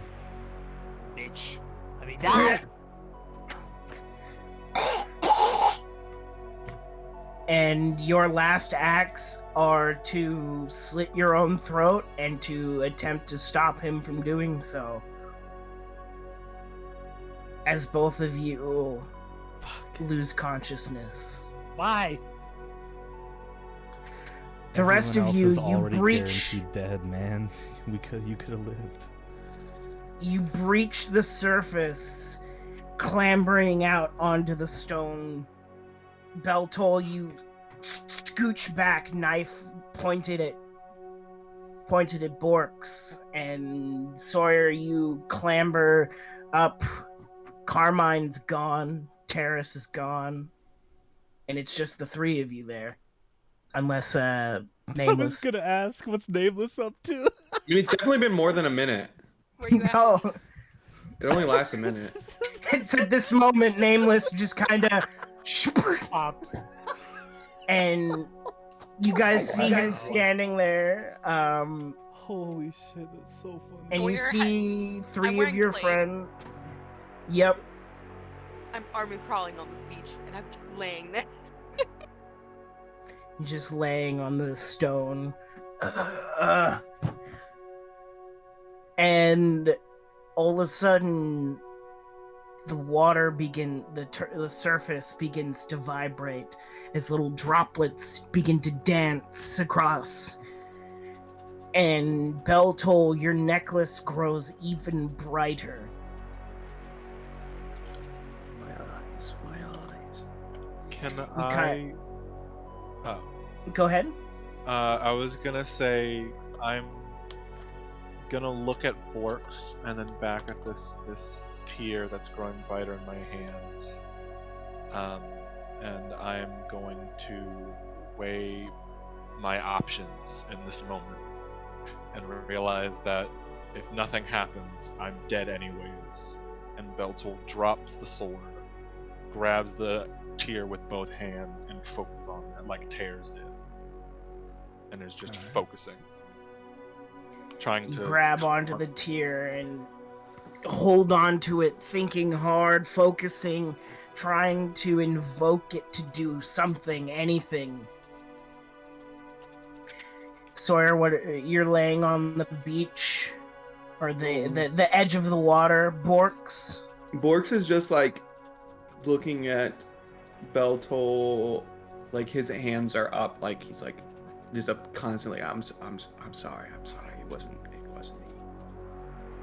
Bitch, let me die! and your last acts are to slit your own throat and to attempt to stop him from doing so. As both of you lose consciousness. Why? The rest Everyone of else you, is you already breach. guaranteed dead, man. You could have lived. You breach the surface, clambering out onto the stone. Beltol, you scooch back, knife pointed at Borks, and Sawyer, you clamber up. Carmine's gone, Terrace is gone, and it's just the three of you there. Unless I was Nameless. gonna ask, what's Nameless up to? I mean, it's definitely been more than a minute. Where you at? No, It only lasts a minute. it's at this moment Nameless just kind of, Pops. and you guys see him standing there. Holy shit, that's so funny. And you see three of wearing your plaid. friends. Yep. I'm army crawling on the beach, and I'm just laying there. Just laying on the stone. And all of a sudden, the water the surface begins to vibrate as little droplets begin to dance across. And Beltol, your necklace grows even brighter. My eyes. Can You I? Oh. Go ahead. I was gonna say I'm gonna look at Borks and then back at this tear that's growing brighter in my hands, and I'm going to weigh my options in this moment and realize that if nothing happens, I'm dead anyways. And Beltol drops the sword, grabs the tear with both hands, and focuses on it like Tears did. And is just focusing. Trying You to grab onto the tear and hold on to it, thinking hard, focusing, trying to invoke it to do something, anything. Sawyer, what you're laying on the beach or the edge of the water, Borks? Borks is just like looking at Beltol, like his hands are up, like he's like just up constantly. I'm sorry. It wasn't me.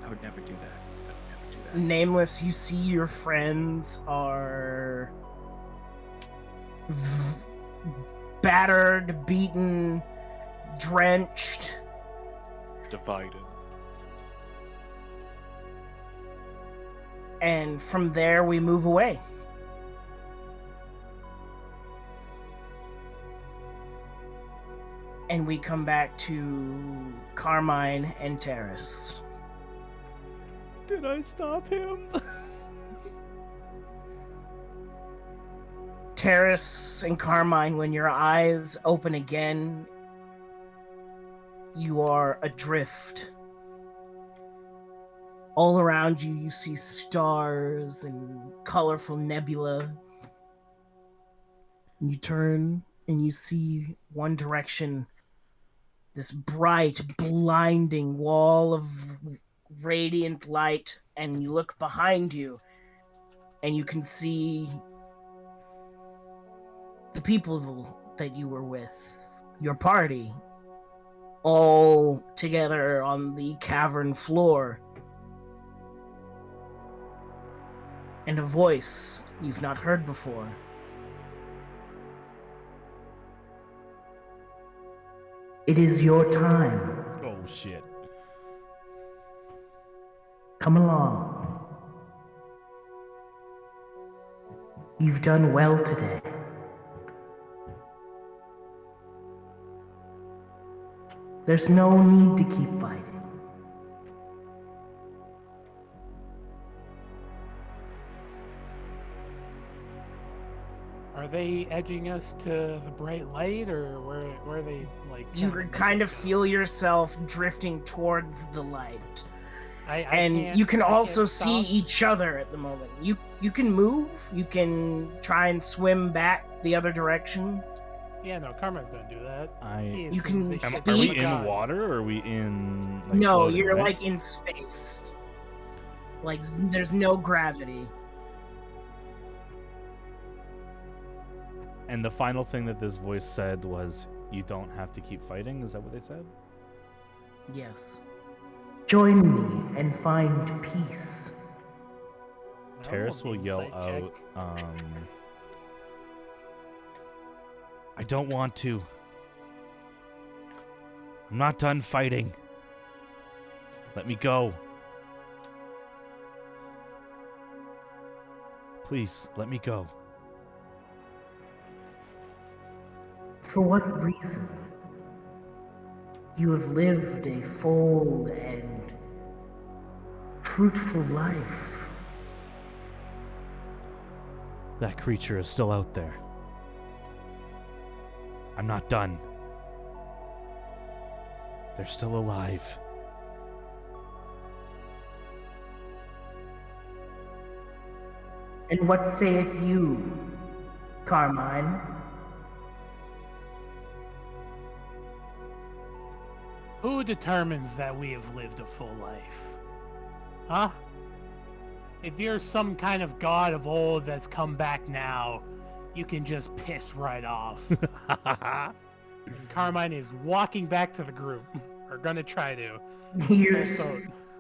I would never do that. Nameless, you see your friends are battered, beaten, drenched. divided. And from there, we move away. And we come back to Carmine and Terrace. Did I stop him? Terrace and Carmine, when your eyes open again, you are adrift. All around you, you see stars and colorful nebula. And you turn and you see one direction, this bright, blinding wall of radiant light, and you look behind you, and you can see the people that you were with, your party, all together on the cavern floor. And a voice you've not heard before. It is your time. Oh shit. Come along. You've done well today. There's no need to keep fighting. Are they edging us to the bright light, or where are they like? You trying to kind make of us go? feel yourself drifting towards the light. I And can't- you can I can't also see stop. each other at the moment. You can move, you can try and swim back the other direction. Yeah, no, Carmine's gonna do that. He You can assumes that shit's speak- Are we a in god. water or are we in like No, floating, you're right? like in space. Like there's no gravity. And the final thing that this voice said was, "You don't have to keep fighting." Is that what they said? Yes. Join me and find peace. Terrace will yell Insight out, check. "I don't want to. I'm not done fighting. Let me go. Please, let me go." For what reason? You have lived a full and fruitful life. That creature is still out there. I'm not done. They're still alive. And what saith you, Carmine? Who determines that we have lived a full life? Huh? If you're some kind of god of old that's come back now, you can just piss right off. And Carmine is walking back to the group. Or gonna try to.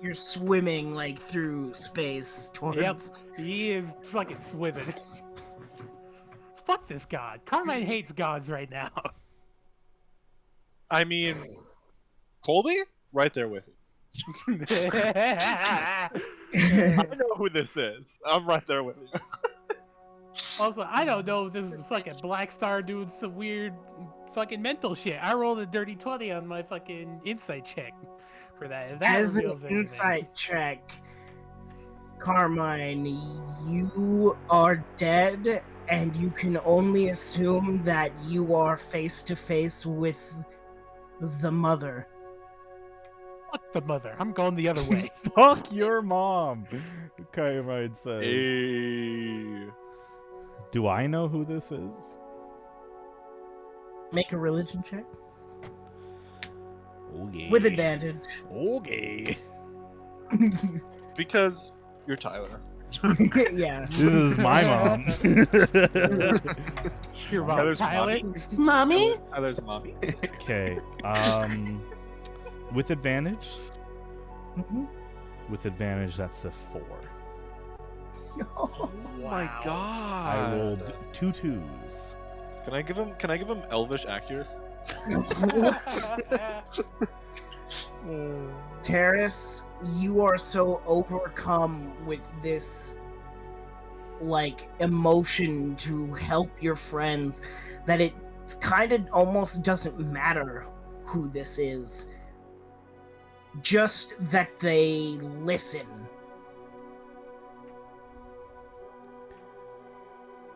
You're swimming like through space towards. Yep, he is fucking swimming. Fuck this god. Carmine hates gods right now. I mean, Colby, right there with you. I know who this is. I'm right there with you. Also, I don't know if this is fucking Black Star doing some weird fucking mental shit. I rolled a dirty 20 on my fucking insight check for that. If that As an reveals anything. insight check, Carmine, you are dead, and you can only assume that you are face to face with the mother. Fuck the mother. I'm going the other way. Fuck your mom, Kyride says. Hey. Do I know who this is? Make a religion check Okay. with advantage. Okay. Because you're Tyler. Yeah. This is my mom. Your mom, Tyler's Tyler. mommy? Tyler's mommy. Okay. With advantage? Mhm. With advantage, that's a 4. Oh my god. I rolled 2 2s. Can I give him elvish accuracy? Terrace, you are so overcome with this like emotion to help your friends that it kind of almost doesn't matter who this is. Just that they listen.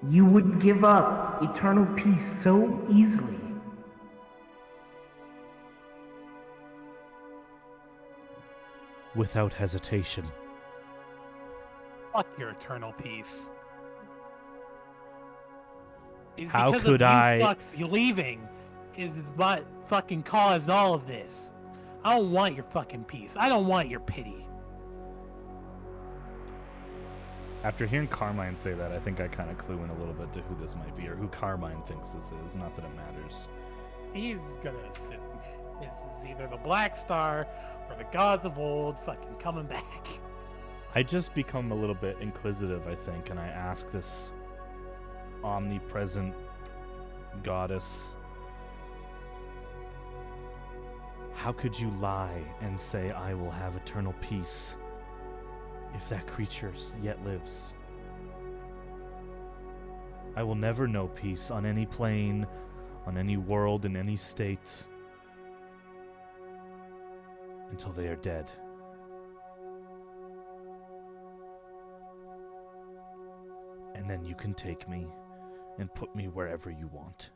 You would give up eternal peace so easily. Without hesitation. Fuck your eternal peace. It's How because could of I- you fucks leaving is what fucking caused all of this. I don't want your fucking peace. I don't want your pity. After hearing Carmine say that, I think I kind of clue in a little bit to who this might be, or who Carmine thinks this is. Not that it matters. He's gonna assume this is either the Black Star or the gods of old fucking coming back. I just become a little bit inquisitive, I think, and I ask this omnipresent goddess, how could you lie and say I will have eternal peace if that creature yet lives? I will never know peace on any plane, on any world, in any state, until they are dead. And then you can take me and put me wherever you want.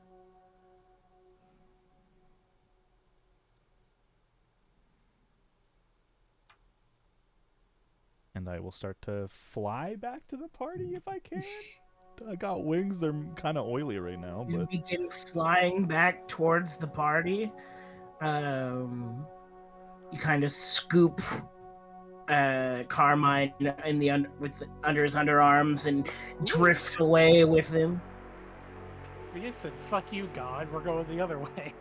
And I will start to fly back to the party if I can. I got wings. They're kind of oily right now, You but begin flying back towards the party. You kind of scoop Carmine in the under his underarms and drift away with him. We just said, "Fuck you, God. We're going the other way."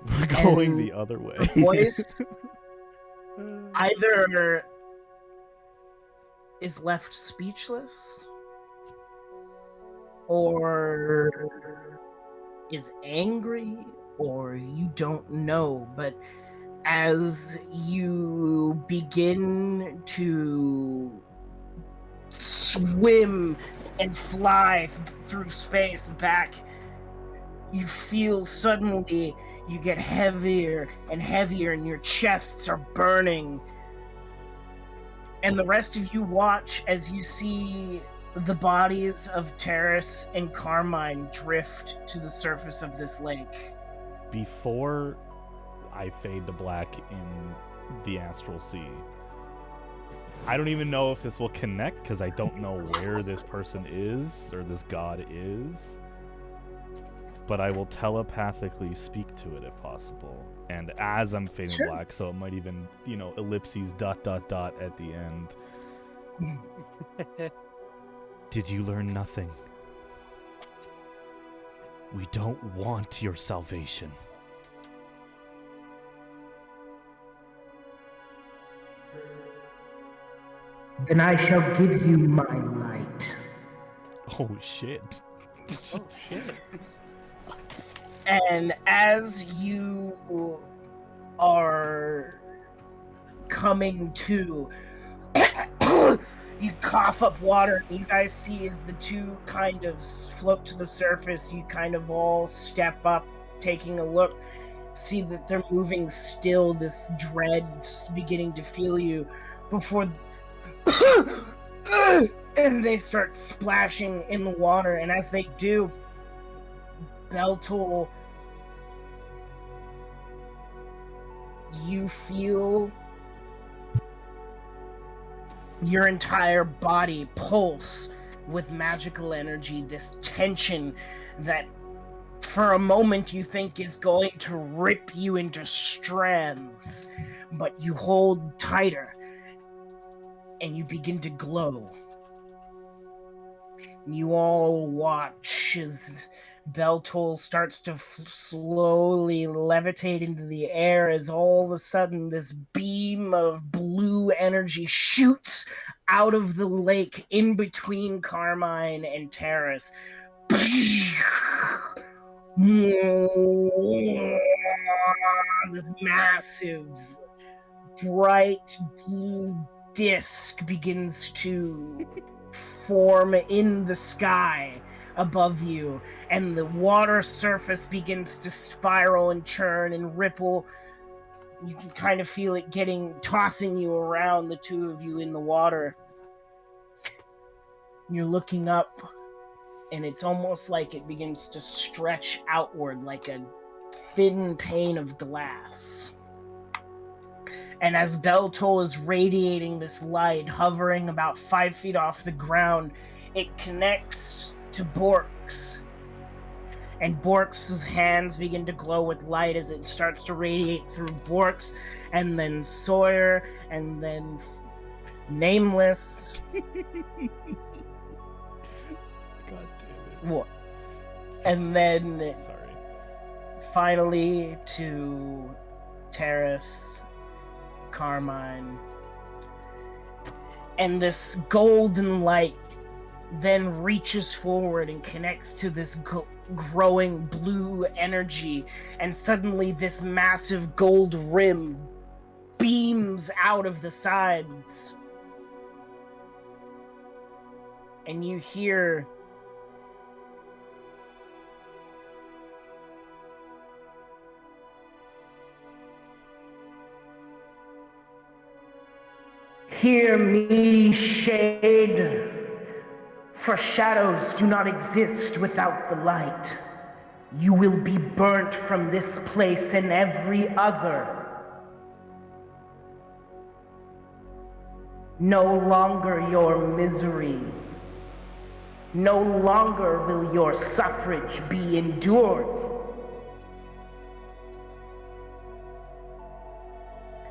we're going And the other way. The voice either is left speechless or is angry, or you don't know. But as you begin to swim and fly through space back, you feel suddenly you get heavier and heavier and your chests are burning. And the rest of you watch as you see the bodies of Terrace and Carmine drift to the surface of this lake. Before I fade to black in the astral sea, I don't even know if this will connect because I don't know where this person is or this god is. But I will telepathically speak to it if possible. And as I'm fading Sure. black, so it might even, ellipses ... at the end. Did you learn nothing? We don't want your salvation. Then I shall give you my light. Oh shit. Oh shit! And as you are coming to, you cough up water. You guys see as the two kind of float to the surface, you kind of all step up, taking a look, see that they're moving still, this dread's beginning to feel you, before and they start splashing in the water. And as they do, Beltul, you feel your entire body pulse with magical energy, this tension that for a moment you think is going to rip you into strands, but you hold tighter and you begin to glow. You all watch as Beltul starts to slowly levitate into the air, as all of a sudden this beam of blue energy shoots out of the lake in between Carmine and Terrace. This massive, bright blue disc begins to form in the sky above you, and the water surface begins to spiral and churn and ripple. You can kind of feel it tossing you around, the two of you in the water. You're looking up, and it's almost like it begins to stretch outward like a thin pane of glass. And as Beltul is radiating this light, hovering about 5 feet off the ground, it connects to Borks. And Borks' hands begin to glow with light as it starts to radiate through Borks, and then Sawyer, and then Nameless. God damn it. What? And then Sorry. finally to Terrace, Carmine. And this golden light then reaches forward and connects to this growing blue energy, and suddenly this massive gold rim beams out of the sides. And you hear "Hear me, shade, for shadows do not exist without the light. You will be burnt from this place and every other. No longer your misery, No longer will your suffrage be endured.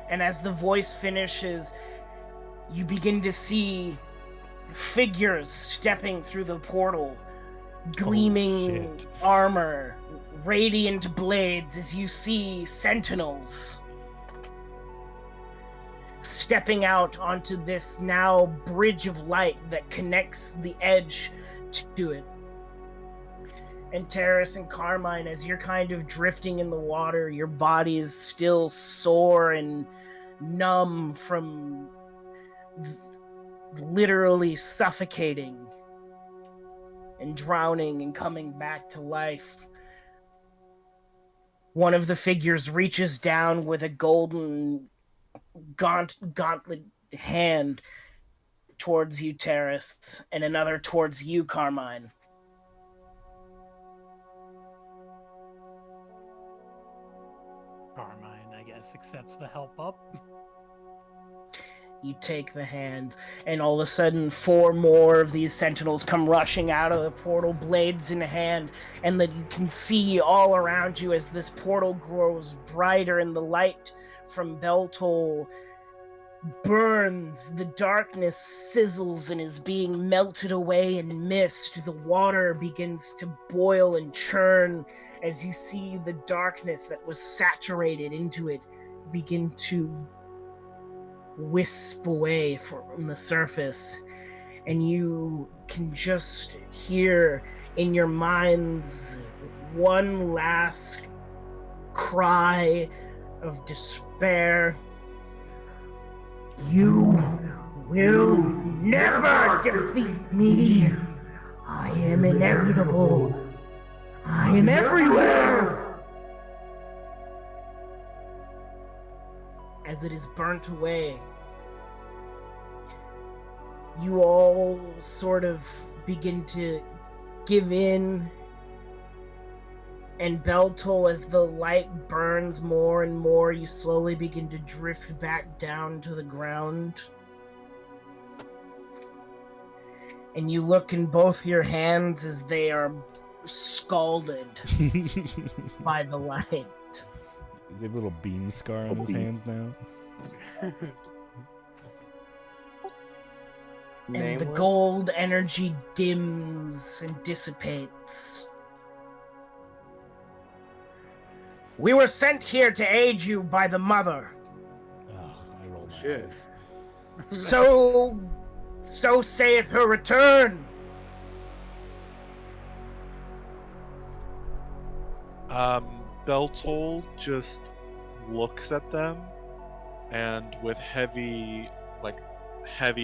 And as the voice finishes, you begin to see figures stepping through the portal, gleaming shit. armor, radiant blades, as you see sentinels stepping out onto this now bridge of light that connects the edge to it. And Terrace and Carmine, as you're kind of drifting in the water, your body is still sore and numb from literally suffocating and drowning and coming back to life. One of the figures reaches down with a golden gauntlet hand towards you, Terrace, and another towards you, Carmine. Carmine, I guess, accepts the help up. You take the hand, and all of a sudden 4 more of these sentinels come rushing out of the portal, blades in hand, and that you can see all around you as this portal grows brighter and the light from Beltol burns. The darkness sizzles and is being melted away in mist. The water begins to boil and churn as you see the darkness that was saturated into it begin to wisp away from the surface, and you can just hear in your minds one last cry of despair. You will never defeat me. I am inevitable. I am everywhere. As it is burnt away, you all sort of begin to give in, and Beltol, as the light burns more and more, you slowly begin to drift back down to the ground. And you look in both your hands as they are scalded by the light. Does he have a little beam scar on his hands now? And the gold energy dims and dissipates. We were sent here to aid you by the mother. I rolled my Shit. eyes. So saith her return. Beltol just looks at them, and with heavy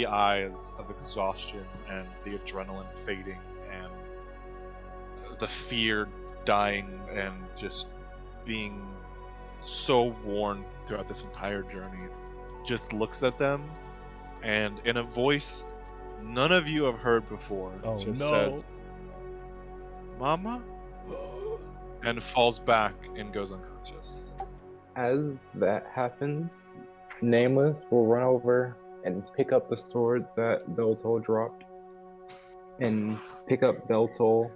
eyes of exhaustion and the adrenaline fading and the fear dying and just being so worn throughout this entire journey, just looks at them, and in a voice none of you have heard before, just says, "Mama?" and falls back and goes unconscious. As that happens, Nameless will run over and pick up the sword that Beltol dropped, and pick up Beltol.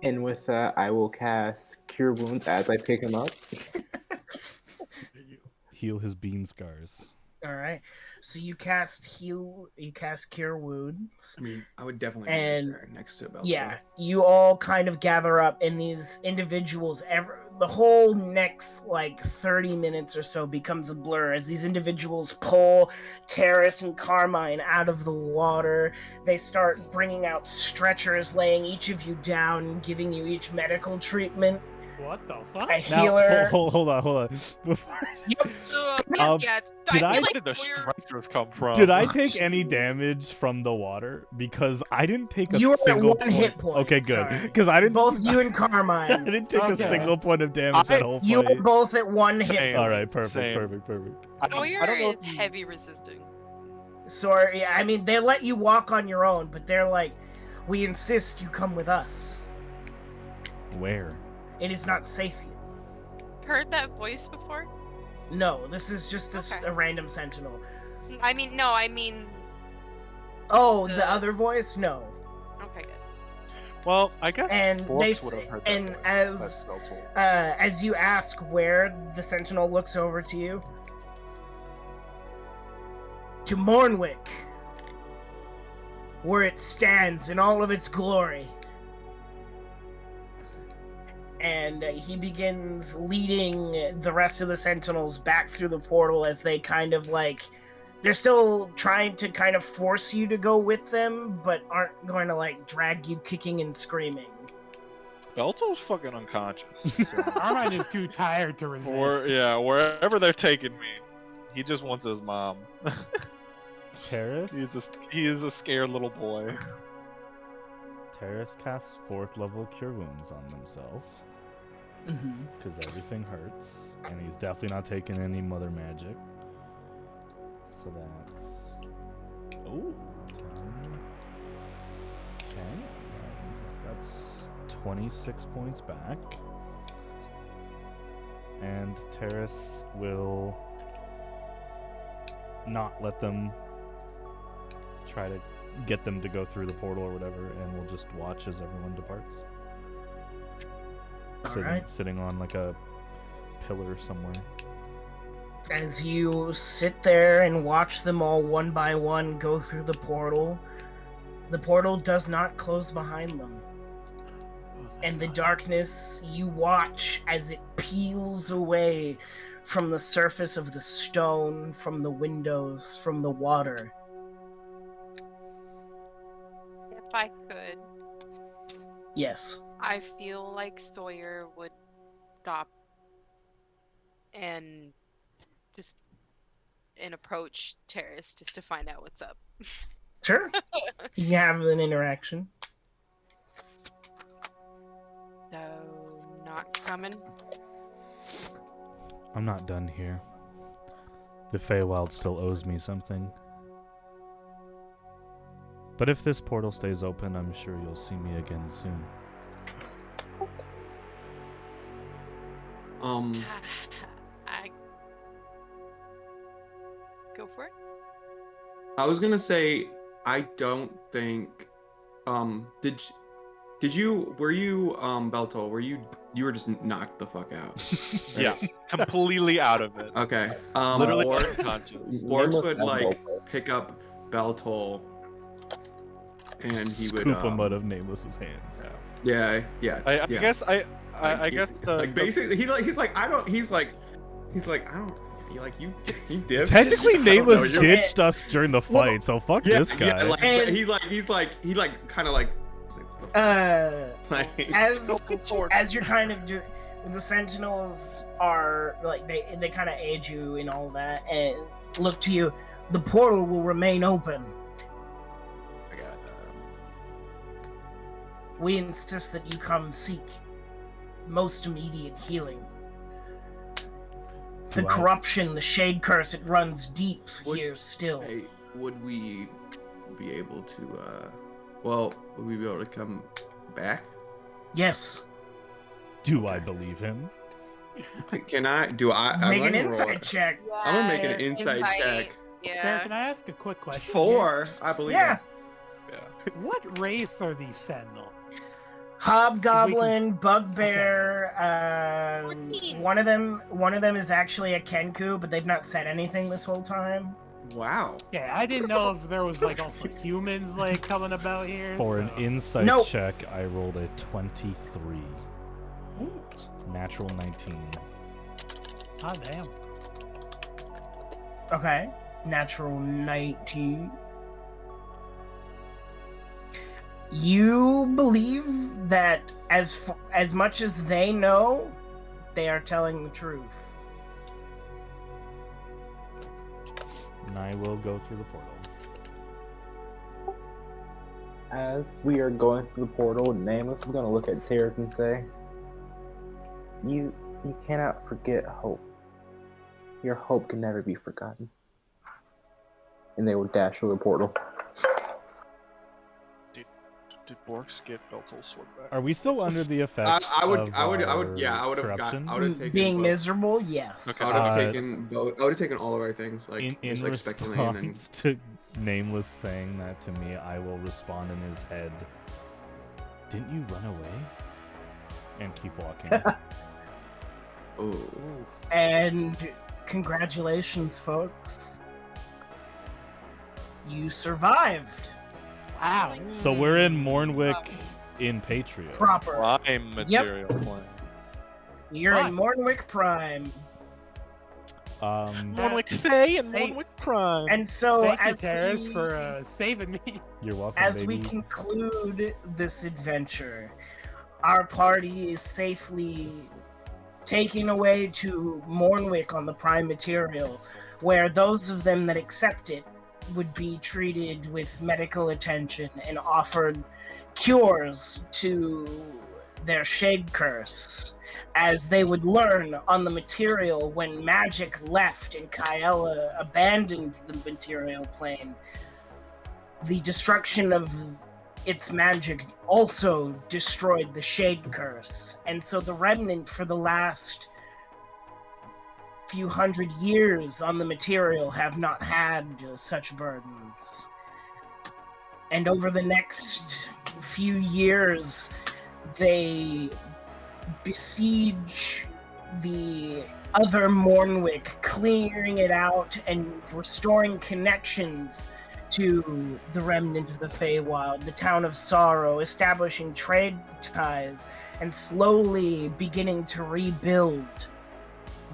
And with that, I will cast Cure Wounds as I pick him up. Heal his beam scars. All right. So you cast Cure Wounds. I mean, I would definitely And- be there next to Beltol. Yeah, you all kind of gather up, and these individuals, the whole next 30 minutes or so becomes a blur as these individuals pull Terrace and Carmine out of the water. They start bringing out stretchers, laying each of you down, giving you each medical treatment. What the fuck? A healer. Hold on. Before... did I- Where did the stretchers come from? Did I take any damage from the water? Because I didn't take a You were at single 1 hit point. Okay, good. Sorry. Because I didn't. Both you and I Carmine. didn't take a Okay. single point of damage that whole You were fight. both at 1 hit Same. point. All right, perfect. Same. I don't Sawyer know is if you- heavy resisting. Sorry, I mean, they let you walk on your own, but they're like, we insist you come with us. Where? It is not safe here. Heard that voice before? No, this is just Okay. a random sentinel. I mean, no, I mean Oh, the other voice? No. Okay, good. Well, I guess And Borks would have heard that and voice. as That's Beltol. as you ask where, the sentinel looks over to you. To Mournwick, where it stands in all of its glory. And he begins leading the rest of the sentinels back through the portal as they kind of like... They're still trying to kind of force you to go with them, but aren't going to like drag you kicking and screaming. Beltol's fucking unconscious. So. Armand is too tired to resist. Wherever they're taking me, he just wants his mom. Terrace? He is a scared little boy. Terrace casts 4th level Cure Wounds on himself. Because everything hurts. And he's definitely not taking any mother magic. So that's... Ooh. 10. Okay. So that's 26 points back. And Terrace will not let them try to get them to go through the portal or whatever, and we'll just watch as everyone departs. Sitting on like a pillar somewhere. As you sit there and watch them all one by one go through the portal does not close behind them. And the darkness, you watch as it peels away from the surface of the stone, from the windows, from the water. If I could, Yes. I feel like Sawyer would stop and approach Terrace just to find out what's up. Sure. You have an interaction. So, not coming. I'm not done here. The Feywild still owes me something. But if this portal stays open, I'm sure you'll see me again soon. I go for it. I was gonna say, I don't think. Did you? Were you, Beltol? You were just knocked the fuck out? Right? Yeah, completely out of it. Okay. Literally Or unconscious. Borks would like pick up Beltol, and he would scoop him out of Nameless's hands. Yeah. I guess I guess like basically he's like I don't. He's like I don't. You dipped. Technically, Nameless know, ditched us during the fight, so fuck this guy. Yeah, like, And- he kind of like. Like, As you're kind of doing, the sentinels are like they kind of aid you in all that and look to you. The portal will remain open. I got. We insist that you come seek most immediate healing. The Do I- corruption, the Shadecurse, it runs deep Would- here still. Hey, would we be able to? Would we be able to come back? Yes. Do I believe him? Can I? Do I? Make I'm an gonna roll insight it. check. I'm gonna make an insight check. Sarah, Yeah. can I ask a quick question? 4, I believe. Yeah. here? What race are these sentinels? Hobgoblin, bugbear. 14. One of them is actually a Kenku, but they've not said anything this whole time. Wow. Yeah, I didn't know if there was like also humans like coming about here. For an so- insight Nope. check, I rolled a 23. Natural 19. Oh damn. Okay. Natural 19. You believe that as much as they know, they are telling the truth. And I will go through the portal. As we are going through the portal, Nameless is gonna look at Tears and say, You cannot forget hope. Your hope can never be forgotten. And they will dash through the portal. Did Borks get Beltol's sword back? Are we still under the effects I would of yeah, our I would have corruption? taken Being both. miserable, yes. Okay. I would have Uh, taken both. I would have taken all of our things, like in just like speculate and then. response to Nameless saying that to me, I will respond in his head. Didn't you run away? And keep walking. Oh. And congratulations, folks. You survived. Wow. So we're in Mournwick in Patria. Proper. Prime material plan. You're Fine. in Mournwick Prime. Mournwick Fae and Hey. Mournwick Prime. And so Thank you, as Terrace, we, for saving me. You're welcome, as baby. we conclude this adventure, our party is safely taken away to Mournwick on the Prime Material, where those of them that accept it would be treated with medical attention and offered cures to their Shadecurse, as they would learn on the material when magic left and Kaela abandoned the material plane. The destruction of its magic also destroyed the Shadecurse, and so the Remnant for the last few hundred years on the material have not had such burdens. And over the next few years, they besiege the other Mournwick, clearing it out and restoring connections to the remnant of the Feywild, the town of Sorrow, establishing trade ties, and slowly beginning to rebuild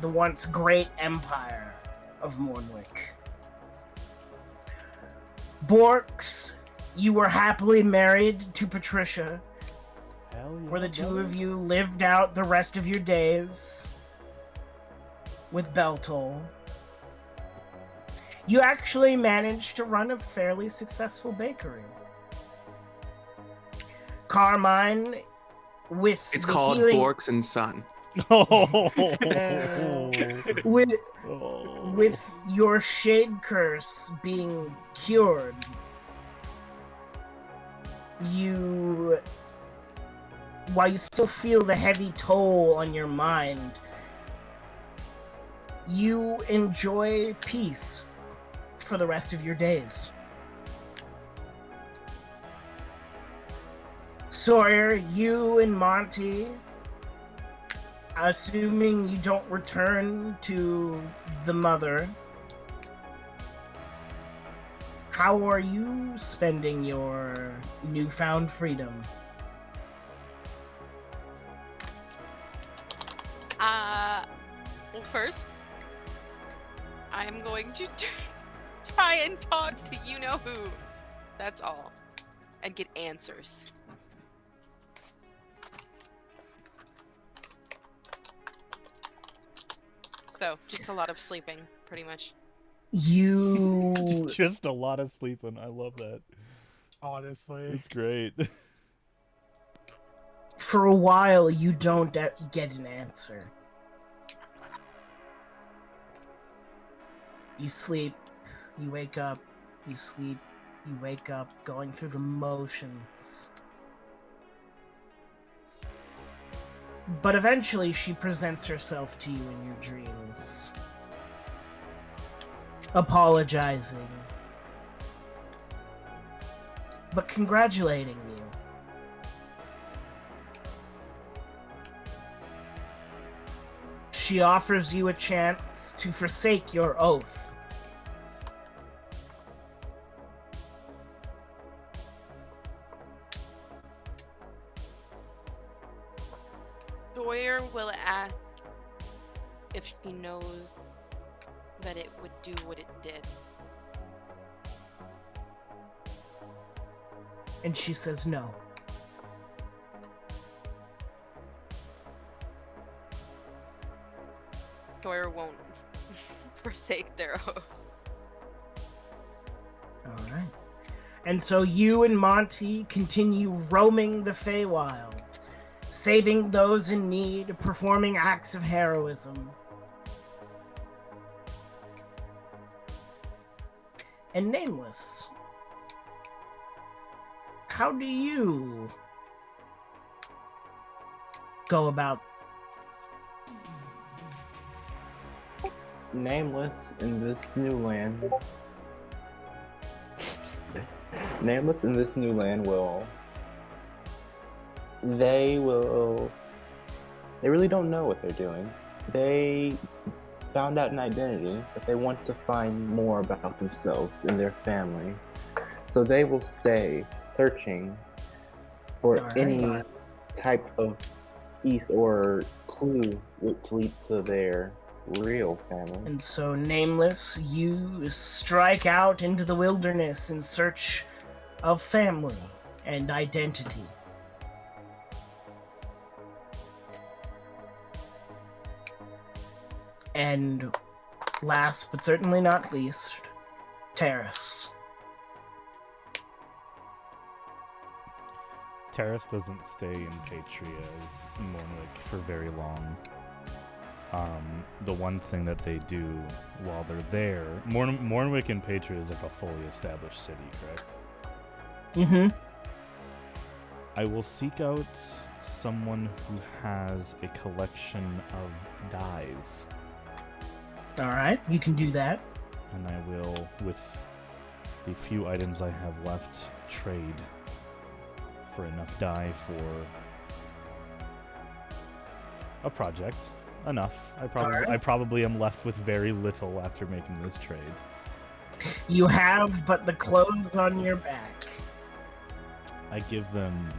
the once great empire of Mournwick. Borks, you were happily married to Patricia, Hell yeah, where the two brother. of you lived out the rest of your days with Beltol. You actually managed to run a fairly successful bakery. Carmine, with It's the called healing, Borks and Son. with Oh. with your Shadecurse being cured, you, while you still feel the heavy toll on your mind, you enjoy peace for the rest of your days. Sawyer, you and Monty, assuming you don't return to the mother, how are you spending your newfound freedom? Well, first, I'm going to try and talk to you-know-who. That's all. And get answers. So, just a lot of sleeping, pretty much. You Just a lot of sleeping. I love that. Honestly. It's great. for a while, you don't get an answer. You sleep, you wake up, you sleep, you wake up, going through the motions. But eventually she presents herself to you in your dreams, apologizing, but congratulating you. She offers you a chance to forsake your oath. Sawyer will ask if she knows that it would do what it did. And she says no. Sawyer won't forsake their oath. Alright. And so you and Monty continue roaming the Feywild, saving those in need, performing acts of heroism. And Nameless, how do you go about? Nameless in this new land. Nameless in this new land they really don't know what they're doing. They found out an identity, but they want to find more about themselves and their family. So they will stay searching for any type of piece or clue to lead to their real family. And so, Nameless, you strike out into the wilderness in search of family and identity. And last but certainly not least, Terrace. Terrace doesn't stay in Patria's Mournwick for very long. The one thing that they do while they're there, Mournwick and Patria is like a fully established city, correct? Mm-hmm. I will seek out someone who has a collection of dyes. Alright, you can do that. And I will, with the few items I have left, trade for enough dye for a project. Enough. I probably am left with very little after making this trade. You have but the clothes on your back. I give them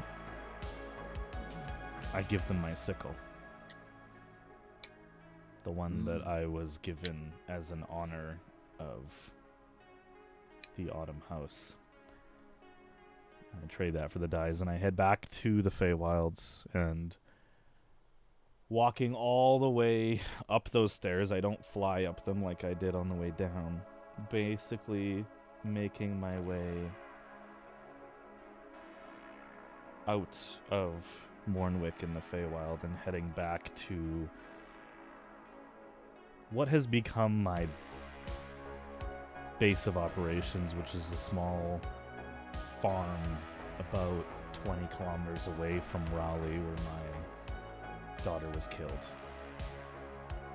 my sickle. The one that I was given as an honor of the Autumn House. I trade that for the dyes, and I head back to the Feywilds, and walking all the way up those stairs, I don't fly up them like I did on the way down. Basically making my way out of Mournwick in the Feywild and heading back to what has become my base of operations, which is a small farm about 20 kilometers away from Raleigh, where my daughter was killed.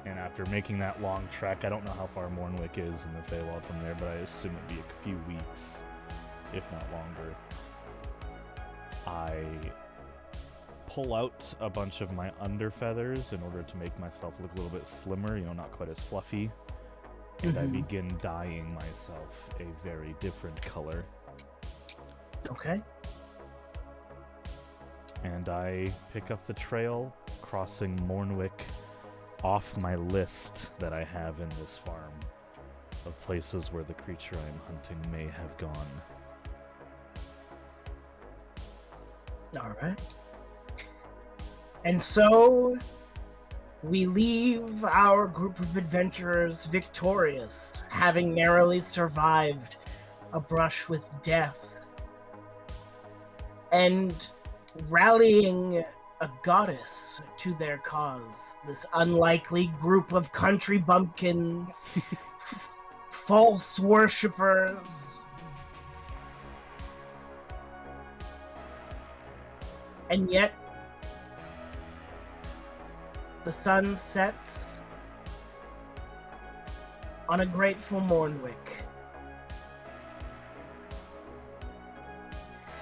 And after making that long trek, I don't know how far Mournwick is in the Feywild from there, but I assume it'd be a few weeks, if not longer. I pull out a bunch of my under feathers in order to make myself look a little bit slimmer, not quite as fluffy. And I begin dyeing myself a very different color. Okay. And I pick up the trail, crossing Mournwick off my list that I have in this farm of places where the creature I'm hunting may have gone. Alright. And so, we leave our group of adventurers victorious, having narrowly survived a brush with death, and rallying a goddess to their cause. This unlikely group of country bumpkins, false worshippers, and yet the sun sets on a grateful Mournwick.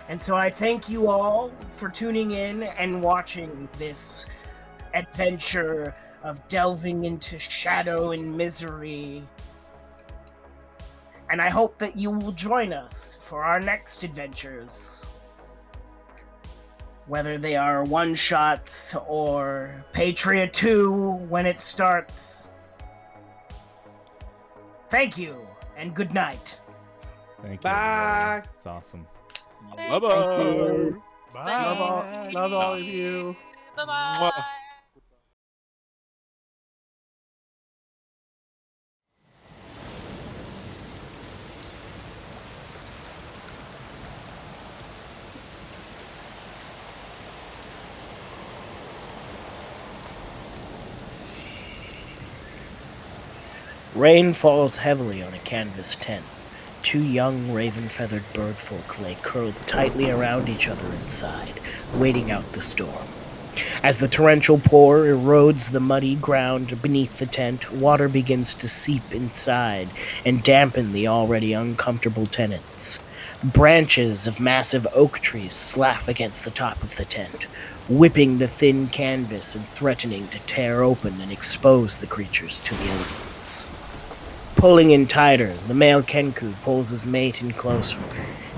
And so I thank you all for tuning in and watching this adventure of delving into shadow and misery. And I hope that you will join us for our next adventures. Whether they are one-shots or Patria 2 when it starts. Thank you, and good night. Thank you. Bye. Everybody. It's awesome. Bye-bye. Bye. Love all of you. Bye-bye. Rain falls heavily on a canvas tent. two young raven-feathered birdfolk lay curled tightly around each other inside, waiting out the storm. As the torrential pour erodes the muddy ground beneath the tent, water begins to seep inside and dampen the already uncomfortable tenants. Branches of massive oak trees slap against the top of the tent, whipping the thin canvas and threatening to tear open and expose the creatures to the elements. Pulling in tighter, the male Kenku pulls his mate in closer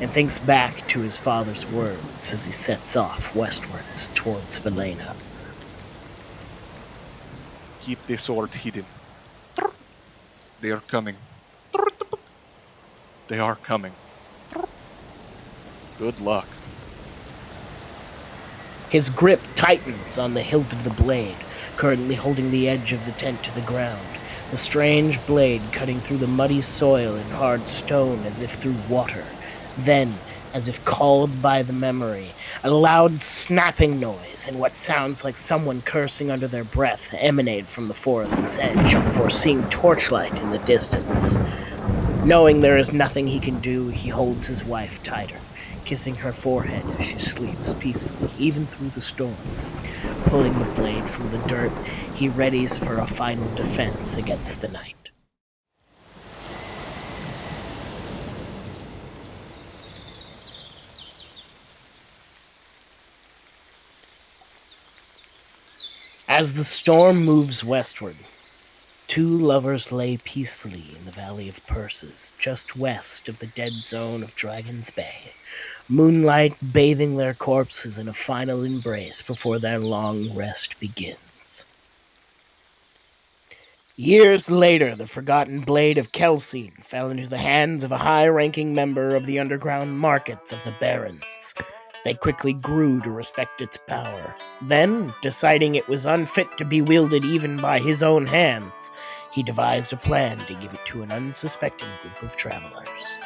and thinks back to his father's words as he sets off westwards towards Velena. Keep the sword hidden. They are coming. They are coming. Good luck. His grip tightens on the hilt of the blade, currently holding the edge of the tent to the ground, the strange blade cutting through the muddy soil and hard stone as if through water. Then, as if called by the memory, a loud snapping noise and what sounds like someone cursing under their breath emanate from the forest's edge before seeing torchlight in the distance. Knowing there is nothing he can do, he holds his wife tighter, kissing her forehead as she sleeps peacefully, even through the storm. Pulling the blade from the dirt, he readies for a final defense against the night. As the storm moves westward, two lovers lay peacefully in the Valley of Purses, just west of the dead zone of Dragon's Bay, moonlight bathing their corpses in a final embrace before their long rest begins. Years later, the forgotten blade of Kelsine fell into the hands of a high-ranking member of the underground markets of the Barons. They quickly grew to respect its power. Then, deciding it was unfit to be wielded even by his own hands, he devised a plan to give it to an unsuspecting group of travelers.